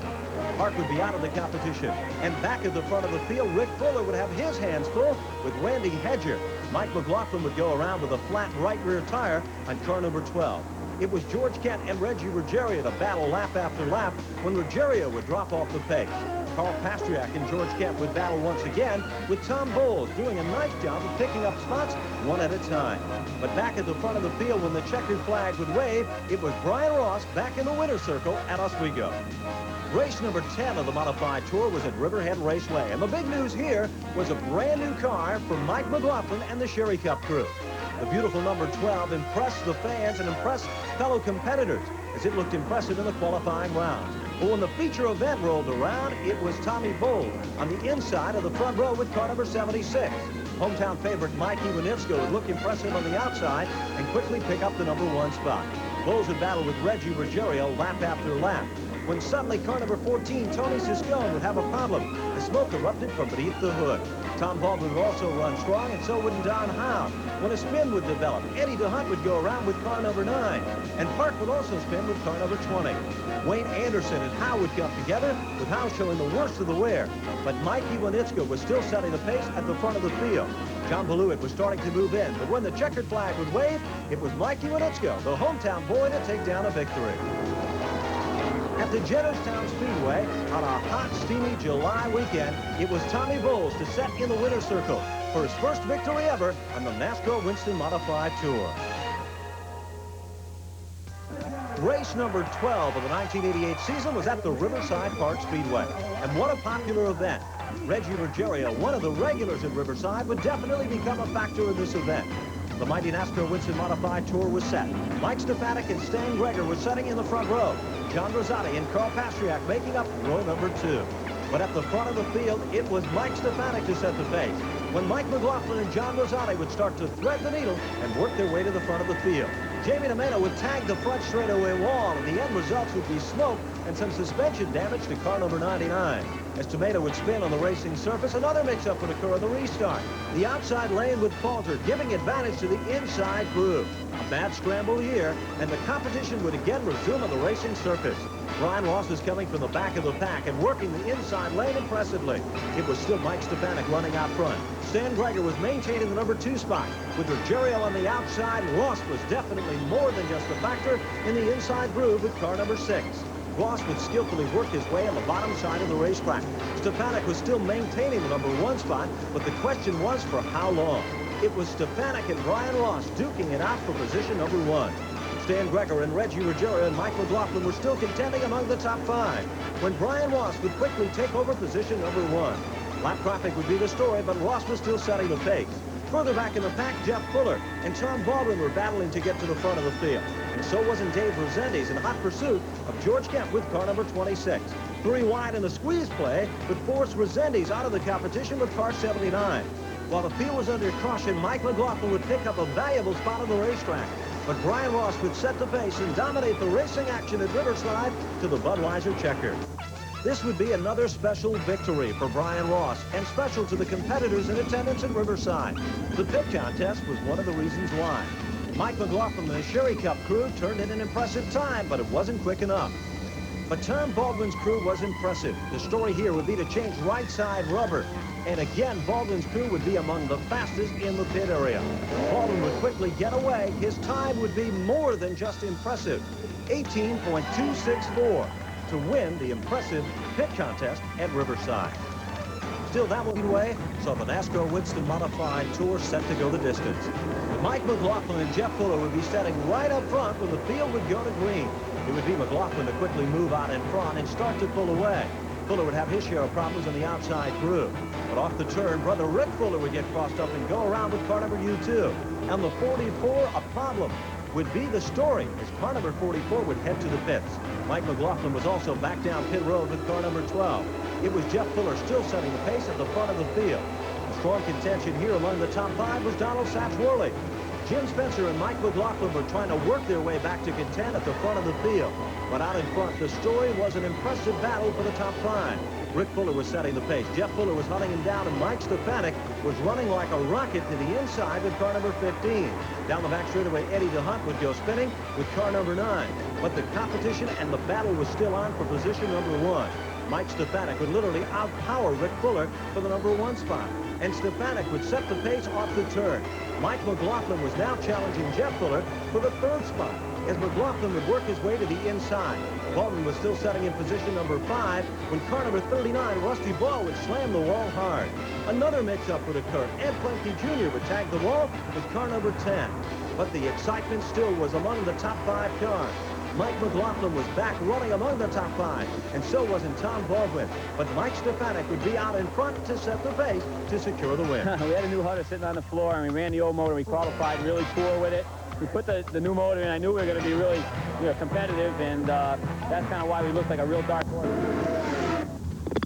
Park would be out of the competition. And back at the front of the field, Rick Fuller would have his hands full with Randy Hedger. Mike McLaughlin would go around with a flat right rear tire on car #12. It was George Kent and Reggie Ruggiero to battle lap after lap when Ruggiero would drop off the pace. Carl Pastriak and George Kent would battle once again, with Tom Bowles doing a nice job of picking up spots one at a time. But back at the front of the field when the checkered flag would wave, it was Brian Ross back in the winner's circle at Oswego. Race number 10 of the Modified Tour was at Riverhead Raceway, and the big news here was a brand new car for Mike McLaughlin and the Sherry Cup crew. The beautiful number 12 impressed the fans and impressed fellow competitors as it looked impressive in the qualifying rounds. But when the feature event rolled around, it was Tommy Bowles on the inside of the front row with car number 76. Hometown favorite Mike Iwanitsko would look impressive on the outside and quickly pick up the number 1 spot. Bowles would battle with Reggie Ruggiero lap after lap, when suddenly car number 14, Tony Siscone, would have a problem as smoke erupted from beneath the hood. Tom Baldwin would also run strong, and so would Don Howe. When a spin would develop, Eddie DeHunt would go around with car number 9, and Park would also spin with car number 20. Wayne Anderson and Howe would come together, with Howe showing the worst of the wear. But Mike Iwanitsko was still setting the pace at the front of the field. John Beluit was starting to move in, but when the checkered flag would wave, it was Mike Iwanitsko, the hometown boy, to take down a victory. At the Jennerstown Speedway, on a hot, steamy July weekend, it was Tommy Bowles to set in the winner's circle for his first victory ever on the NASCAR Winston Modified Tour. Race number 12 of the 1988 season was at the Riverside Park Speedway. And what a popular event. Reggie Ruggiero, one of the regulars at Riverside, would definitely become a factor in this event. The mighty NASCAR Winston Modified Tour was set. Mike Stefanik and Stan Greger were setting in the front row. John Rosati and Carl Pastriak making up row number 2. But at the front of the field, it was Mike Stefanik to set the pace, when Mike McLaughlin and John Rosati would start to thread the needle and work their way to the front of the field. Jamie Domeno would tag the front straightaway wall, and the end results would be smoke and some suspension damage to car number 99. As Tomato would spin on the racing surface, another mix-up would occur on the restart. The outside lane would falter, giving advantage to the inside groove. A bad scramble here, and the competition would again resume on the racing surface. Brian Ross was coming from the back of the pack and working the inside lane impressively. It was still Mike Stefanik running out front. Stan Greger was maintaining the number 2 spot. With Ruggiero on the outside, Ross was definitely more than just a factor in the inside groove with car number 6. Ross would skillfully work his way on the bottom side of the racetrack. Stefanik was still maintaining the number 1 spot, but the question was for how long. It was Stefanik and Brian Ross duking it out for position number 1. Stan Greger and Reggie Ruggiero and Mike McLaughlin were still contending among the top 5, when Brian Ross would quickly take over position number 1. Lap traffic would be the story, but Ross was still setting the pace. Further back in the pack, Jeff Fuller and Tom Baldwin were battling to get to the front of the field. And so wasn't Dave Resendiz in hot pursuit of George Kent with car number 26. 3 wide in the squeeze play would force Resendiz out of the competition with car 79. While the field was under caution, Mike McLaughlin would pick up a valuable spot on the racetrack. But Brian Ross would set the pace and dominate the racing action at Riverside to the Budweiser checker. This would be another special victory for Brian Ross, and special to the competitors in attendance at Riverside. The pit contest was one of the reasons why. Mike McLaughlin and the Sherry Cup crew turned in an impressive time, but it wasn't quick enough. But Tom Baldwin's crew was impressive. The story here would be to change right side rubber. And again, Baldwin's crew would be among the fastest in the pit area. Baldwin would quickly get away. His time would be more than just impressive, 18.264. to win the impressive pit contest at Riverside. Still, that way saw the NASCAR Winston Modified Tour set to go the distance. Mike McLaughlin and Jeff Fuller would be standing right up front when the field would go to green. It would be McLaughlin to quickly move out in front and start to pull away. Fuller would have his share of problems on the outside groove. But off the turn, brother Rick Fuller would get crossed up and go around with car number U2. And the 44, a problem, would be the story as car number 44 would head to the pits. Mike McLaughlin was also back down pit road with car number 12. It was Jeff Fuller still setting the pace at the front of the field. A strong contention here among the top 5 was Donald Satch-Worley. Jim Spencer and Mike McLaughlin were trying to work their way back to contend at the front of the field. But out in front, the story was an impressive battle for the top 5. Rick Fuller was setting the pace. Jeff Fuller was hunting him down, and Mike Stefanik was running like a rocket to the inside with car number 15. Down the back straightaway, Eddie DeHunt would go spinning with car number 9. But the competition and the battle was still on for position number 1. Mike Stefanik would literally outpower Rick Fuller for the number 1 spot. and Stefanik would set the pace off the turn. Mike McLaughlin was now challenging Jeff Fuller for the 3rd spot, as McLaughlin would work his way to the inside. Baldwin was still setting in position number 5 when car number 39, Rusty Ball, would slam the wall hard. Another mix-up would occur. Ed Plenke Jr. would tag the wall with car number 10. But the excitement still was among the top 5 cars. Mike McLaughlin was back running among the top 5, and so wasn't Tom Baldwin. But Mike Stefanik would be out in front to set the pace to secure the win. We had a new Hunter sitting on the floor, and we ran the old motor. We qualified really poor with it. We put the new motor in. I knew we were going to be really competitive, and that's kind of why we looked like a real dark horse.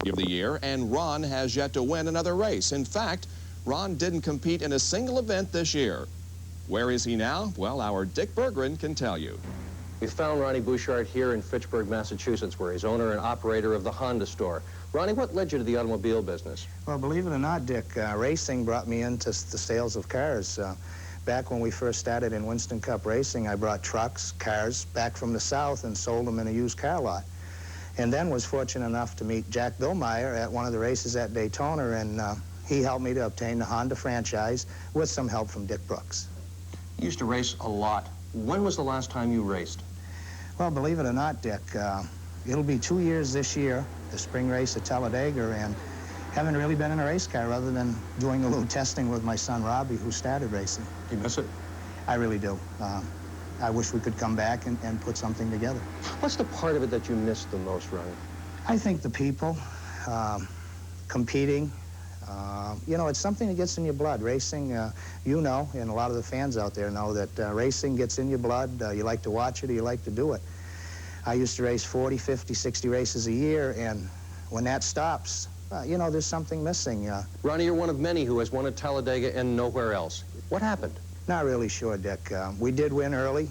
Of the year, and Ron has yet to win another race. In fact, Ron didn't compete in a single event this year. Where is he now? Well, our Dick Berggren can tell you. We found Ronnie Bouchard here in Fitchburg, Massachusetts, where he's owner and operator of the Honda store. Ronnie, what led you to the automobile business? Well, believe it or not, Dick, racing brought me into the sales of cars. Back when we first started in Winston Cup racing, I brought trucks, cars back from the South and sold them in a used car lot. And then was fortunate enough to meet Jack Billmeyer at one of the races at Daytona, and he helped me to obtain the Honda franchise with some help from Dick Brooks. You used to race a lot. When was the last time you raced? Well, believe it or not, Dick, it'll be 2 years this year, the spring race at Talladega, and haven't really been in a race car other than doing a little testing with my son, Robbie, who started racing. You miss it? I really do. I wish we could come back and put something together. What's the part of it that you missed the most, Ronnie? I think the people, competing. It's something that gets in your blood. Racing, and a lot of the fans out there know that racing gets in your blood. You like to watch it or you like to do it. I used to race 40, 50, 60 races a year, and when that stops, there's something missing. Ronnie, you're one of many who has won at Talladega and nowhere else. What happened? Not really sure, Dick. We did win early.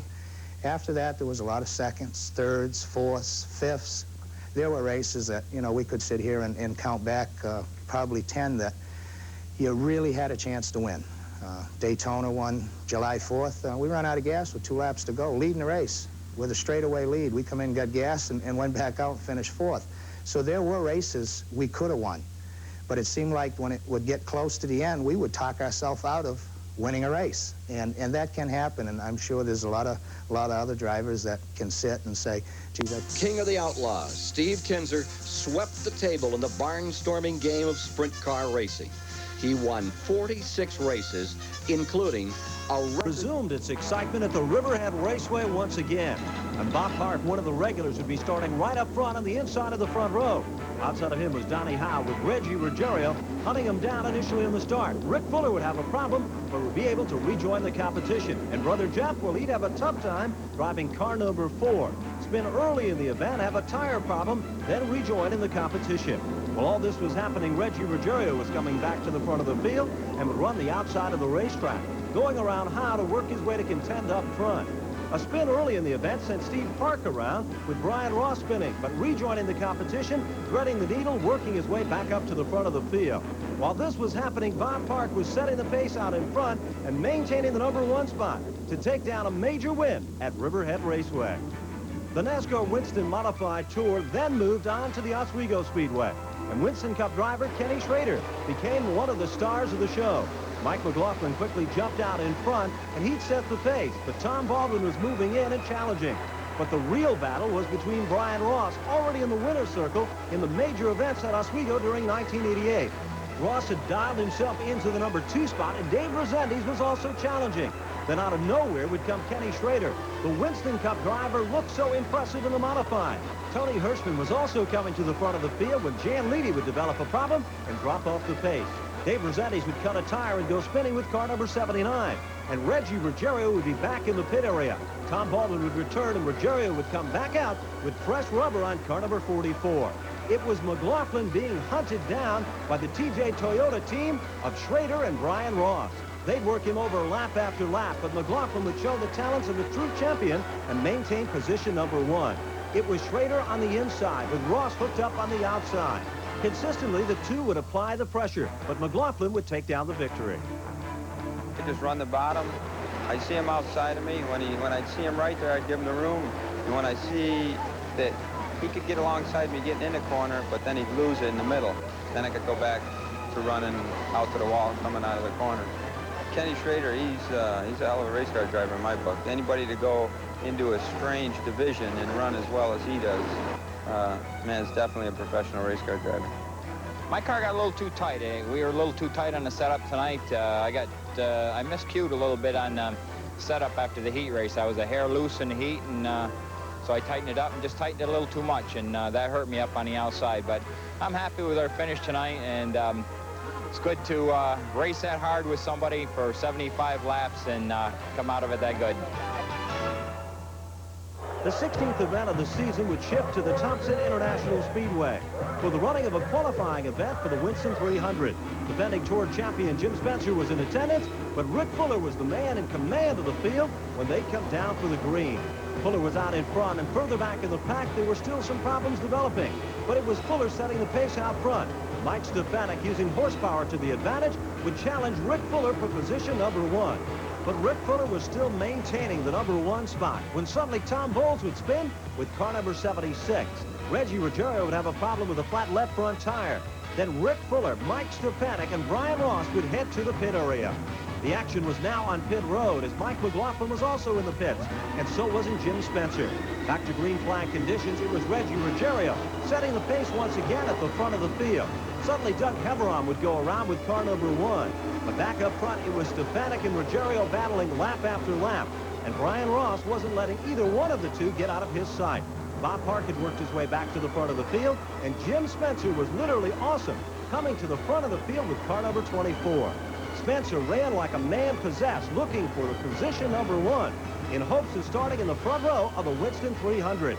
After that, there was a lot of seconds, thirds, fourths, fifths. There were races that, we could sit here and count back probably 10 that you really had a chance to win. Daytona won July 4th. We ran out of gas with 2 laps to go, leading the race with a straightaway lead. We come in, got gas, and went back out and finished 4th. So there were races we could have won. But it seemed like when it would get close to the end, we would talk ourselves out of winning a race. And that can happen, and I'm sure there's a lot of other drivers that can sit and say, gee, that... King of the Outlaws, Steve Kinzer, swept the table in the barnstorming game of sprint car racing. He won 46 races, including a... Resumed its excitement at the Riverhead Raceway once again. And Bob Park, one of the regulars, would be starting right up front on the inside of the front row. Outside of him was Donnie Howe with Reggie Ruggiero hunting him down initially in the start. Rick Fuller would have a problem, but would be able to rejoin the competition. And Brother Jeff, well, he'd have a tough time driving car number 4. Spin early in the event, have a tire problem, then rejoin in the competition. While all this was happening, Reggie Ruggiero was coming back to the front of the field and would run the outside of the racetrack, going around Howe to work his way to contend up front. A spin early in the event sent Steve Park around with Brian Ross spinning, but rejoining the competition, threading the needle, working his way back up to the front of the field. While this was happening, Bob Park was setting the pace out in front and maintaining the #1 spot to take down a major win at Riverhead Raceway. The NASCAR Winston Modified Tour then moved on to the Oswego Speedway, and Winston Cup driver Kenny Schrader became one of the stars of the show. Mike McLaughlin quickly jumped out in front, and he'd set the pace, but Tom Baldwin was moving in and challenging. But the real battle was between Brian Ross, already in the winner's circle in the major events at Oswego during 1988. Ross had dialed himself into the #2 spot, and Dave Resendiz was also challenging. Then out of nowhere would come Kenny Schrader. The Winston Cup driver looked so impressive in the modified. Tony Hirschman was also coming to the front of the field when Jan Leedy would develop a problem and drop off the pace. Dave Resendiz would cut a tire and go spinning with car number 79. And Reggie Ruggiero would be back in the pit area. Tom Baldwin would return, and Ruggiero would come back out with fresh rubber on car number 44. It was McLaughlin being hunted down by the TJ Toyota team of Schrader and Brian Ross. They'd work him over lap after lap, but McLaughlin would show the talents of a true champion and maintain position #1. It was Schrader on the inside, with Ross hooked up on the outside. Consistently, the two would apply the pressure, but McLaughlin would take down the victory. I just run the bottom. I see him outside of me. When I'd see him right there, I'd give him the room. And when I see that he could get alongside me getting in the corner, but then he'd lose it in the middle, then I could go back to running out to the wall coming out of the corner. Kenny Schrader, he's a hell of a race car driver in my book. Anybody to go into a strange division and run as well as he does, man, it's definitely a professional race car driver. My car got a little too tight. We were a little too tight on the setup tonight. I miscued a little bit on setup after the heat race. I was a hair loose in the heat, and so I tightened it up and just tightened it a little too much, and that hurt me up on the outside. But I'm happy with our finish tonight, and it's good to race that hard with somebody for 75 laps and come out of it that good. The 16th event of the season would shift to the Thompson International Speedway for the running of a qualifying event for the Winston 300. Defending Tour champion Jim Spencer was in attendance, but Rick Fuller was the man in command of the field when they come down for the green. Fuller was out in front, and further back in the pack, there were still some problems developing. But it was Fuller setting the pace out front. Mike Stefanik, using horsepower to the advantage, would challenge Rick Fuller for position number 1. But Rick Fuller was still maintaining the number 1 spot when suddenly Tom Bowles would spin with car number 76. Reggie Ruggiero would have a problem with a flat left front tire. Then Rick Fuller, Mike Stefanik, and Brian Ross would head to the pit area. The action was now on pit road as Mike McLaughlin was also in the pits, and so wasn't Jim Spencer. Back to green flag conditions, it was Reggie Ruggiero setting the pace once again at the front of the field. Suddenly, Doug Heveron would go around with car number 1. But back up front, it was Stefanik and Ruggiero battling lap after lap. And Brian Ross wasn't letting either one of the two get out of his sight. Bob Park had worked his way back to the front of the field, and Jim Spencer was literally awesome, coming to the front of the field with car number 24. Spencer ran like a man possessed, looking for the position number 1, in hopes of starting in the front row of the Winston 300.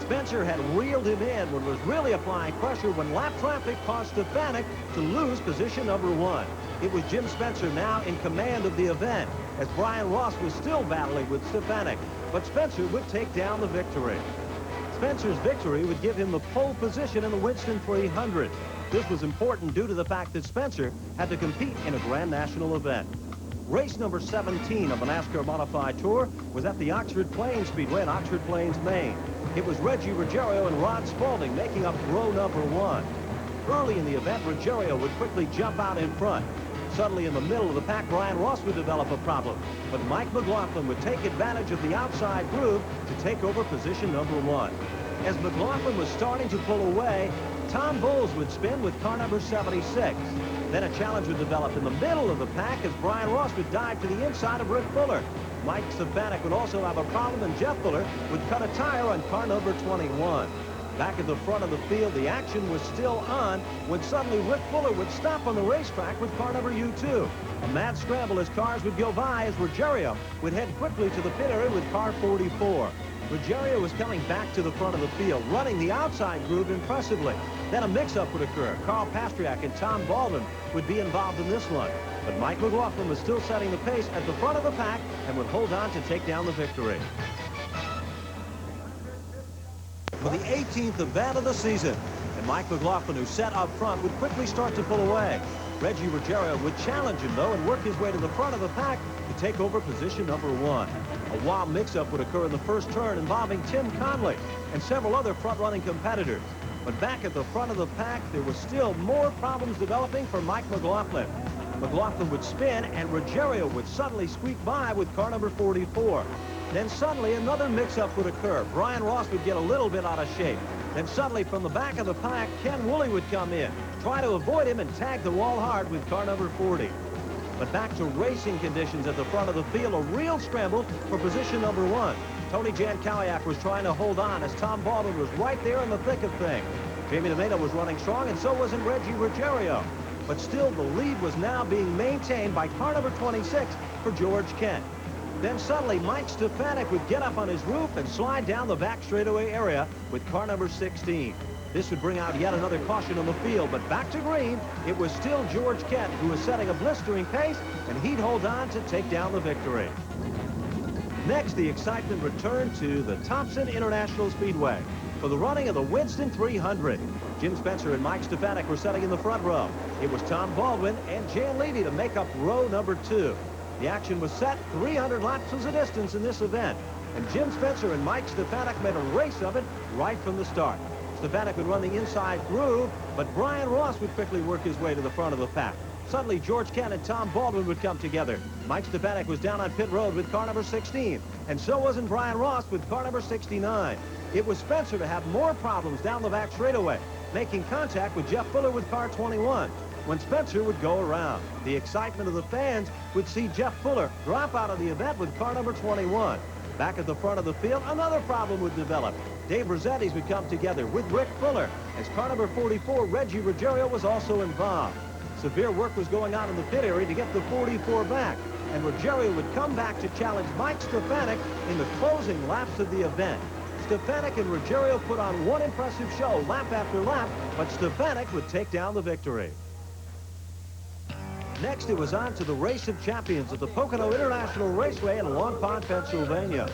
Spencer had reeled him in but was really applying pressure when lap traffic caused Stefanik to lose position number 1. It was Jim Spencer now in command of the event, as Brian Ross was still battling with Stefanik, but Spencer would take down the victory. Spencer's victory would give him the pole position in the Winston 300. This was important due to the fact that Spencer had to compete in a Grand National event. Race number 17 of the NASCAR Modified Tour was at the Oxford Plains Speedway in Oxford Plains, Maine. It was Reggie Ruggiero and Rod Spaulding making up row number 1. Early in the event, Ruggiero would quickly jump out in front. Suddenly in the middle of the pack, Brian Ross would develop a problem, but Mike McLaughlin would take advantage of the outside groove to take over position number 1. As McLaughlin was starting to pull away, Tom Bowles would spin with car number 76. Then a challenge would develop in the middle of the pack as Brian Ross would dive to the inside of Rick Fuller. Mike Stefanik would also have a problem, and Jeff Fuller would cut a tire on car number 21. Back at the front of the field, the action was still on when suddenly Rick Fuller would stop on the racetrack with car number U2. A mad scramble as cars would go by as Ruggiero would head quickly to the pit area with car 44. Ruggiero was coming back to the front of the field, running the outside groove impressively. Then a mix-up would occur. Carl Pastriak and Tom Baldwin would be involved in this one. But Mike McLaughlin was still setting the pace at the front of the pack and would hold on to take down the victory. For the 18th event of the season, and Mike McLaughlin, who set up front, would quickly start to pull away. Reggie Ruggiero would challenge him, though, and work his way to the front of the pack to take over position number 1. A wild mix-up would occur in the first turn involving Tim Conley and several other front-running competitors. But back at the front of the pack, there was still more problems developing for Mike McLaughlin. McLaughlin would spin, and Ruggiero would suddenly squeak by with car number 44. Then suddenly another mix-up would occur. Brian Ross would get a little bit out of shape. Then suddenly from the back of the pack, Ken Woolley would come in, try to avoid him, and tag the wall hard with car number 40. But back to racing conditions at the front of the field, a real scramble for position number 1. Tony Jankaliak was trying to hold on as Tom Baldwin was right there in the thick of things. Jamie DeMato was running strong, and so wasn't Reggie Ruggiero. But still, the lead was now being maintained by car number 26 for George Kent. Then suddenly, Mike Stefanik would get up on his roof and slide down the back straightaway area with car number 16. This would bring out yet another caution on the field, but back to green, it was still George Kent who was setting a blistering pace, and he'd hold on to take down the victory. Next, the excitement returned to the Thompson International Speedway for the running of the Winston 300. Jim Spencer and Mike Stefanik were setting in the front row. It was Tom Baldwin and Jan Levy to make up row number 2. The action was set. 300 laps was the distance in this event, and Jim Spencer and Mike Stefanik made a race of it right from the start. Stefanik would run the inside groove, but Brian Ross would quickly work his way to the front of the pack. Suddenly, George Kent and Tom Baldwin would come together. Mike Stefanik was down on pit road with car number 16, and so wasn't Brian Ross with car number 69. It was Spencer to have more problems down the back straightaway, making contact with Jeff Fuller with car 21. When Spencer would go around, the excitement of the fans would see Jeff Fuller drop out of the event with car number 21. Back at the front of the field, another problem would develop. Dave Rossetti's would come together with Rick Fuller, as car number 44, Reggie Ruggiero, was also involved. Severe work was going on in the pit area to get the 44 back, and Ruggiero would come back to challenge Mike Stefanik in the closing laps of the event. Stefanik and Ruggiero put on one impressive show lap after lap, but Stefanik would take down the victory. Next, it was on to the Race of Champions at the Pocono International Raceway in Long Pond, Pennsylvania.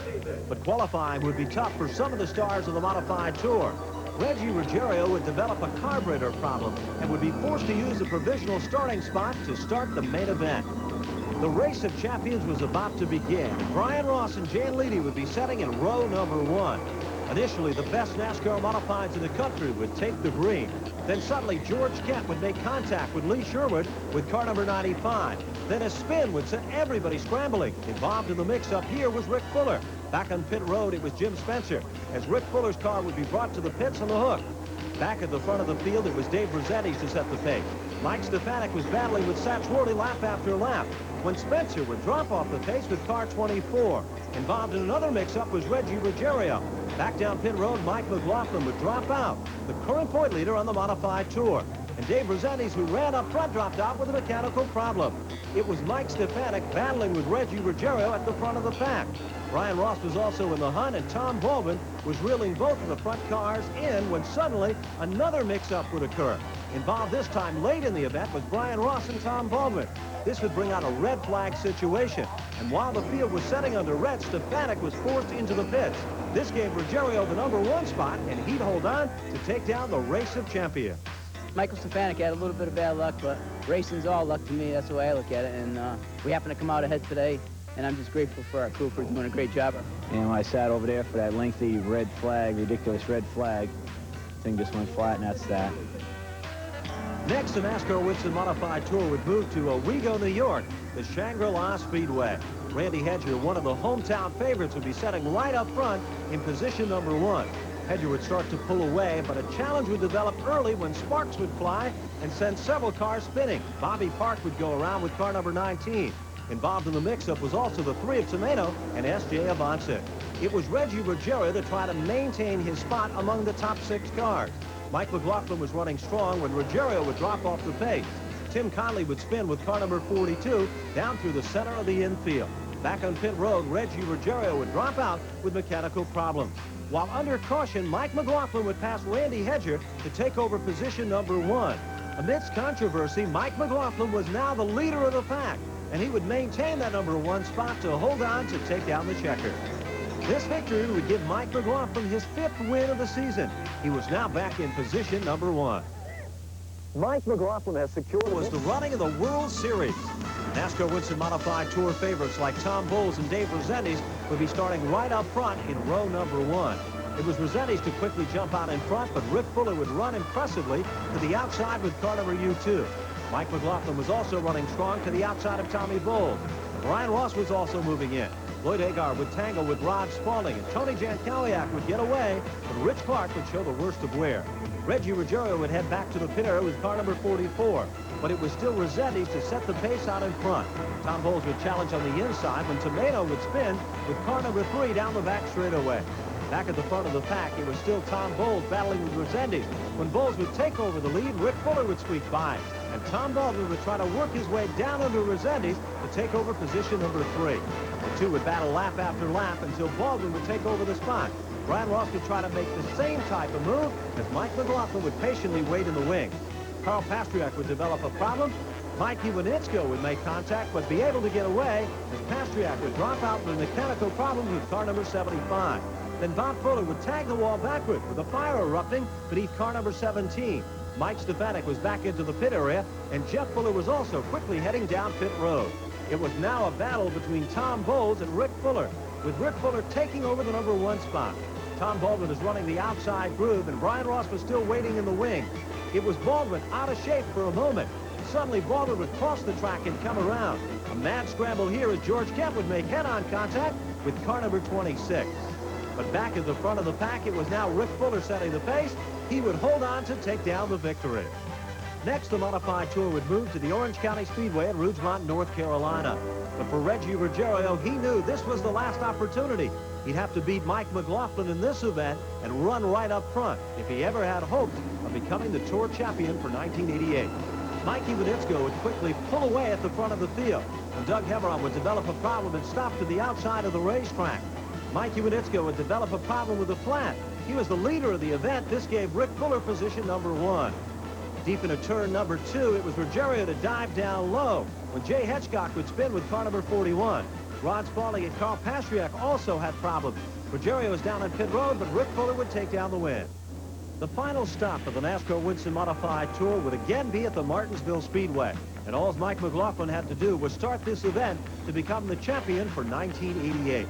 But qualifying would be tough for some of the stars of the Modified Tour. Reggie Ruggiero would develop a carburetor problem and would be forced to use a provisional starting spot to start the main event. The Race of Champions was about to begin. Brian Ross and Jan Leedy would be setting in row number 1. Initially, the best NASCAR modifieds in the country would take the green. Then suddenly, George Kent would make contact with Lee Sherwood with car number 95. Then a spin would set everybody scrambling. Involved in the mix-up here was Rick Fuller. Back on pit road, it was Jim Spencer, as Rick Fuller's car would be brought to the pits on the hook. Back at the front of the field, it was Dave Rossetti's to set the pace. Mike Stefanik was battling with Sat Schwartz lap after lap, when Spencer would drop off the pace with car 24. Involved in another mix-up was Reggie Ruggiero. Back down pit road, Mike McLaughlin would drop out, the current point leader on the Modified Tour. And Dave Rossetti's, who ran up front, dropped out with a mechanical problem. It was Mike Stefanik battling with Reggie Ruggiero at the front of the pack. Brian Ross was also in the hunt, and Tom Baldwin was reeling both of the front cars in when suddenly another mix-up would occur. Involved this time late in the event was Brian Ross and Tom Baldwin. This would bring out a red flag situation. And while the field was setting under red, Stefanik was forced into the pits. This gave Ruggiero the number 1 spot, and he'd hold on to take down the Race of Champions. Michael Stefanik had a little bit of bad luck, but racing's all luck to me. That's the way I look at it. And we happened to come out ahead today, and I'm just grateful for our crew for doing a great job. And when I sat over there for that lengthy red flag, ridiculous red flag, thing just went flat, and that's that. Next, the NASCAR Winston Modified Tour would move to Owego, New York, the Shangri-La Speedway. Randy Hedger, one of the hometown favorites, would be setting right up front in position number 1. Hedger would start to pull away, but a challenge would develop early when sparks would fly and send several cars spinning. Bobby Park would go around with car number 19. Involved in the mix-up was also the 3 of Tomeno and S.J. Avancic. It was Reggie Ruggiero to try to maintain his spot among the top 6 cars. Mike McLaughlin was running strong when Ruggiero would drop off the pace. Tim Conley would spin with car number 42 down through the center of the infield. Back on pit road, Reggie Ruggiero would drop out with mechanical problems. While under caution, Mike McLaughlin would pass Randy Hedger to take over position number 1. Amidst controversy, Mike McLaughlin was now the leader of the pack, and he would maintain that number 1 spot to hold on to take down the checker. This victory would give Mike McLaughlin his 5th win of the season. He was now back in position number 1. Mike McLaughlin has secured was the running of the World Series. NASCAR Winston Modified Tour favorites like Tom Bowles and Dave Rossetti's would be starting right up front in row number 1. It was Rossetti's to quickly jump out in front, but Rick Fuller would run impressively to the outside with car number U2. Mike McLaughlin was also running strong to the outside of Tommy Bowles. Brian Ross was also moving in. Lloyd Agar would tangle with Rod Spaulding, and Tony Jankaliak would get away, but Rich Clark would show the worst of wear. Reggie Ruggiero would head back to the pit area with car number 44, but it was still Rossetti's to set the pace out in front. Tom Bowles would challenge on the inside when Tomeno would spin with car number 3 down the back straightaway. Back at the front of the pack, it was still Tom Bowles battling with Rossetti's. When Bowles would take over the lead, Rick Fuller would squeak by, and Tom Baldwin would try to work his way down under Rossetti's to take over position number 3. The two would battle lap after lap until Baldwin would take over the spot. Brian Ross would try to make the same type of move as Mike McLaughlin would patiently wait in the wing. Carl Pastriak would develop a problem. Mike Iwanitsko would make contact but be able to get away as Pastriak would drop out with mechanical problems with car number 75. Then Bob Fuller would tag the wall backward with a fire erupting beneath car number 17. Mike Stefanik was back into the pit area, and Jeff Fuller was also quickly heading down pit road. It was now a battle between Tom Bowles and Rick Fuller, with Rick Fuller taking over the number 1 spot. Tom Baldwin is running the outside groove, and Brian Ross was still waiting in the wing. It was Baldwin out of shape for a moment. Suddenly, Baldwin would cross the track and come around. A mad scramble here as George Kemp would make head-on contact with car number 26. But back at the front of the pack, it was now Rick Fuller setting the pace. He would hold on to take down the victory. Next, the modified tour would move to the Orange County Speedway in Rougemont, North Carolina. But for Reggie Ruggiero, he knew this was the last opportunity. He'd have to beat Mike McLaughlin in this event and run right up front if he ever had hopes of becoming the Tour champion for 1988. Mike Iwanitzko would quickly pull away at the front of the field, and Doug Heveron would develop a problem and stop to the outside of the racetrack. Mike Iwanitzko would develop a problem with the flat. He was the leader of the event. This gave Rick Fuller position number 1. Deep into turn number 2, it was Ruggiero to dive down low when Jay Hedgecock would spin with car number 41. Ron Spaulding and Carl Pastriak also had problems. Ruggiero was down on pit road, but Rick Fuller would take down the win. The final stop of the NASCAR Winston Modified Tour would again be at the Martinsville Speedway. And all Mike McLaughlin had to do was start this event to become the champion for 1988.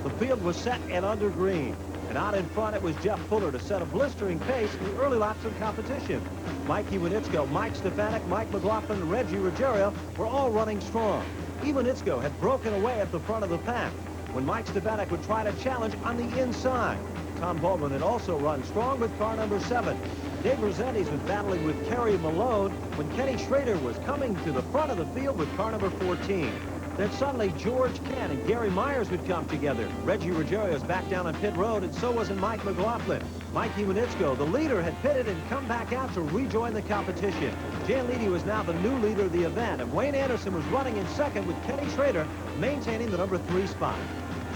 The field was set and under green. And out in front, it was Jeff Fuller to set a blistering pace in the early laps of competition. Mike Iwanitzko, Mike Stefanik, Mike McLaughlin, and Reggie Ruggiero were all running strong. Iwanitzko had broken away at the front of the pack when Mike Stefanik would try to challenge on the inside. Tom Baldwin had also run strong with car number 7. Dave Rosendis was battling with Kerry Malone when Kenny Schrader was coming to the front of the field with car number 14. Then suddenly George Kent and Gary Myers would come together. Reggie Ruggiero was back down on pit road, and so wasn't Mike McLaughlin. Mike Iwanitzko, the leader, had pitted and come back out to rejoin the competition. Jan Leedy was now the new leader of the event, and Wayne Anderson was running in second with Kenny Schrader maintaining the number 3 spot.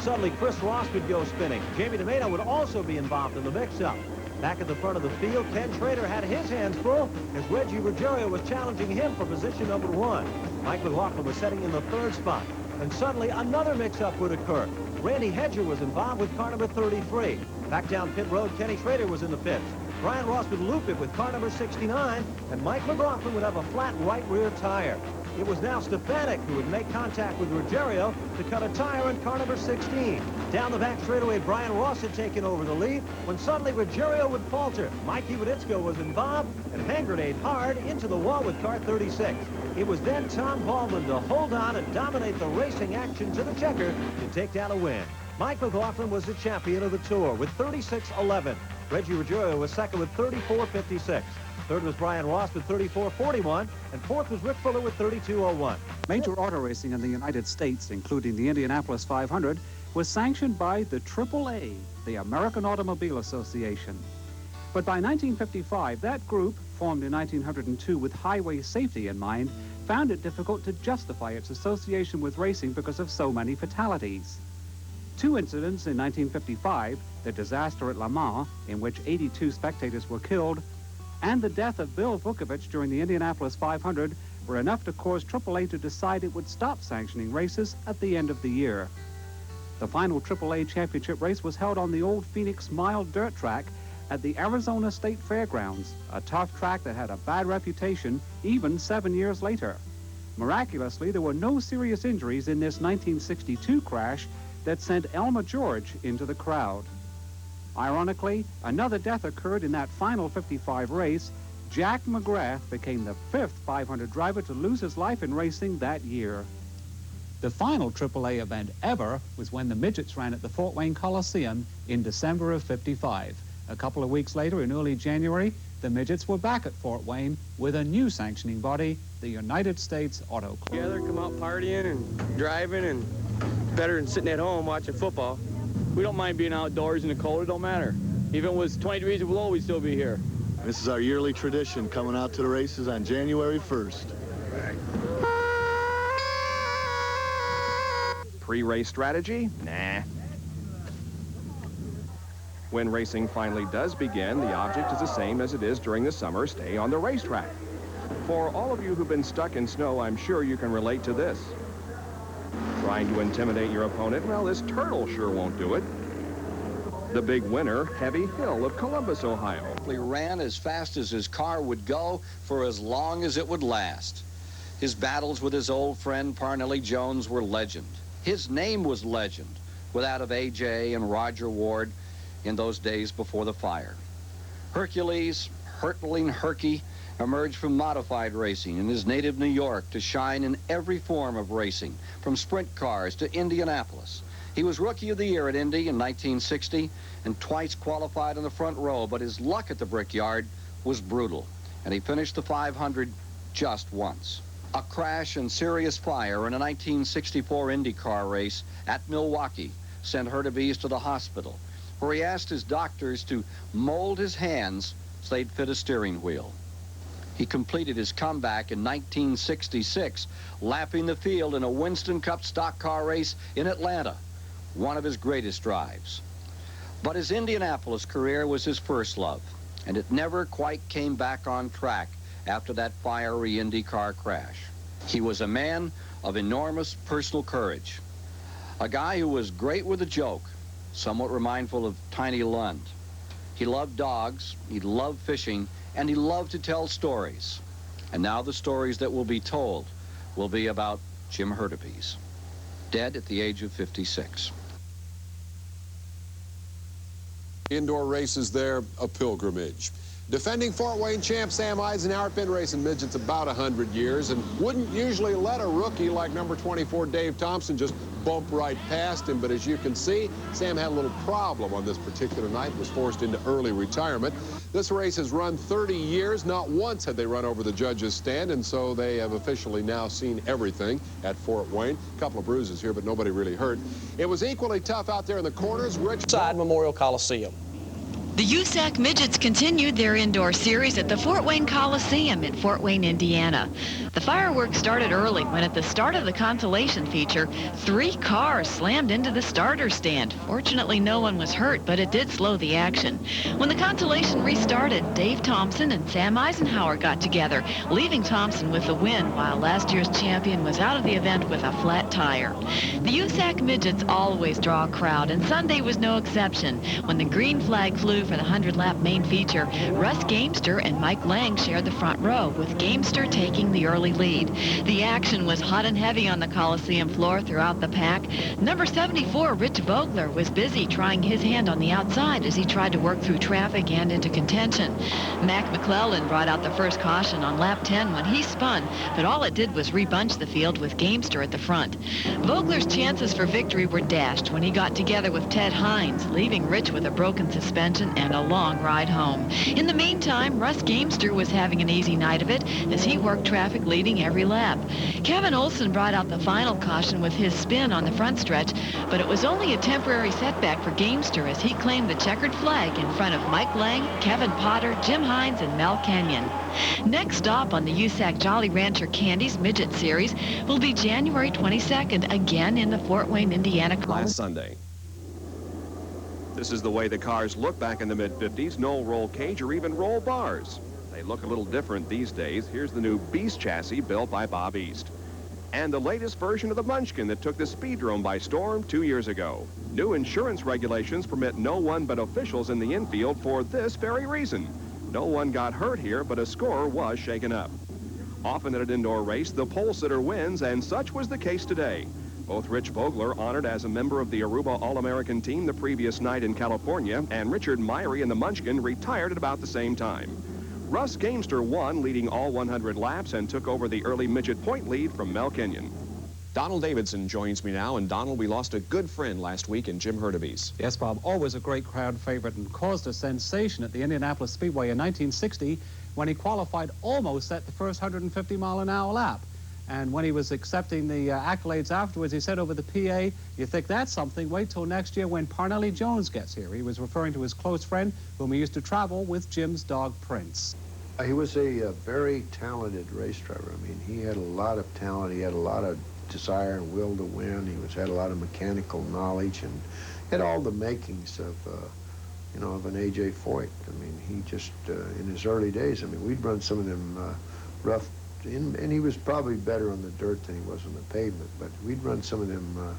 Suddenly, Chris Ross would go spinning. Jamie DeMato would also be involved in the mix-up. Back at the front of the field, Ken Schrader had his hands full as Reggie Ruggiero was challenging him for position number 1. Mike McLaughlin was setting in the 3rd spot. And suddenly, another mix-up would occur. Randy Hedger was involved with car number 33. Back down pit road, Kenny Schrader was in the pits. Brian Ross would loop it with car number 69, and Mike McLaughlin would have a flat right rear tire. It was now Stefanik who would make contact with Ruggiero to cut a tire on car number 16. Down the back straightaway, Brian Ross had taken over the lead when suddenly Ruggiero would falter. Mike Iwanitzko was involved and hand grenade hard into the wall with car 36. It was then Tom Baldwin to hold on and dominate the racing action to the checker to take down a win. Mike McLaughlin was the champion of the Tour with 36.11. Reggie Ruggiero was second with 34.56. Third was Brian Ross with 34.41, and fourth was Rick Fuller with 32.01. Major auto racing in the United States, including the Indianapolis 500, was sanctioned by the AAA, the American Automobile Association. But by 1955, that group, formed in 1902 with highway safety in mind, found it difficult to justify its association with racing because of so many fatalities. 2 incidents in 1955, the disaster at Le Mans, in which 82 spectators were killed, and the death of Bill Vukovich during the Indianapolis 500 were enough to cause AAA to decide it would stop sanctioning races at the end of the year. The final AAA championship race was held on the old Phoenix Mile dirt track at the Arizona State Fairgrounds, a tough track that had a bad reputation even 7 years later. Miraculously, there were no serious injuries in this 1962 crash that sent Elmer George into the crowd. Ironically, another death occurred in that final 55 race. Jack McGrath became the 5th 500 driver to lose his life in racing that year. The final AAA event ever was when the midgets ran at the Fort Wayne Coliseum in December of '55. A couple of weeks later, in early January, the midgets were back at Fort Wayne with a new sanctioning body, the United States Auto Club. Together, come out partying and driving, and better than sitting at home watching football. We don't mind being outdoors in the cold. It don't matter. Even if it was 20 degrees below, we'd still be here. This is our yearly tradition, coming out to the races on January 1st. Pre-race strategy? Nah. When racing finally does begin, the object is the same as it is during the summer: stay on the racetrack. For all of you who've been stuck in snow, I'm sure you can relate to this. Trying to intimidate your opponent? Well, this turtle sure won't do it. The big winner, Heavy Hill of Columbus, Ohio. He ran as fast as his car would go for as long as it would last. His battles with his old friend Parnelli Jones were legend. His name was legend. With that of A.J. and Roger Ward, in those days before the fire. Hercules, hurtling Herky, emerged from modified racing in his native New York to shine in every form of racing, from sprint cars to Indianapolis. He was Rookie of the Year at Indy in 1960 and twice qualified in the front row, but his luck at the Brickyard was brutal, and he finished the 500 just once. A crash and serious fire in a 1964 IndyCar race at Milwaukee sent Hurtubise to the hospital, where he asked his doctors to mold his hands so they'd fit a steering wheel. He completed his comeback in 1966, lapping the field in a Winston Cup stock car race in Atlanta, one of his greatest drives. But his Indianapolis career was his first love, and it never quite came back on track after that fiery IndyCar crash. He was a man of enormous personal courage, a guy who was great with a joke, somewhat remindful of Tiny Lund. He loved dogs, he loved fishing, and he loved to tell stories. And now the stories that will be told will be about Jim Hurtubise, dead at the age of 56. Indoor races there, a pilgrimage. Defending Fort Wayne champ Sam Eisenhower had been racing midgets about 100 years and wouldn't usually let a rookie like number 24 Dave Thompson just bump right past him. But as you can see, Sam had a little problem on this particular night, was forced into early retirement. This race has run 30 years. Not once had they run over the judges' stand, and so they have officially now seen everything at Fort Wayne. A couple of bruises here, but nobody really hurt. It was equally tough out there in the corners. Side Memorial Coliseum. The USAC Midgets continued their indoor series at the Fort Wayne Coliseum in Fort Wayne, Indiana. The fireworks started early when at the start of the consolation feature, 3 cars slammed into the starter stand. Fortunately, no one was hurt, but it did slow the action. When the consolation restarted, Dave Thompson and Sam Eisenhower got together, leaving Thompson with the win, while last year's champion was out of the event with a flat tire. The USAC Midgets always draw a crowd, and Sunday was no exception. When the green flag flew for the 100-lap main feature, Russ Gamester and Mike Lang shared the front row, with Gamester taking the early lead. The action was hot and heavy on the Coliseum floor throughout the pack. Number 74, Rich Vogler, was busy trying his hand on the outside as he tried to work through traffic and into contention. Mac McClellan brought out the first caution on lap 10 when he spun, but all it did was rebunch the field with Gamester at the front. Vogler's chances for victory were dashed when he got together with Ted Hines, leaving Rich with a broken suspension and a long ride home. In the meantime, Russ Gamester was having an easy night of it as he worked traffic leading every lap. Kevin Olson brought out the final caution with his spin on the front stretch, but it was only a temporary setback for Gamester as he claimed the checkered flag in front of Mike Lang, Kevin Potter, Jim Hines, and Mel Kenyon. Next stop on the USAC Jolly Rancher Candies Midget Series will be January 22nd, again in the Fort Wayne, Indiana Coliseum. Last Sunday. This is the way the cars look back in the mid-50s. No roll cage or even roll bars. They look a little different these days. Here's the new Beast chassis built by Bob East. And the latest version of the Munchkin that took the Speedrome by storm 2 years ago. New insurance regulations permit no one but officials in the infield for this very reason. No one got hurt here, but a score was shaken up. Often at an indoor race, the pole sitter wins, and such was the case today. Both Rich Vogler, honored as a member of the Aruba All-American team the previous night in California, and Richard Myrie in the Munchkin retired at about the same time. Russ Gamester won, leading all 100 laps, and took over the early midget point lead from Mel Kenyon. Donald Davidson joins me now, and Donald, we lost a good friend last week in Jim Hurtubise. Yes, Bob, always a great crowd favorite and caused a sensation at the Indianapolis Speedway in 1960 when he qualified almost at the first 150-mile-an-hour lap. And when he was accepting the accolades afterwards, he said over the PA, "You think that's something? Wait till next year when Parnelli Jones gets here." He was referring to his close friend, whom he used to travel with, Jim's dog, Prince. He was a very talented race driver. I mean, he had a lot of talent. He had a lot of desire and will to win. He had a lot of mechanical knowledge and had all the makings of, you know, of an A.J. Foyt. I mean, he just, in his early days, I mean, we'd run some of them rough, and he was probably better on the dirt than he was on the pavement, but we'd run some of them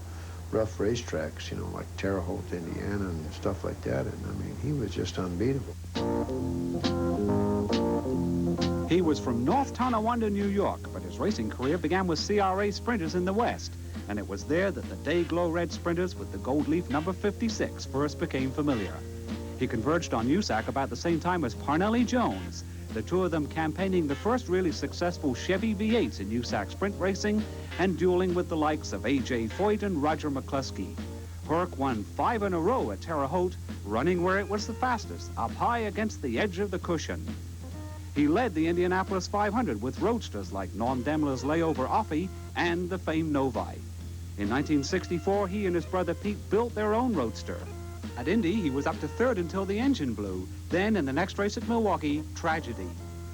rough racetracks, you know, like Terre Haute, Indiana, and stuff like that, and I mean, he was just unbeatable. He was from North Tonawanda, New York, but his racing career began with CRA Sprinters in the West, and it was there that the Day-Glow Red Sprinters with the gold leaf number 56 first became familiar. He converged on USAC about the same time as Parnelli Jones, the two of them campaigning the first really successful Chevy V8s in USAC sprint racing and dueling with the likes of A.J. Foyt and Roger McCluskey. Herc won 5 in a row at Terre Haute, running where it was the fastest, up high against the edge of the cushion. He led the Indianapolis 500 with roadsters like Norm Demler's layover Offie and the famed Novi. In 1964, he and his brother Pete built their own roadster. At Indy, he was up to third until the engine blew. Then, in the next race at Milwaukee, tragedy.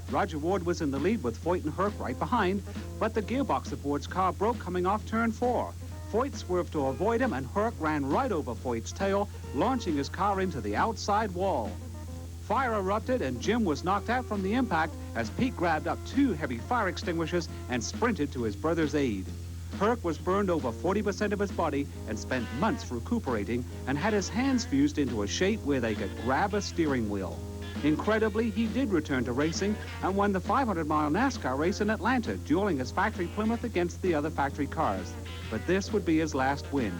Roger Ward was in the lead with Foyt and Herc right behind, but the gearbox of Ward's car broke coming off turn 4. Foyt swerved to avoid him, and Herc ran right over Foyt's tail, launching his car into the outside wall. Fire erupted, and Jim was knocked out from the impact as Pete grabbed up 2 heavy fire extinguishers and sprinted to his brother's aid. Herc was burned over 40% of his body and spent months recuperating and had his hands fused into a shape where they could grab a steering wheel. Incredibly, he did return to racing and won the 500-mile NASCAR race in Atlanta, dueling his factory Plymouth against the other factory cars. But this would be his last win.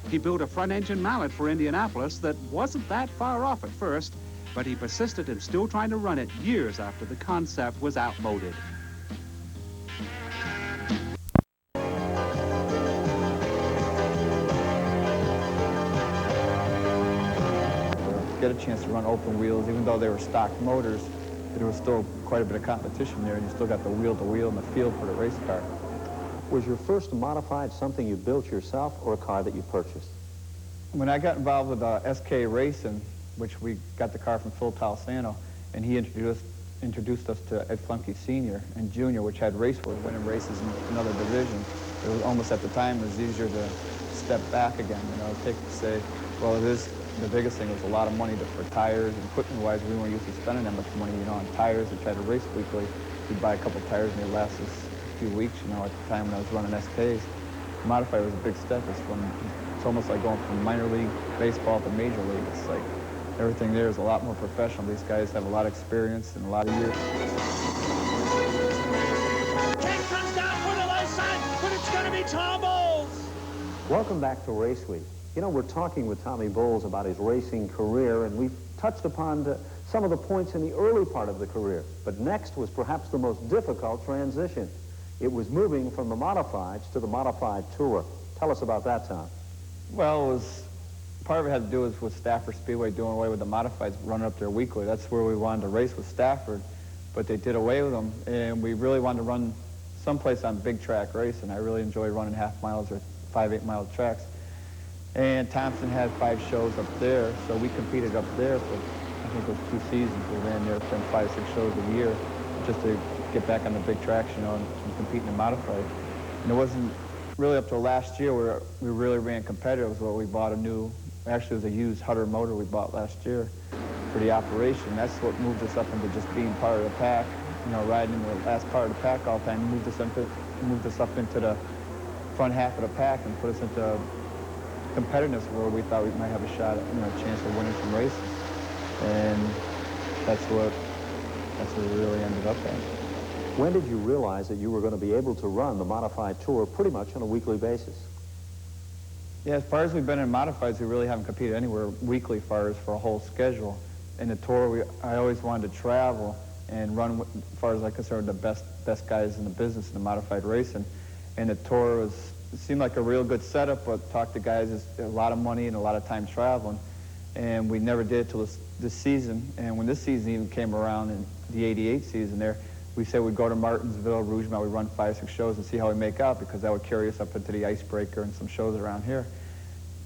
He built a front-engine Mallet for Indianapolis that wasn't that far off at first, but he persisted in still trying to run it years after the concept was outmoded. Get a chance to run open wheels, even though they were stock motors, there was still quite a bit of competition there, and you still got the wheel-to-wheel in the field for the race car. Was your first modified something you built yourself or a car that you purchased? When I got involved with SK Racing, which we got the car from Phil Tolisano, and he introduced us to Ed Flunky Sr. and Jr., which had race work, winning races in another division. It was almost at the time, it was easier to step back again, you know, say, well, it is. The biggest thing was a lot of money for tires and equipment-wise. We weren't used to spending that much money, you know, on tires. We tried to race weekly. We'd buy a couple tires and they'd last us a few weeks, you know, at the time when I was running SKs. Modified was a big step. It's almost like going from minor league baseball to major league. It's like everything there is a lot more professional. These guys have a lot of experience and a lot of years. Ken comes down for the left side, but it's going to be Tom Bowles. Welcome back to Race Week. You know, we're talking with Tommy Bowles about his racing career, and we've touched upon some of the points in the early part of the career. But next was perhaps the most difficult transition. It was moving from the modifieds to the modified tour. Tell us about that, Tom. Well, part of it had to do with Stafford Speedway doing away with the modifieds, running up there weekly. That's where we wanted to race with Stafford, but they did away with them, and we really wanted to run someplace on big track racing. I really enjoyed running half miles or 5 8-mile tracks. And Thompson had 5 shows up there, so we competed up there for, I think it was 2 seasons. We ran there from 5 6 shows a year just to get back on the big tracks, you know, and compete in the modified. And it wasn't really up till last year where we really ran competitive. It was where we bought actually it was a used Hutter motor we bought last year for the operation. That's what moved us up into just being part of the pack, you know, riding in the last part of the pack all the time. Moved us up into the front half of the pack and put us into competitiveness where we thought we might have a shot at, you know, a chance of winning some races. And that's what we really ended up at. When did you realize that you were going to be able to run the modified tour pretty much on a weekly basis? Yeah, as far as we've been in modifieds, we really haven't competed anywhere weekly as far as for a whole schedule. In the tour, I always wanted to travel and run, as far as I concerned, the best guys in the business in the modified racing. And the tour it seemed like a real good setup, but talked to guys, it's a lot of money and a lot of time traveling. And we never did it till this season. And when this season even came around in the '88 season there, we said we'd go to Martinsville, Rougemont, we'd run 5 6 shows and see how we make out, because that would carry us up into the Icebreaker and some shows around here.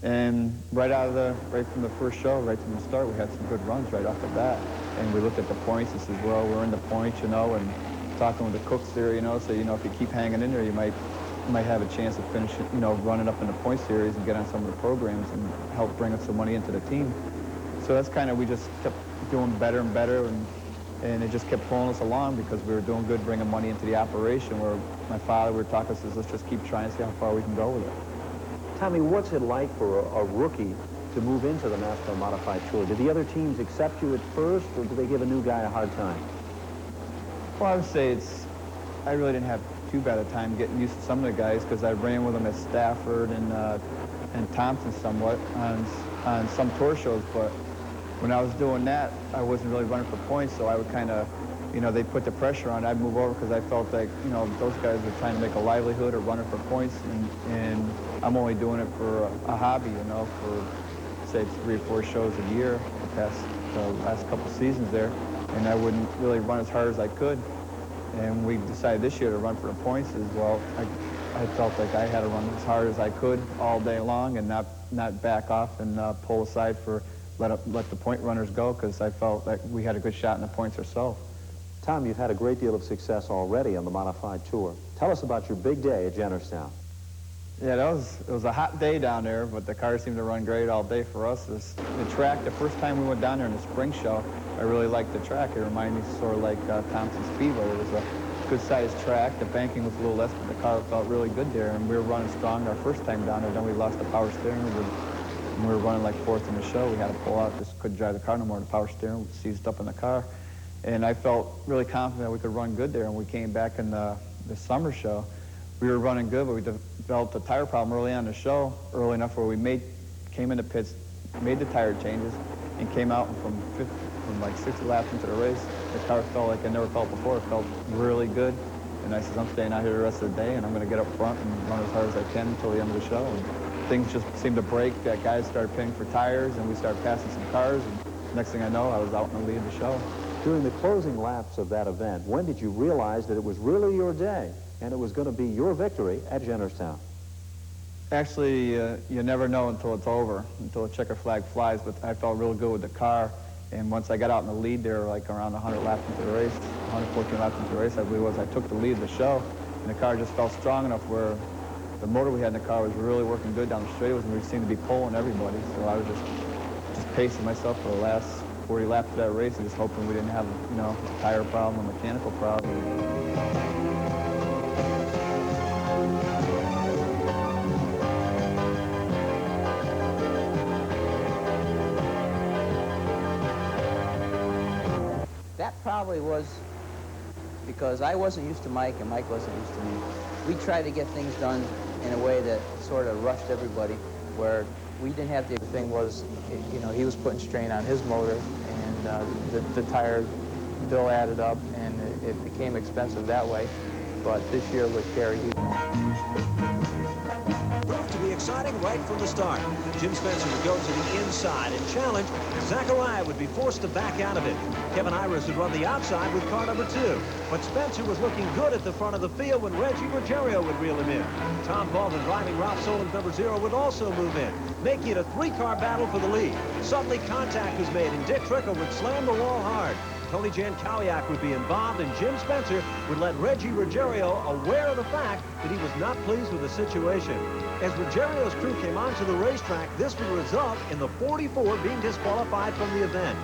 And right from the first show, right from the start, we had some good runs right off the bat. And we looked at the points and said, well, we're in the points, you know, and talking with the cooks there, you know, so, you know, if you keep hanging in there, you might have a chance of finishing, you know, running up in the point series and get on some of the programs and help bring us some money into the team. So that's kind of, we just kept doing better and better, and it just kept pulling us along because we were doing good, bringing money into the operation, where my father, we were talking, says, let's just keep trying to see how far we can go with it. Tommy, what's it like for a rookie to move into the NASCAR Modified Tour? Did the other teams accept you at first, or did they give a new guy a hard time? Well, I would say I really didn't have too bad a time getting used to some of the guys, because I ran with them at Stafford and Thompson somewhat on some tour shows, but when I was doing that, I wasn't really running for points, so I would kind of, you know, they'd put the pressure on. I'd move over because I felt like, you know, those guys were trying to make a livelihood or running for points, and I'm only doing it for a hobby, you know, for, say, 3 or 4 shows a year the last couple seasons there, and I wouldn't really run as hard as I could. And we decided this year to run for the points as well. I felt like I had to run as hard as I could all day long and not back off and pull aside for let the point runners go, because I felt like we had a good shot in the points ourselves. Tom, you've had a great deal of success already on the modified tour. Tell us about your big day at Jennerstown. Yeah, it was a hot day down there, but the cars seemed to run great all day for us. The track, the first time we went down there in the spring show, I really liked the track. It reminded me sort of like Thompson Speedway. It was a good-sized track. The banking was a little less, but the car felt really good there, and we were running strong our first time down there. Then we lost the power steering, and we were running like 4th in the show. We had to pull out, just couldn't drive the car no more. The power steering was seized up in the car. And I felt really confident we could run good there, and we came back in the summer show. We were running good, but we developed a tire problem early on in the show, early enough where we came into pits, made the tire changes, and came out from like 60 laps into the race. The car felt like I never felt before. It felt really good. And I said, I'm staying out here the rest of the day, and I'm going to get up front and run as hard as I can until the end of the show. And things just seemed to break. Guys started pinning for tires, and we started passing some cars. And next thing I know, I was out in the lead of the show. During the closing laps of that event, when did you realize that it was really your day and it was going to be your victory at Jennerstown? Actually, you never know until it's over, until the checker flag flies, but I felt real good with the car. And once I got out in the lead there, like around 100 laps into the race, 114 laps into the race, I believe it was, I took the lead of the show, and the car just felt strong enough where the motor we had in the car was really working good down the straightaways, and we seemed to be pulling everybody. So I was just pacing myself for the last 40 laps of that race and just hoping we didn't have, you know, a tire problem, a mechanical problem. That probably was because I wasn't used to Mike and Mike wasn't used to me. We tried to get things done in a way that sort of rushed everybody, where we didn't have the thing was, you know, he was putting strain on his motor, and the tire bill added up, and it became expensive that way. But this year with Kerry, Proved to be exciting right from the start. Jim Spencer would go to the inside and challenge. Zachariah would be forced to back out of it. Kevin Iris would run the outside with car number 2. But Spencer was looking good at the front of the field when Reggie Ruggiero would reel him in. Tom Baldwin driving Ralph Solin's number 0 would also move in, making it a 3-car battle for the lead. Suddenly contact was made and Dick Trickle would slam the wall hard. Tony Jankaliak would be involved, and Jim Spencer would let Reggie Ruggiero aware of the fact that he was not pleased with the situation. As Ruggiero's crew came onto the racetrack, this would result in the 44 being disqualified from the event.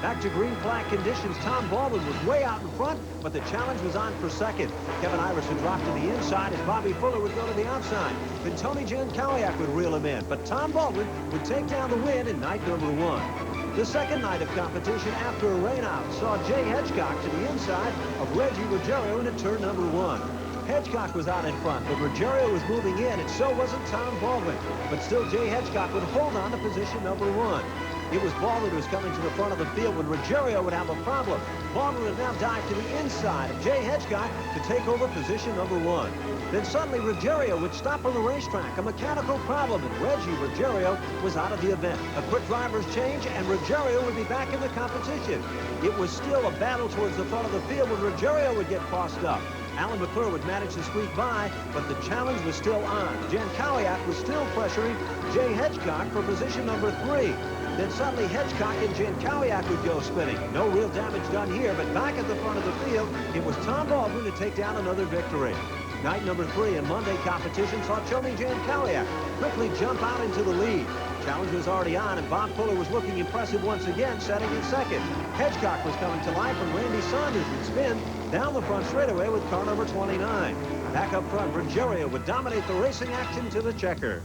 Back to green flag conditions, Tom Baldwin was way out in front, but the challenge was on for second. Kevin Iris would drop to the inside as Bobby Fuller would go to the outside. Then Tony Jankaliak would reel him in, but Tom Baldwin would take down the win in night number 1. The second night of competition after a rainout saw Jay Hedgecock to the inside of Reggie Ruggiero into turn number 1. Hedgecock was out in front, but Ruggiero was moving in, and so wasn't Tom Baldwin. But still, Jay Hedgecock would hold on to position number 1. It was Baldwin who was coming to the front of the field when Ruggiero would have a problem. Baldwin would now dive to the inside of Jay Hedgecock to take over position number 1. Then suddenly Ruggiero would stop on the racetrack, a mechanical problem, and Reggie Ruggiero was out of the event. A quick driver's change, and Ruggiero would be back in the competition. It was still a battle towards the front of the field when Ruggiero would get crossed up. Alan McClure would manage to squeak by, but the challenge was still on. Jankaliak was still pressuring Jay Hedgecock for position number 3. Then suddenly Hedgecock and Jankaliak would go spinning. No real damage done here, but back at the front of the field, it was Tom Baldwin to take down another victory. Night number 3 in Monday competition saw Tony Jankaliak quickly jump out into the lead. Challenge was already on, and Bob Fuller was looking impressive once again, setting in second. Hedgecock was coming to life when Randy Saunders would spin down the front straightaway with car number 29. Back up front, Ruggiero would dominate the racing action to the checker.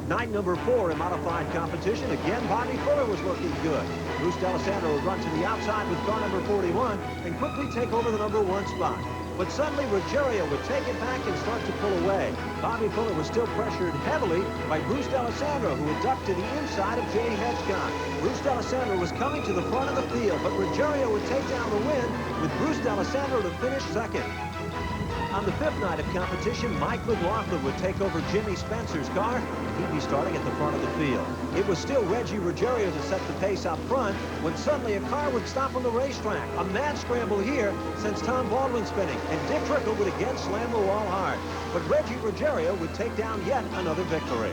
Night number 4 in modified competition. Again, Bobby Fuller was looking good. Bruce D'Alessandro would run to the outside with car number 41 and quickly take over the number 1 spot. But suddenly, Ruggiero would take it back and start to pull away. Bobby Fuller was still pressured heavily by Bruce D'Alessandro, who had ducked to the inside of Jay Hedgecott. Bruce D'Alessandro was coming to the front of the field, but Ruggiero would take down the win with Bruce D'Alessandro to finish second. On the fifth night of competition, Mike McLaughlin would take over Jimmy Spencer's car. He'd be starting at the front of the field. It was still Reggie Ruggiero to set the pace up front when suddenly a car would stop on the racetrack. A mad scramble here sends Tom Baldwin spinning, and Dick Trickle would again slam the wall hard. But Reggie Ruggiero would take down yet another victory.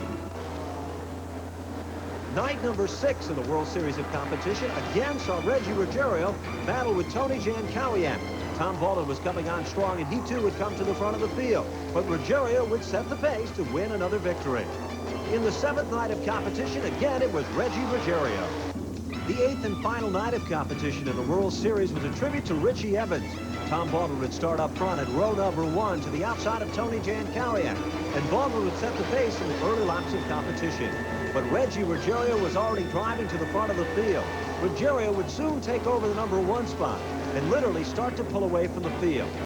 Night number 6 of the World Series of competition again saw Reggie Ruggiero battle with Tony Jankowiak. Tom Baldwin was coming on strong, and he too would come to the front of the field. But Ruggiero would set the pace to win another victory. In the 7th night of competition, again, it was Reggie Ruggiero. The 8th and final night of competition in the World Series was a tribute to Richie Evans. Tom Baldwin would start up front at row number 1 to the outside of Tony Jankowiak, and Baldwin would set the pace in the early laps of competition. But Reggie Ruggiero was already driving to the front of the field. Ruggiero would soon take over the number 1 spot and literally start to pull away from the field.